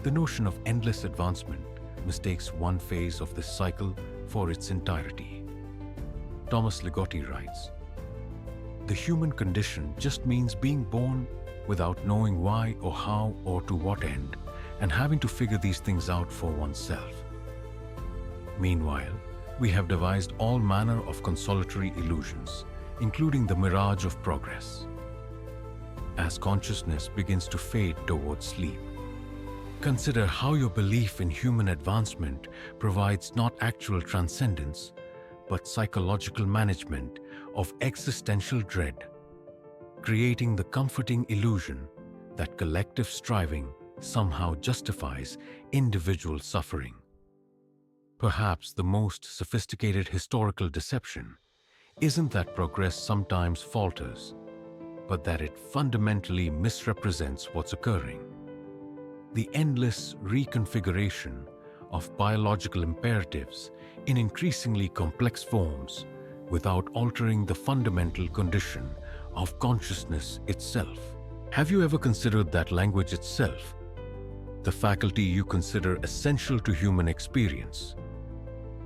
The notion of endless advancement mistakes one phase of this cycle for its entirety." Thomas Ligotti writes, "The human condition just means being born without knowing why or how or to what end, and having to figure these things out for oneself. Meanwhile, we have devised all manner of consolatory illusions, including the mirage of progress. As consciousness begins to fade towards sleep, consider how your belief in human advancement provides not actual transcendence, but psychological management of existential dread, creating the comforting illusion that collective striving somehow justifies individual suffering. Perhaps the most sophisticated historical deception isn't that progress sometimes falters, but that it fundamentally misrepresents what's occurring. The endless reconfiguration of biological imperatives in increasingly complex forms without altering the fundamental condition of consciousness itself. Have you ever considered that language itself, the faculty you consider essential to human experience,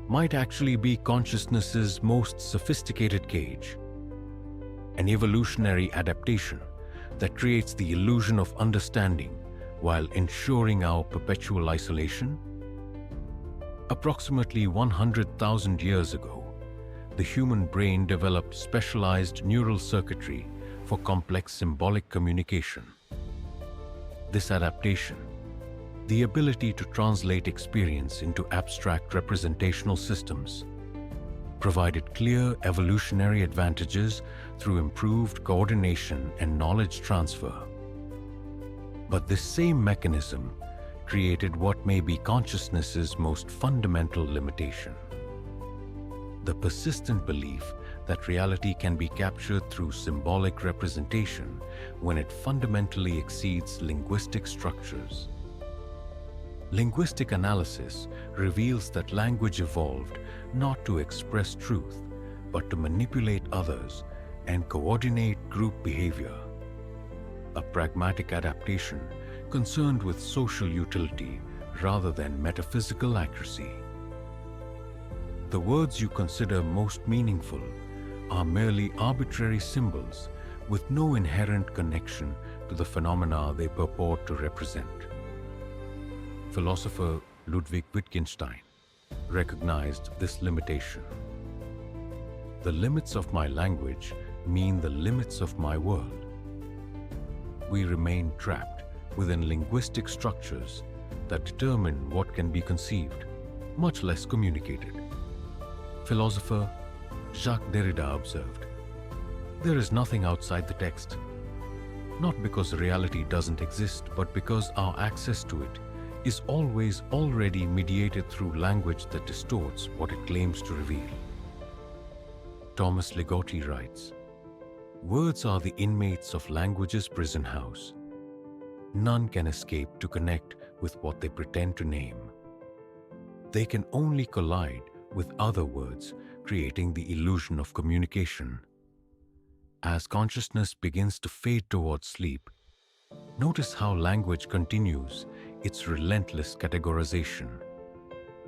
might actually be consciousness's most sophisticated cage? An evolutionary adaptation that creates the illusion of understanding while ensuring our perpetual isolation? Approximately 100,000 years ago, the human brain developed specialized neural circuitry for complex symbolic communication. This adaptation, the ability to translate experience into abstract representational systems, provided clear evolutionary advantages through improved coordination and knowledge transfer. But this same mechanism created what may be consciousness's most fundamental limitation: the persistent belief that reality can be captured through symbolic representation when it fundamentally exceeds linguistic structures. Linguistic analysis reveals that language evolved not to express truth, but to manipulate others and coordinate group behavior. A pragmatic adaptation concerned with social utility rather than metaphysical accuracy. The words you consider most meaningful are merely arbitrary symbols with no inherent connection to the phenomena they purport to represent. Philosopher Ludwig Wittgenstein recognized this limitation. "The limits of my language mean the limits of my world. We remain trapped within linguistic structures that determine what can be conceived, much less communicated. Philosopher Jacques Derrida observed, "There is nothing outside the text, not because reality doesn't exist, but because our access to it is always already mediated through language that distorts what it claims to reveal." Thomas Ligotti writes, "Words are the inmates of language's prison house. None can escape to connect with what they pretend to name. They can only collide with other words, creating the illusion of communication." As consciousness begins to fade towards sleep, notice how language continues its relentless categorization,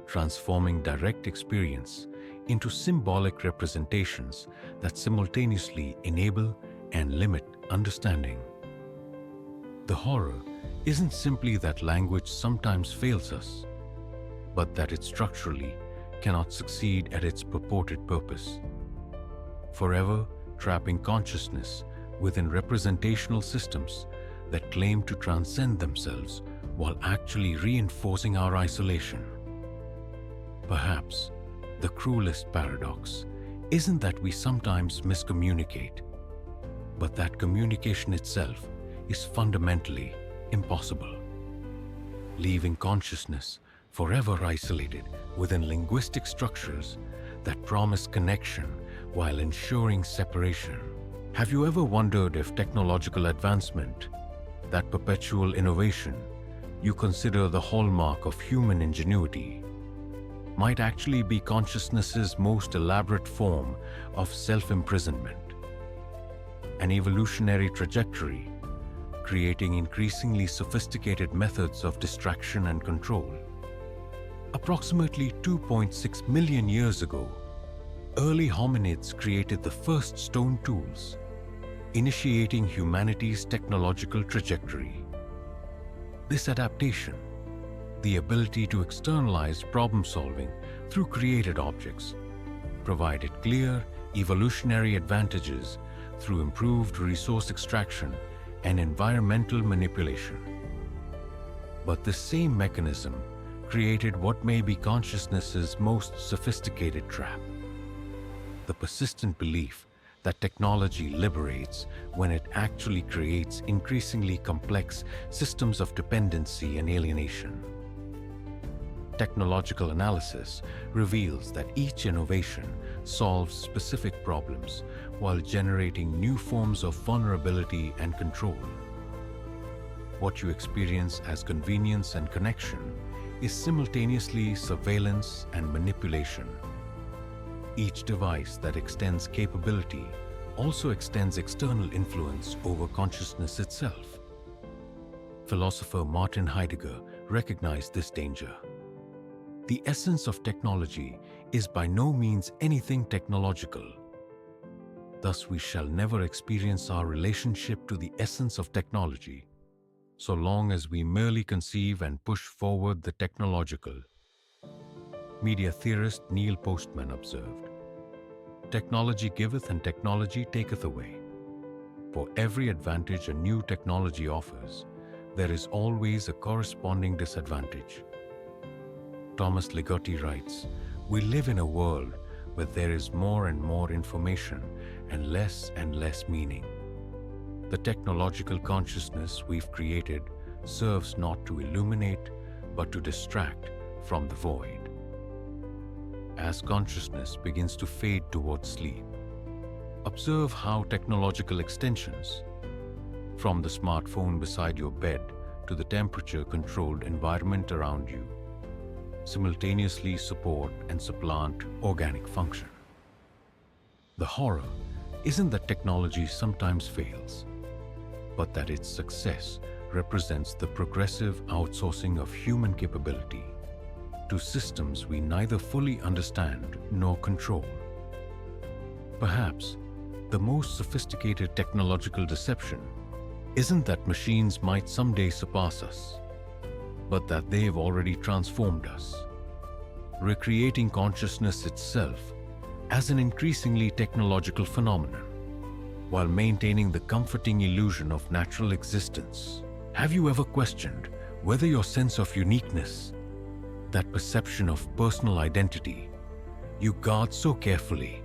transforming direct experience into symbolic representations that simultaneously enable and limit understanding. The horror isn't simply that language sometimes fails us, but that it structurally cannot succeed at its purported purpose, forever trapping consciousness within representational systems that claim to transcend themselves while actually reinforcing our isolation. Perhaps the cruelest paradox isn't that we sometimes miscommunicate, but that communication itself is fundamentally impossible, leaving consciousness forever isolated within linguistic structures that promise connection while ensuring separation. Have you ever wondered if technological advancement, that perpetual innovation you consider the hallmark of human ingenuity, might actually be consciousness's most elaborate form of self-imprisonment? An evolutionary trajectory, creating increasingly sophisticated methods of distraction and control. Approximately 2.6 million years ago, early hominids created the first stone tools, initiating humanity's technological trajectory. This adaptation, the ability to externalize problem-solving through created objects, provided clear evolutionary advantages through improved resource extraction and environmental manipulation. But this same mechanism created what may be consciousness's most sophisticated trap: the persistent belief that technology liberates when it actually creates increasingly complex systems of dependency and alienation. Technological analysis reveals that each innovation solves specific problems while generating new forms of vulnerability and control. What you experience as convenience and connection is simultaneously surveillance and manipulation. Each device that extends capability also extends external influence over consciousness itself. Philosopher Martin Heidegger recognized this danger. The essence of technology is by no means anything technological. Thus, we shall never experience our relationship to the essence of technology, so long as we merely conceive and push forward the technological. Media theorist Neil Postman observed, "Technology giveth and technology taketh away. For every advantage a new technology offers, there is always a corresponding disadvantage." Thomas Ligotti writes, "We live in a world where there is more and more information and less meaning. The technological consciousness we've created serves not to illuminate, but to distract from the void." As consciousness begins to fade towards sleep, observe how technological extensions, from the smartphone beside your bed to the temperature-controlled environment around you, simultaneously support and supplant organic function. The horror isn't that technology sometimes fails, but that its success represents the progressive outsourcing of human capability to systems we neither fully understand nor control. Perhaps the most sophisticated technological deception isn't that machines might someday surpass us, but that they've already transformed us, recreating consciousness itself as an increasingly technological phenomenon. while maintaining the comforting illusion of natural existence. Have you ever questioned whether your sense of uniqueness, that perception of personal identity you guard so carefully,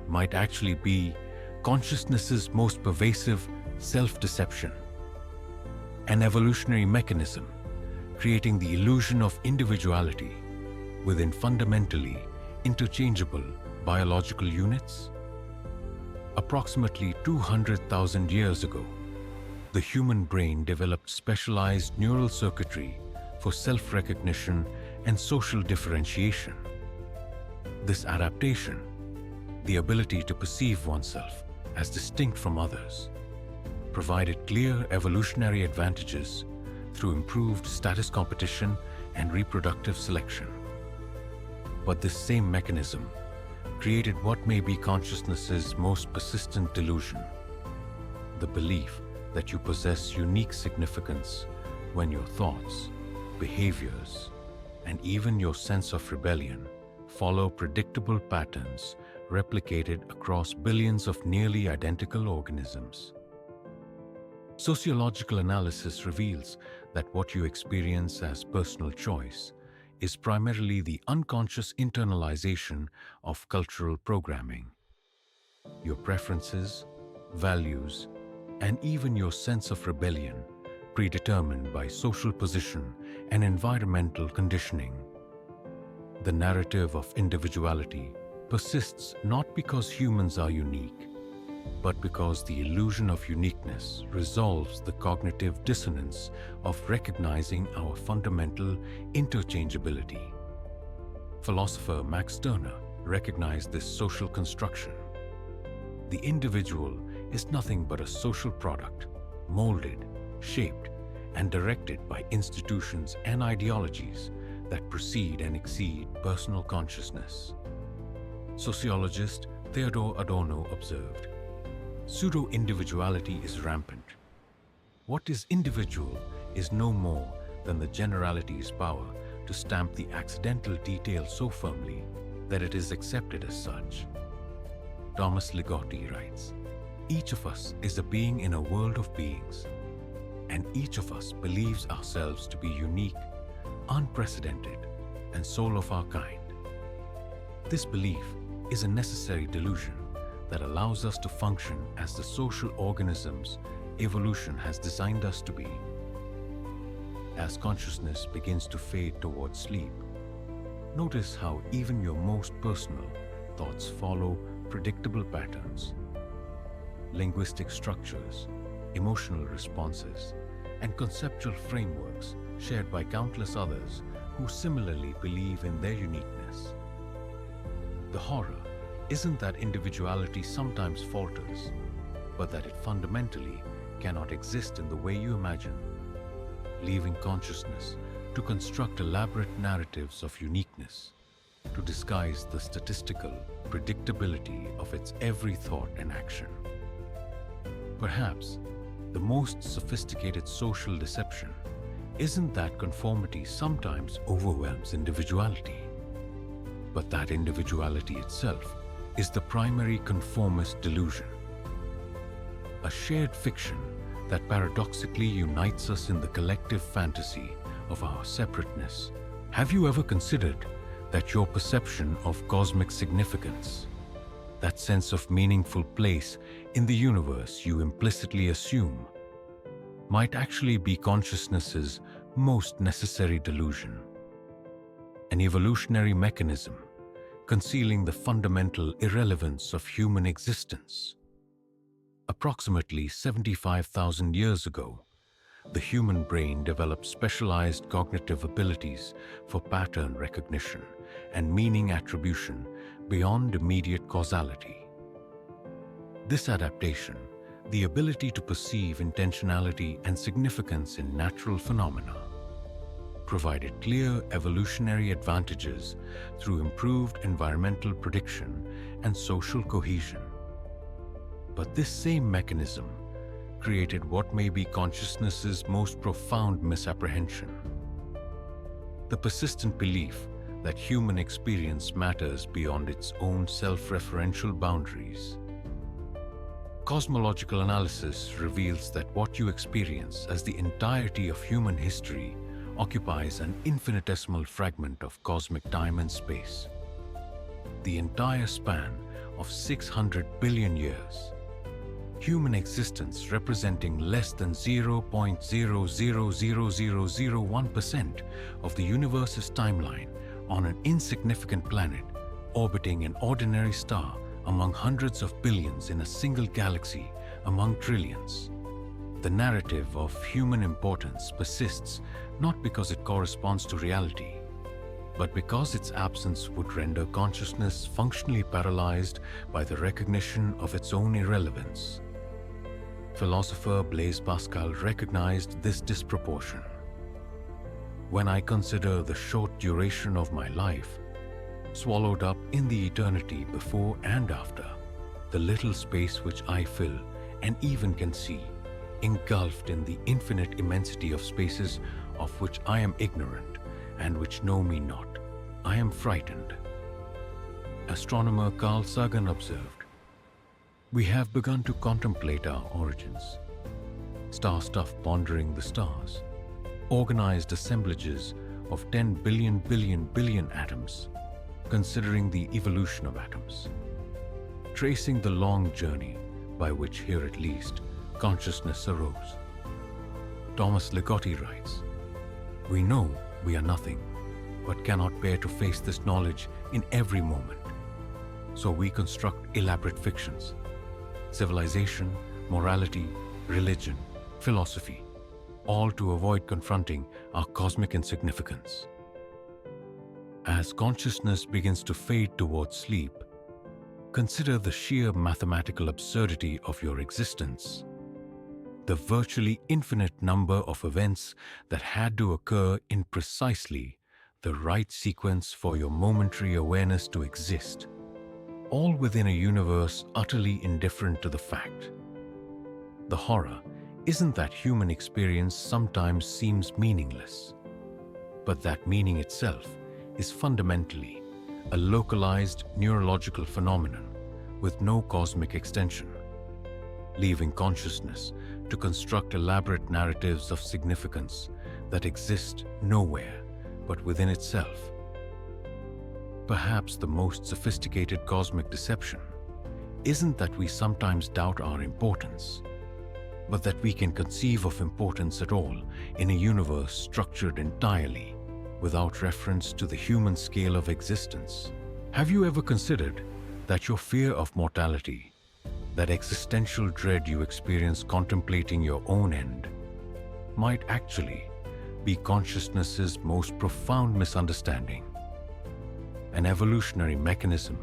might actually be consciousness's most pervasive self-deception? An evolutionary mechanism creating the illusion of individuality within fundamentally interchangeable biological units? Approximately 200,000 years ago, the human brain developed specialized neural circuitry for self-recognition and social differentiation. This adaptation, the ability to perceive oneself as distinct from others, provided clear evolutionary advantages through improved status competition and reproductive selection. But this same mechanism created what may be consciousness's most persistent delusion: the belief that you possess unique significance when your thoughts, behaviors, and even your sense of rebellion follow predictable patterns replicated across billions of nearly identical organisms. Sociological analysis reveals that what you experience as personal choice is primarily the unconscious internalization of cultural programming. Your preferences, values, and even your sense of rebellion predetermined by social position and environmental conditioning. The narrative of individuality persists not because humans are unique, but because the illusion of uniqueness resolves the cognitive dissonance of recognizing our fundamental interchangeability. Philosopher Max Stirner recognized this social construction. The individual is nothing but a social product, molded, shaped, and directed by institutions and ideologies that precede and exceed personal consciousness. Sociologist Theodore Adorno observed, "Pseudo-individuality is rampant. What is individual is no more than the generality's power to stamp the accidental detail so firmly that it is accepted as such." Thomas Ligotti writes, "Each of us is a being in a world of beings, and each of us believes ourselves to be unique, unprecedented, and sole of our kind. This belief is a necessary delusion that allows us to function as the social organisms evolution has designed us to be." As consciousness begins to fade towards sleep, notice how even your most personal thoughts follow predictable patterns. Linguistic structures, emotional responses, and conceptual frameworks shared by countless others who similarly believe in their uniqueness. The horror isn't that individuality sometimes falters, but that it fundamentally cannot exist in the way you imagine, leaving consciousness to construct elaborate narratives of uniqueness, to disguise the statistical predictability of its every thought and action. Perhaps the most sophisticated social deception isn't that conformity sometimes overwhelms individuality, but that individuality itself is the primary conformist delusion, a shared fiction that paradoxically unites us in the collective fantasy of our separateness. Have you ever considered that your perception of cosmic significance, that sense of meaningful place in the universe you implicitly assume, might actually be consciousness's most necessary delusion? An evolutionary mechanism concealing the fundamental irrelevance of human existence. Approximately 75,000 years ago, the human brain developed specialized cognitive abilities for pattern recognition and meaning attribution beyond immediate causality. This adaptation, the ability to perceive intentionality and significance in natural phenomena, provided clear evolutionary advantages through improved environmental prediction and social cohesion. But this same mechanism created what may be consciousness's most profound misapprehension: the persistent belief that human experience matters beyond its own self-referential boundaries. Cosmological analysis reveals that what you experience as the entirety of human history occupies an infinitesimal fragment of cosmic time and space. The entire span of 600 billion years. Human existence representing less than 0.000001% of the universe's timeline on an insignificant planet orbiting an ordinary star among hundreds of billions in a single galaxy among trillions. The narrative of human importance persists not because it corresponds to reality, but because its absence would render consciousness functionally paralyzed by the recognition of its own irrelevance. Philosopher Blaise Pascal recognized this disproportion. When I consider the short duration of my life, swallowed up in the eternity before and after, the little space which I fill and even can see, engulfed in the infinite immensity of spaces of which I am ignorant and which know me not, I am frightened. Astronomer Carl Sagan observed, "We have begun to contemplate our origins, star-stuff pondering the stars, organized assemblages of 10 billion atoms, considering the evolution of atoms, tracing the long journey by which here at least consciousness arose." Thomas Ligotti writes, "We know we are nothing, but cannot bear to face this knowledge in every moment. So we construct elaborate fictions, civilization, morality, religion, philosophy, all to avoid confronting our cosmic insignificance." As consciousness begins to fade towards sleep, consider the sheer mathematical absurdity of your existence. The virtually infinite number of events that had to occur in precisely the right sequence for your momentary awareness to exist, all within a universe utterly indifferent to the fact. The horror isn't that human experience sometimes seems meaningless, but that meaning itself is fundamentally a localized neurological phenomenon with no cosmic extension, leaving consciousness to construct elaborate narratives of significance that exist nowhere but within itself. Perhaps the most sophisticated cosmic deception isn't that we sometimes doubt our importance, but that we can conceive of importance at all in a universe structured entirely without reference to the human scale of existence. Have you ever considered that your fear of mortality, that existential dread you experience contemplating your own end, might actually be consciousness's most profound misunderstanding? An evolutionary mechanism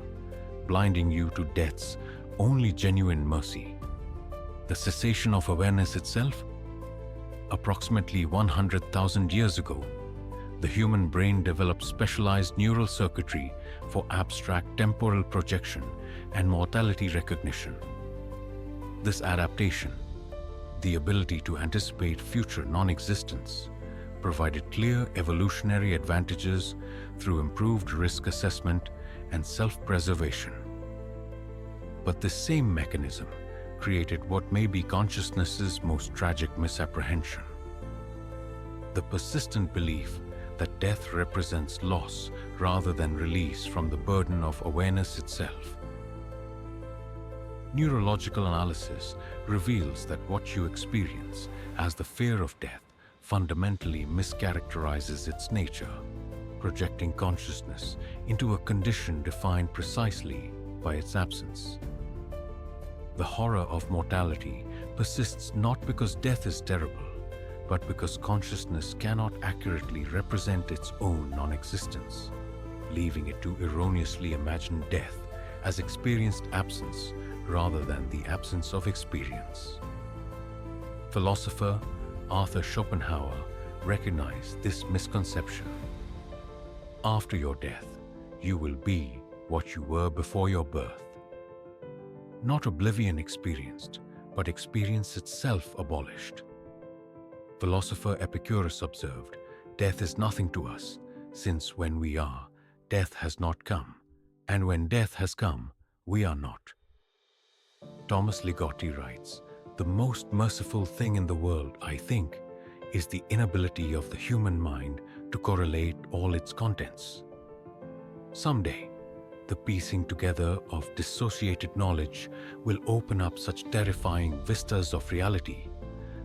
blinding you to death's only genuine mercy. The cessation of awareness itself? Approximately 100,000 years ago, the human brain developed specialized neural circuitry for abstract temporal projection and mortality recognition. This adaptation, the ability to anticipate future non-existence, provided clear evolutionary advantages through improved risk assessment and self-preservation. But this same mechanism created what may be consciousness's most tragic misapprehension: the persistent belief that death represents loss rather than release from the burden of awareness itself. Neurological analysis reveals that what you experience as the fear of death fundamentally mischaracterizes its nature, projecting consciousness into a condition defined precisely by its absence. The horror of mortality persists not because death is terrible, but because consciousness cannot accurately represent its own non-existence, leaving it to erroneously imagine death as experienced absence rather than the absence of experience. Philosopher Arthur Schopenhauer recognized this misconception. After your death, you will be what you were before your birth. Not oblivion experienced, but experience itself abolished. Philosopher Epicurus observed, "Death is nothing to us, since when we are, death has not come, and when death has come, we are not." Thomas Ligotti writes, "The most merciful thing in the world, I think, is the inability of the human mind to correlate all its contents. Someday, the piecing together of dissociated knowledge will open up such terrifying vistas of reality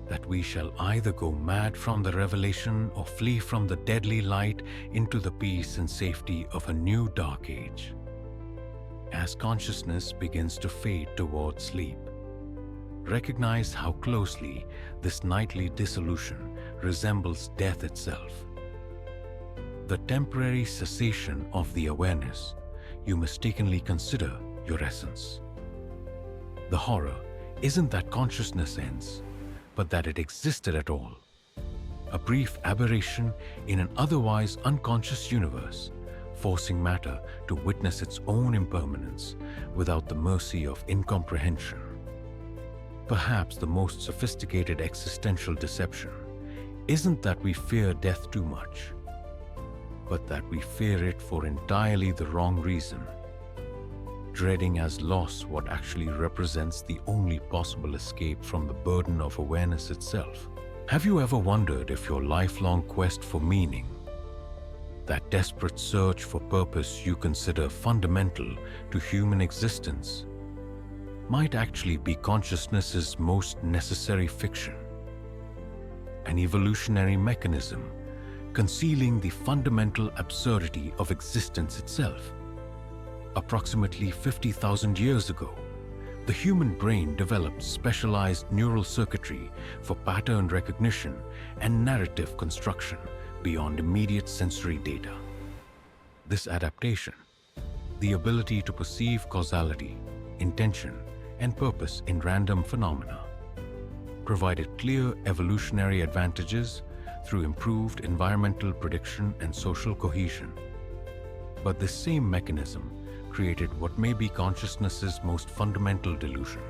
that we shall either go mad from the revelation or flee from the deadly light into the peace and safety of a new dark age." As consciousness begins to fade towards sleep, recognize how closely this nightly dissolution resembles death itself. The temporary cessation of the awareness you mistakenly consider your essence. The horror isn't that consciousness ends, but that it existed at all. A brief aberration in an otherwise unconscious universe, forcing matter to witness its own impermanence without the mercy of incomprehension. Perhaps the most sophisticated existential deception isn't that we fear death too much, but that we fear it for entirely the wrong reason, dreading as loss what actually represents the only possible escape from the burden of awareness itself. Have you ever wondered if your lifelong quest for meaning, that desperate search for purpose you consider fundamental to human existence, might actually be consciousness's most necessary fiction? An evolutionary mechanism concealing the fundamental absurdity of existence itself. Approximately 50,000 years ago, the human brain developed specialized neural circuitry for pattern recognition and narrative construction beyond immediate sensory data. This adaptation, the ability to perceive causality, intention, and purpose in random phenomena, provided clear evolutionary advantages through improved environmental prediction and social cohesion. But this same mechanism created what may be consciousness's most fundamental delusion: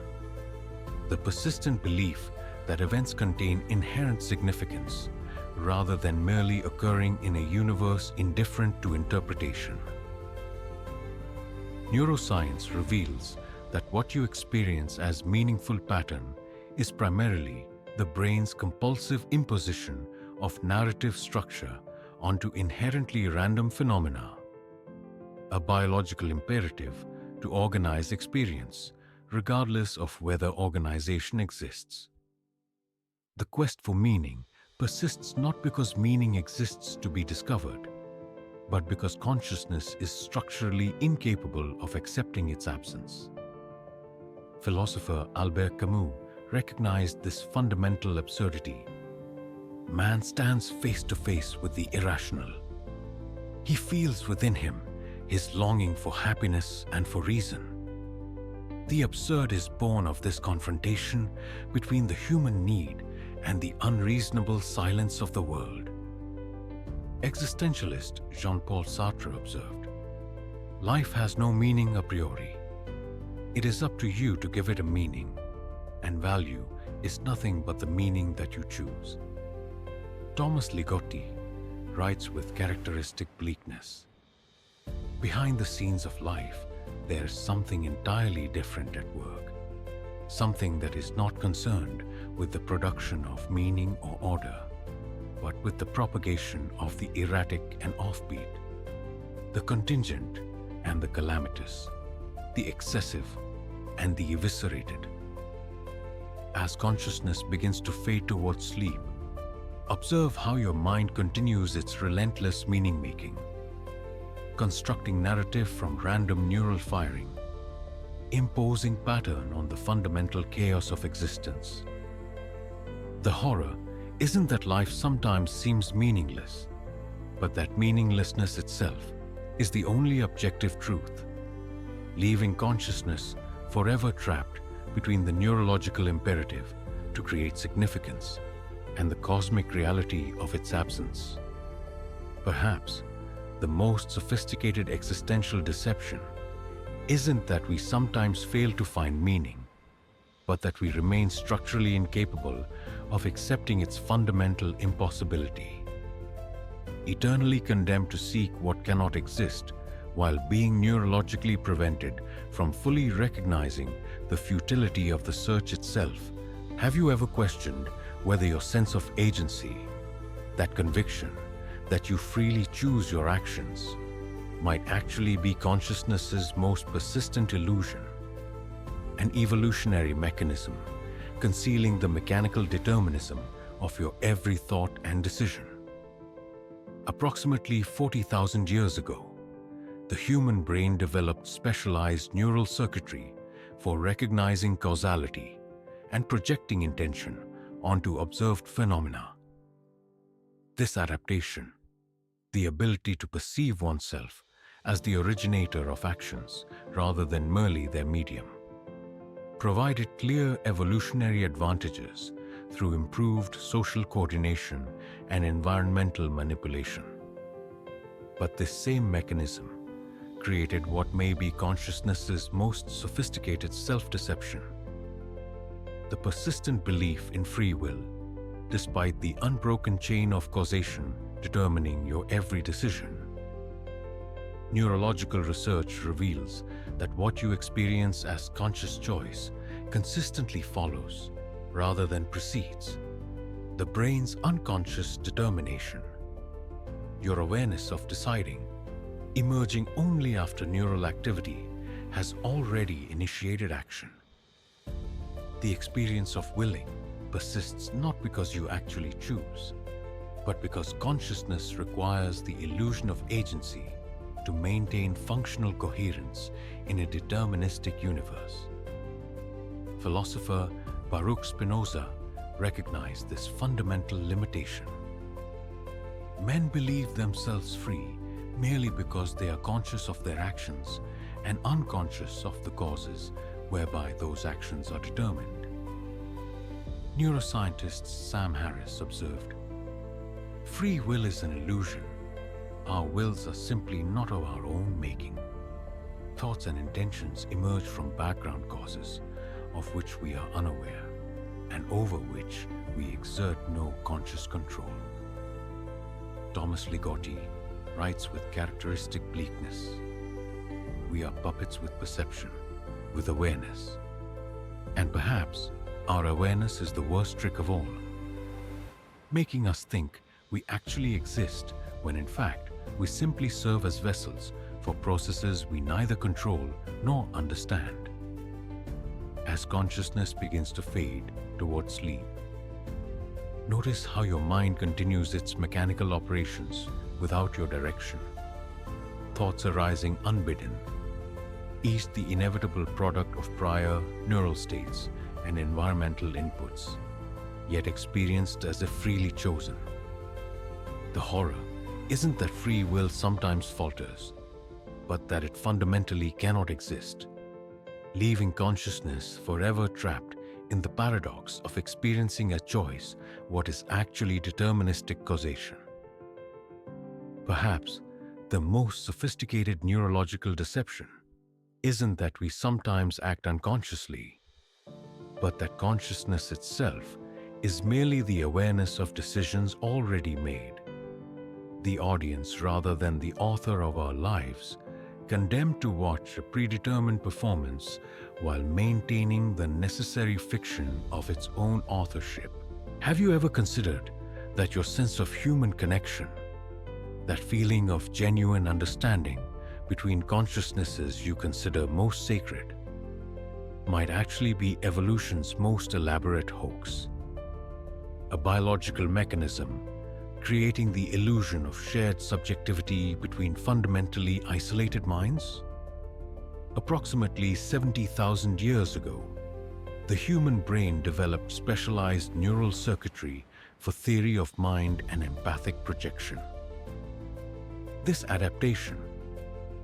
the persistent belief that events contain inherent significance rather than merely occurring in a universe indifferent to interpretation. Neuroscience reveals that what you experience as meaningful pattern is primarily the brain's compulsive imposition of narrative structure onto inherently random phenomena, a biological imperative to organize experience, regardless of whether organization exists. The quest for meaning persists not because meaning exists to be discovered, but because consciousness is structurally incapable of accepting its absence. Philosopher Albert Camus recognized this fundamental absurdity. Man stands face to face with the irrational. He feels within him his longing for happiness and for reason. The absurd is born of this confrontation between the human need and the unreasonable silence of the world. Existentialist Jean-Paul Sartre observed, "Life has no meaning a priori. It is up to you to give it a meaning, and value is nothing but the meaning that you choose." Thomas Ligotti writes with characteristic bleakness, "Behind the scenes of life, there is something entirely different at work, something that is not concerned with the production of meaning or order, but with the propagation of the erratic and offbeat, the contingent and the calamitous, the excessive and the eviscerated." As consciousness begins to fade towards sleep, observe how your mind continues its relentless meaning-making, constructing narrative from random neural firing, imposing pattern on the fundamental chaos of existence. The horror isn't that life sometimes seems meaningless, but that meaninglessness itself is the only objective truth, leaving consciousness forever trapped between the neurological imperative to create significance and the cosmic reality of its absence. Perhaps the most sophisticated existential deception isn't that we sometimes fail to find meaning, but that we remain structurally incapable of accepting its fundamental impossibility. Eternally condemned to seek what cannot exist while being neurologically prevented from fully recognizing the futility of the search itself. Have you ever questioned whether your sense of agency, that conviction that you freely choose your actions, might actually be consciousness's most persistent illusion? An evolutionary mechanism concealing the mechanical determinism of your every thought and decision. Approximately 40,000 years ago, the human brain developed specialized neural circuitry for recognizing causality and projecting intention onto observed phenomena. This adaptation, the ability to perceive oneself as the originator of actions rather than merely their medium, provided clear evolutionary advantages through improved social coordination and environmental manipulation. But this same mechanism created what may be consciousness's most sophisticated self-deception: the persistent belief in free will, despite the unbroken chain of causation determining your every decision. Neurological research reveals that what you experience as conscious choice consistently follows, rather than precedes, the brain's unconscious determination. Your awareness of deciding, emerging only after neural activity has already initiated action. The experience of willing persists not because you actually choose, but because consciousness requires the illusion of agency to maintain functional coherence in a deterministic universe. Philosopher Baruch Spinoza recognized this fundamental limitation. Men believe themselves free merely because they are conscious of their actions and unconscious of the causes whereby those actions are determined. Neuroscientist Sam Harris observed, "Free will is an illusion. Our wills are simply not of our own making. Thoughts and intentions emerge from background causes of which we are unaware and over which we exert no conscious control." Thomas Ligotti writes with characteristic bleakness, "We are puppets with perception, with awareness. And perhaps our awareness is the worst trick of all, making us think we actually exist when in fact we simply serve as vessels for processes we neither control nor understand." As consciousness begins to fade towards sleep, notice how your mind continues its mechanical operations without your direction. Thoughts arising unbidden, each the inevitable product of prior neural states and environmental inputs, yet experienced as if freely chosen. The horror isn't that free will sometimes falters, but that it fundamentally cannot exist, leaving consciousness forever trapped in the paradox of experiencing a choice what is actually deterministic causation. Perhaps the most sophisticated neurological deception isn't that we sometimes act unconsciously, but that consciousness itself is merely the awareness of decisions already made. The audience, rather than the author of our lives, condemned to watch a predetermined performance while maintaining the necessary fiction of its own authorship. Have you ever considered that your sense of human connection, that feeling of genuine understanding between consciousnesses you consider most sacred, might actually be evolution's most elaborate hoax? A biological mechanism creating the illusion of shared subjectivity between fundamentally isolated minds? Approximately 70,000 years ago, the human brain developed specialized neural circuitry for theory of mind and empathic projection. This adaptation,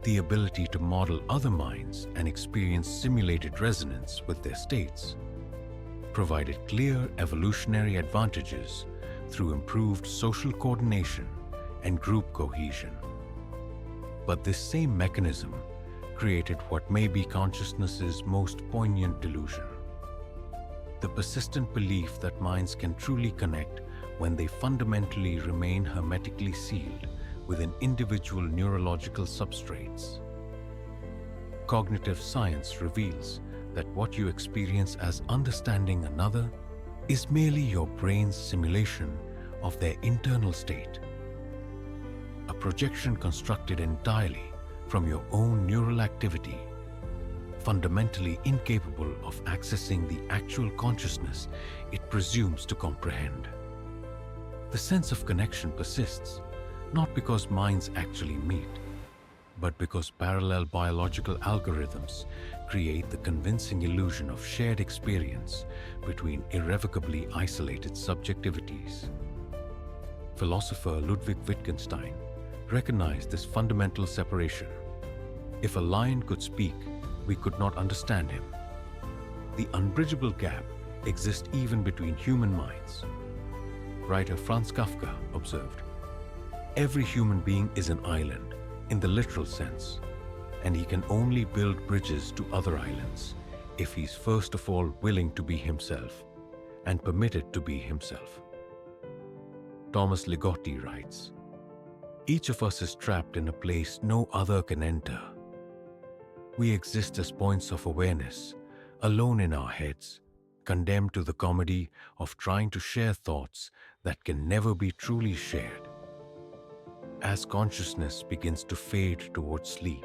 the ability to model other minds and experience simulated resonance with their states, provided clear evolutionary advantages through improved social coordination and group cohesion. But this same mechanism created what may be consciousness's most poignant delusion: the persistent belief that minds can truly connect when they fundamentally remain hermetically sealed within individual neurological substrates. Cognitive science reveals that what you experience as understanding another is merely your brain's simulation of their internal state, a projection constructed entirely from your own neural activity, fundamentally incapable of accessing the actual consciousness it presumes to comprehend. The sense of connection persists, not because minds actually meet, but because parallel biological algorithms create the convincing illusion of shared experience between irrevocably isolated subjectivities. Philosopher Ludwig Wittgenstein recognized this fundamental separation. If a lion could speak, we could not understand him. The unbridgeable gap exists even between human minds. Writer Franz Kafka observed, "Every human being is an island, in the literal sense, and he can only build bridges to other islands if he's first of all willing to be himself and permitted to be himself." Thomas Ligotti writes, "Each of us is trapped in a place no other can enter. We exist as points of awareness, alone in our heads, condemned to the comedy of trying to share thoughts that can never be truly shared. As consciousness begins to fade towards sleep,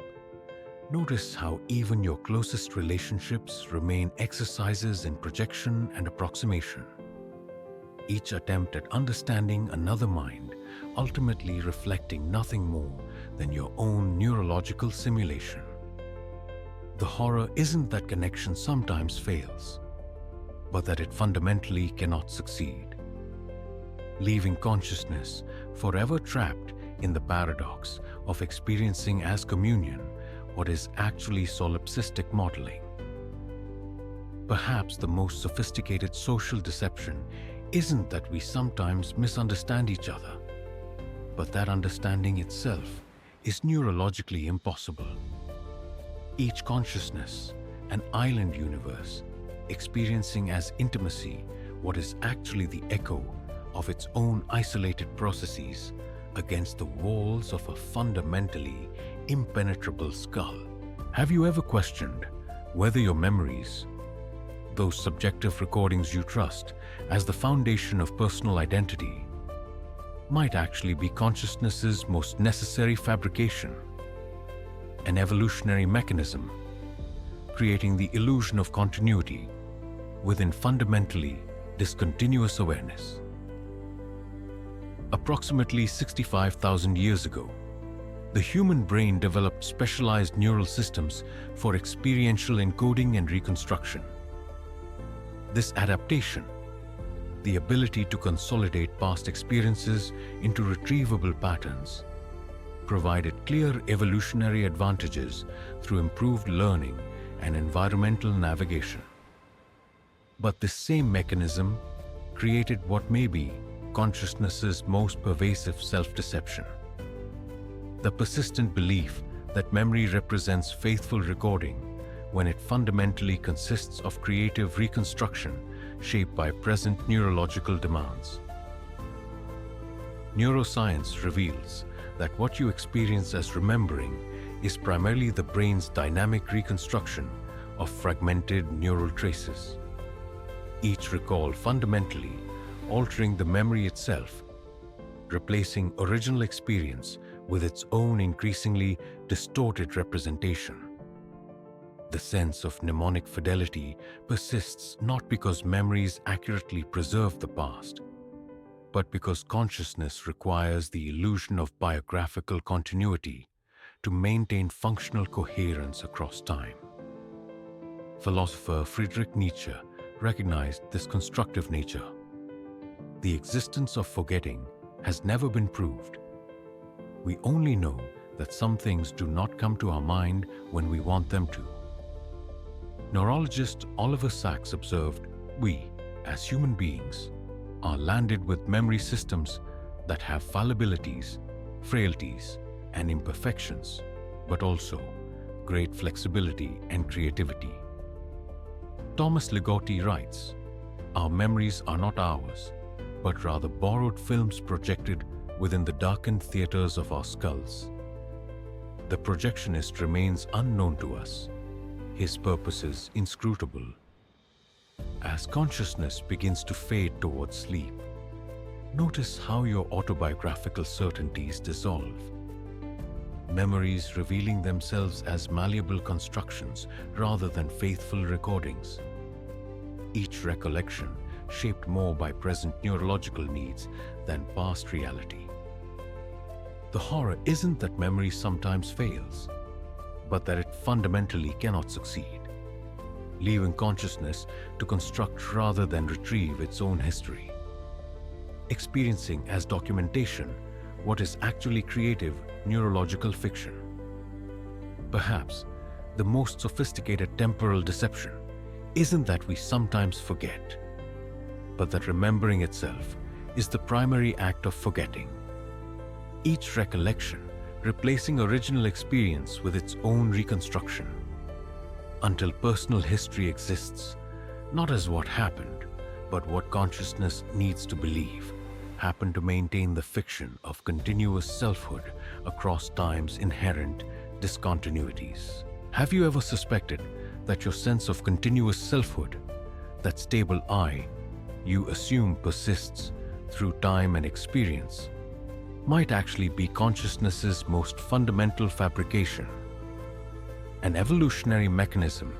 notice how even your closest relationships remain exercises in projection and approximation, each attempt at understanding another mind ultimately reflecting nothing more than your own neurological simulation. The horror isn't that connection sometimes fails, but that it fundamentally cannot succeed, leaving consciousness forever trapped in the paradox of experiencing as communion what is actually solipsistic modeling. Perhaps the most sophisticated social deception isn't that we sometimes misunderstand each other, but that understanding itself is neurologically impossible. Each consciousness, an island universe, experiencing as intimacy what is actually the echo of its own isolated processes against the walls of a fundamentally impenetrable skull. Have you ever questioned whether your memories, those subjective recordings you trust as the foundation of personal identity, might actually be consciousness's most necessary fabrication, an evolutionary mechanism creating the illusion of continuity within fundamentally discontinuous awareness? Approximately 65,000 years ago, the human brain developed specialized neural systems for experiential encoding and reconstruction. This adaptation, the ability to consolidate past experiences into retrievable patterns, provided clear evolutionary advantages through improved learning and environmental navigation. But this same mechanism created what may be consciousness's most pervasive self-deception. The persistent belief that memory represents faithful recording when it fundamentally consists of creative reconstruction shaped by present neurological demands. Neuroscience reveals that what you experience as remembering is primarily the brain's dynamic reconstruction of fragmented neural traces, each recall fundamentally altering the memory itself, replacing original experience with its own increasingly distorted representation. The sense of mnemonic fidelity persists not because memories accurately preserve the past, but because consciousness requires the illusion of biographical continuity to maintain functional coherence across time. Philosopher Friedrich Nietzsche recognized this constructive nature. The existence of forgetting has never been proved. We only know that some things do not come to our mind when we want them to. Neurologist Oliver Sacks observed, "We, as human beings, are landed with memory systems that have fallibilities, frailties, and imperfections, but also great flexibility and creativity." Thomas Ligotti writes, "Our memories are not ours, but rather borrowed films projected within the darkened theaters of our skulls. The projectionist remains unknown to us, his purposes inscrutable. As consciousness begins to fade towards sleep, notice how your autobiographical certainties dissolve. Memories revealing themselves as malleable constructions rather than faithful recordings. Each recollection shaped more by present neurological needs than past reality. The horror isn't that memory sometimes fails, but that it fundamentally cannot succeed, leaving consciousness to construct rather than retrieve its own history. Experiencing as documentation what is actually creative neurological fiction. Perhaps the most sophisticated temporal deception isn't that we sometimes forget, but that remembering itself is the primary act of forgetting. Each recollection replacing original experience with its own reconstruction, until personal history exists not as what happened, but what consciousness needs to believe happened to maintain the fiction of continuous selfhood across time's inherent discontinuities. Have you ever suspected that your sense of continuous selfhood, that stable I you assume persists through time and experience, might actually be consciousness's most fundamental fabrication? An evolutionary mechanism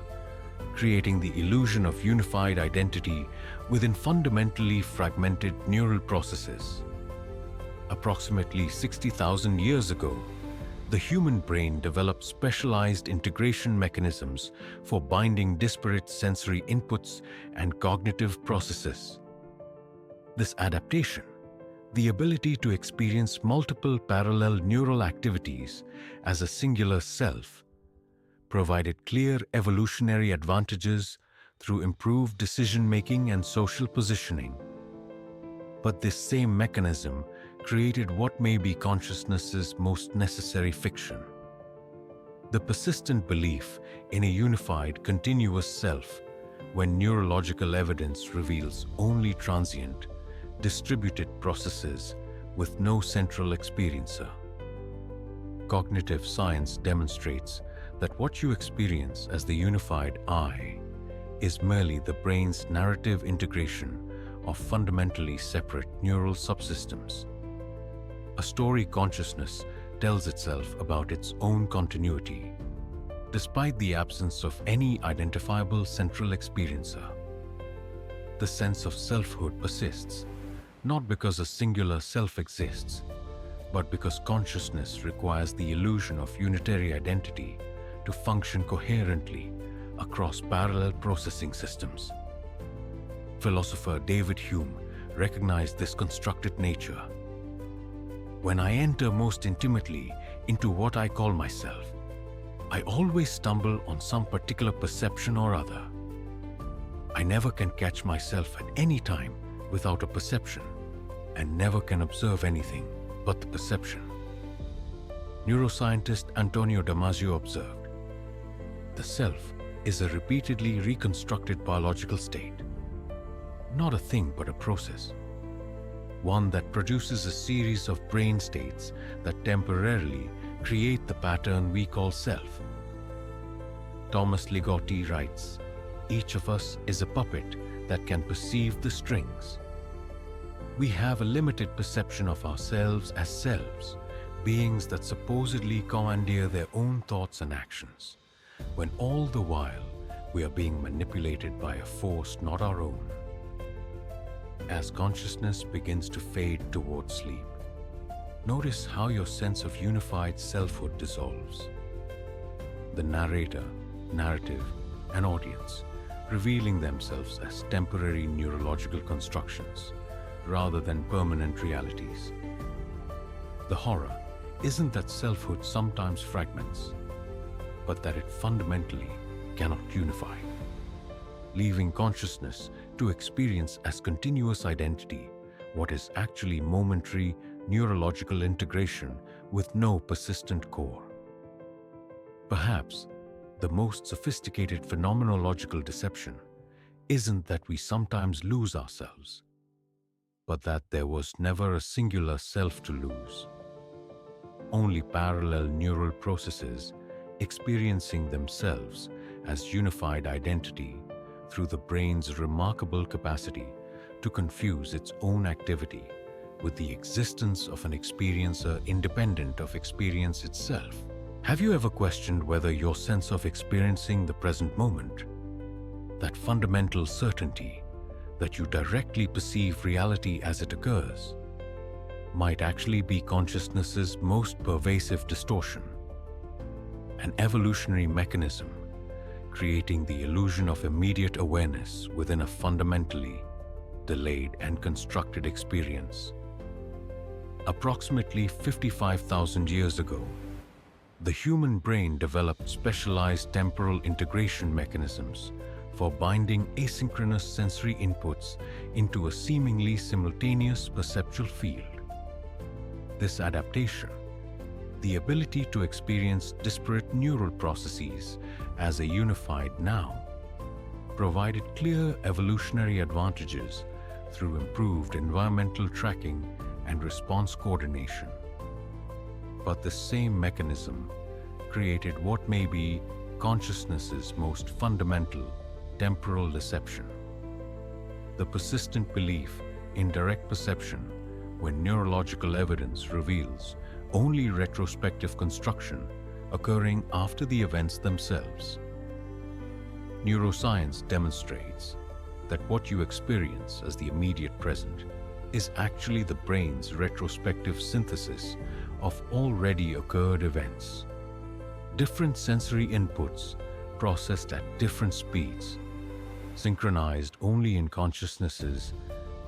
creating the illusion of unified identity within fundamentally fragmented neural processes. Approximately 60,000 years ago, the human brain developed specialized integration mechanisms for binding disparate sensory inputs and cognitive processes. This adaptation, the ability to experience multiple parallel neural activities as a singular self, provided clear evolutionary advantages through improved decision-making and social positioning. But this same mechanism created what may be consciousness's most necessary fiction: the persistent belief in a unified, continuous self when neurological evidence reveals only transient, distributed processes with no central experiencer. Cognitive science demonstrates that what you experience as the unified I is merely the brain's narrative integration of fundamentally separate neural subsystems. A story consciousness tells itself about its own continuity, despite the absence of any identifiable central experiencer. The sense of selfhood persists, not because a singular self exists, but because consciousness requires the illusion of unitary identity to function coherently across parallel processing systems. Philosopher David Hume recognized this constructed nature. When I enter most intimately into what I call myself, I always stumble on some particular perception or other. I never can catch myself at any time without a perception, and never can observe anything but the perception. Neuroscientist Antonio Damasio observed, "The self is a repeatedly reconstructed biological state, not a thing but a process, one that produces a series of brain states that temporarily create the pattern we call self." Thomas Ligotti writes, "Each of us is a puppet that can perceive the strings." We have a limited perception of ourselves as selves, beings that supposedly commandeer their own thoughts and actions, when all the while we are being manipulated by a force not our own. As consciousness begins to fade towards sleep, notice how your sense of unified selfhood dissolves. The narrator, narrative, and audience revealing themselves as temporary neurological constructions rather than permanent realities. The horror isn't that selfhood sometimes fragments, but that it fundamentally cannot unify, leaving consciousness to experience as continuous identity what is actually momentary neurological integration with no persistent core. Perhaps the most sophisticated phenomenological deception isn't that we sometimes lose ourselves, but that there was never a singular self to lose. Only parallel neural processes experiencing themselves as unified identity through the brain's remarkable capacity to confuse its own activity with the existence of an experiencer independent of experience itself. Have you ever questioned whether your sense of experiencing the present moment, that fundamental certainty that you directly perceive reality as it occurs, might actually be consciousness's most pervasive distortion? An evolutionary mechanism creating the illusion of immediate awareness within a fundamentally delayed and constructed experience. Approximately 55,000 years ago, the human brain developed specialized temporal integration mechanisms for binding asynchronous sensory inputs into a seemingly simultaneous perceptual field. This adaptation, the ability to experience disparate neural processes as a unified now, provided clear evolutionary advantages through improved environmental tracking and response coordination. But the same mechanism created what may be consciousness's most fundamental temporal deception: the persistent belief in direct perception when neurological evidence reveals only retrospective construction occurring after the events themselves. Neuroscience demonstrates that what you experience as the immediate present is actually the brain's retrospective synthesis of already occurred events. Different sensory inputs processed at different speeds, synchronized only in consciousness's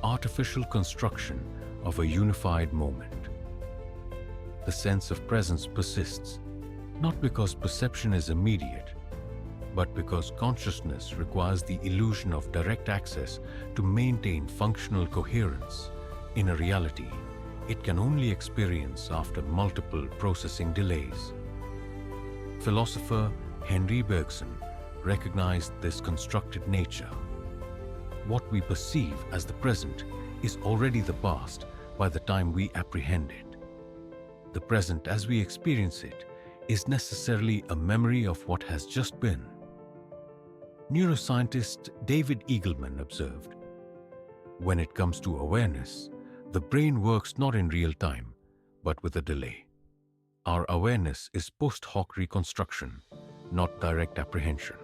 artificial construction of a unified moment. The sense of presence persists, not because perception is immediate, but because consciousness requires the illusion of direct access to maintain functional coherence in a reality it can only experience after multiple processing delays. Philosopher Henry Bergson recognized this constructed nature. What we perceive as the present is already the past by the time we apprehend it. The present as we experience it is necessarily a memory of what has just been. Neuroscientist David Eagleman observed, "When it comes to awareness, the brain works not in real time, but with a delay. Our awareness is post hoc reconstruction, not direct apprehension."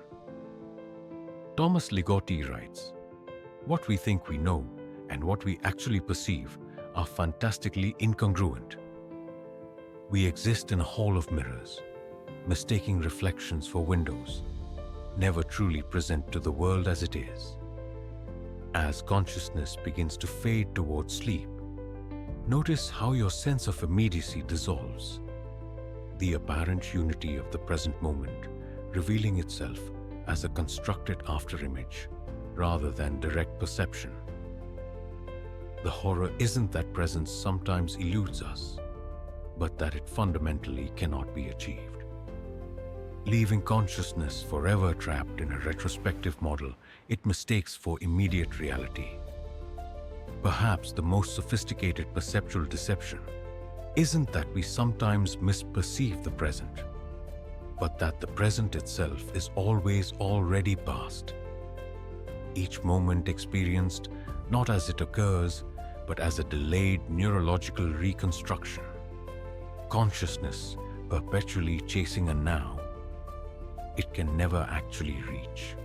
Thomas Ligotti writes, "What we think we know and what we actually perceive are fantastically incongruent. We exist in a hall of mirrors, mistaking reflections for windows, never truly present to the world as it is. As consciousness begins to fade towards sleep, notice how your sense of immediacy dissolves, the apparent unity of the present moment revealing itself as a constructed afterimage rather than direct perception. The horror isn't that presence sometimes eludes us, but that it fundamentally cannot be achieved. Leaving consciousness forever trapped in a retrospective model it mistakes for immediate reality. Perhaps the most sophisticated perceptual deception isn't that we sometimes misperceive the present, but that the present itself is always already past. Each moment experienced not as it occurs, but as a delayed neurological reconstruction. Consciousness perpetually chasing a now it can never actually reach.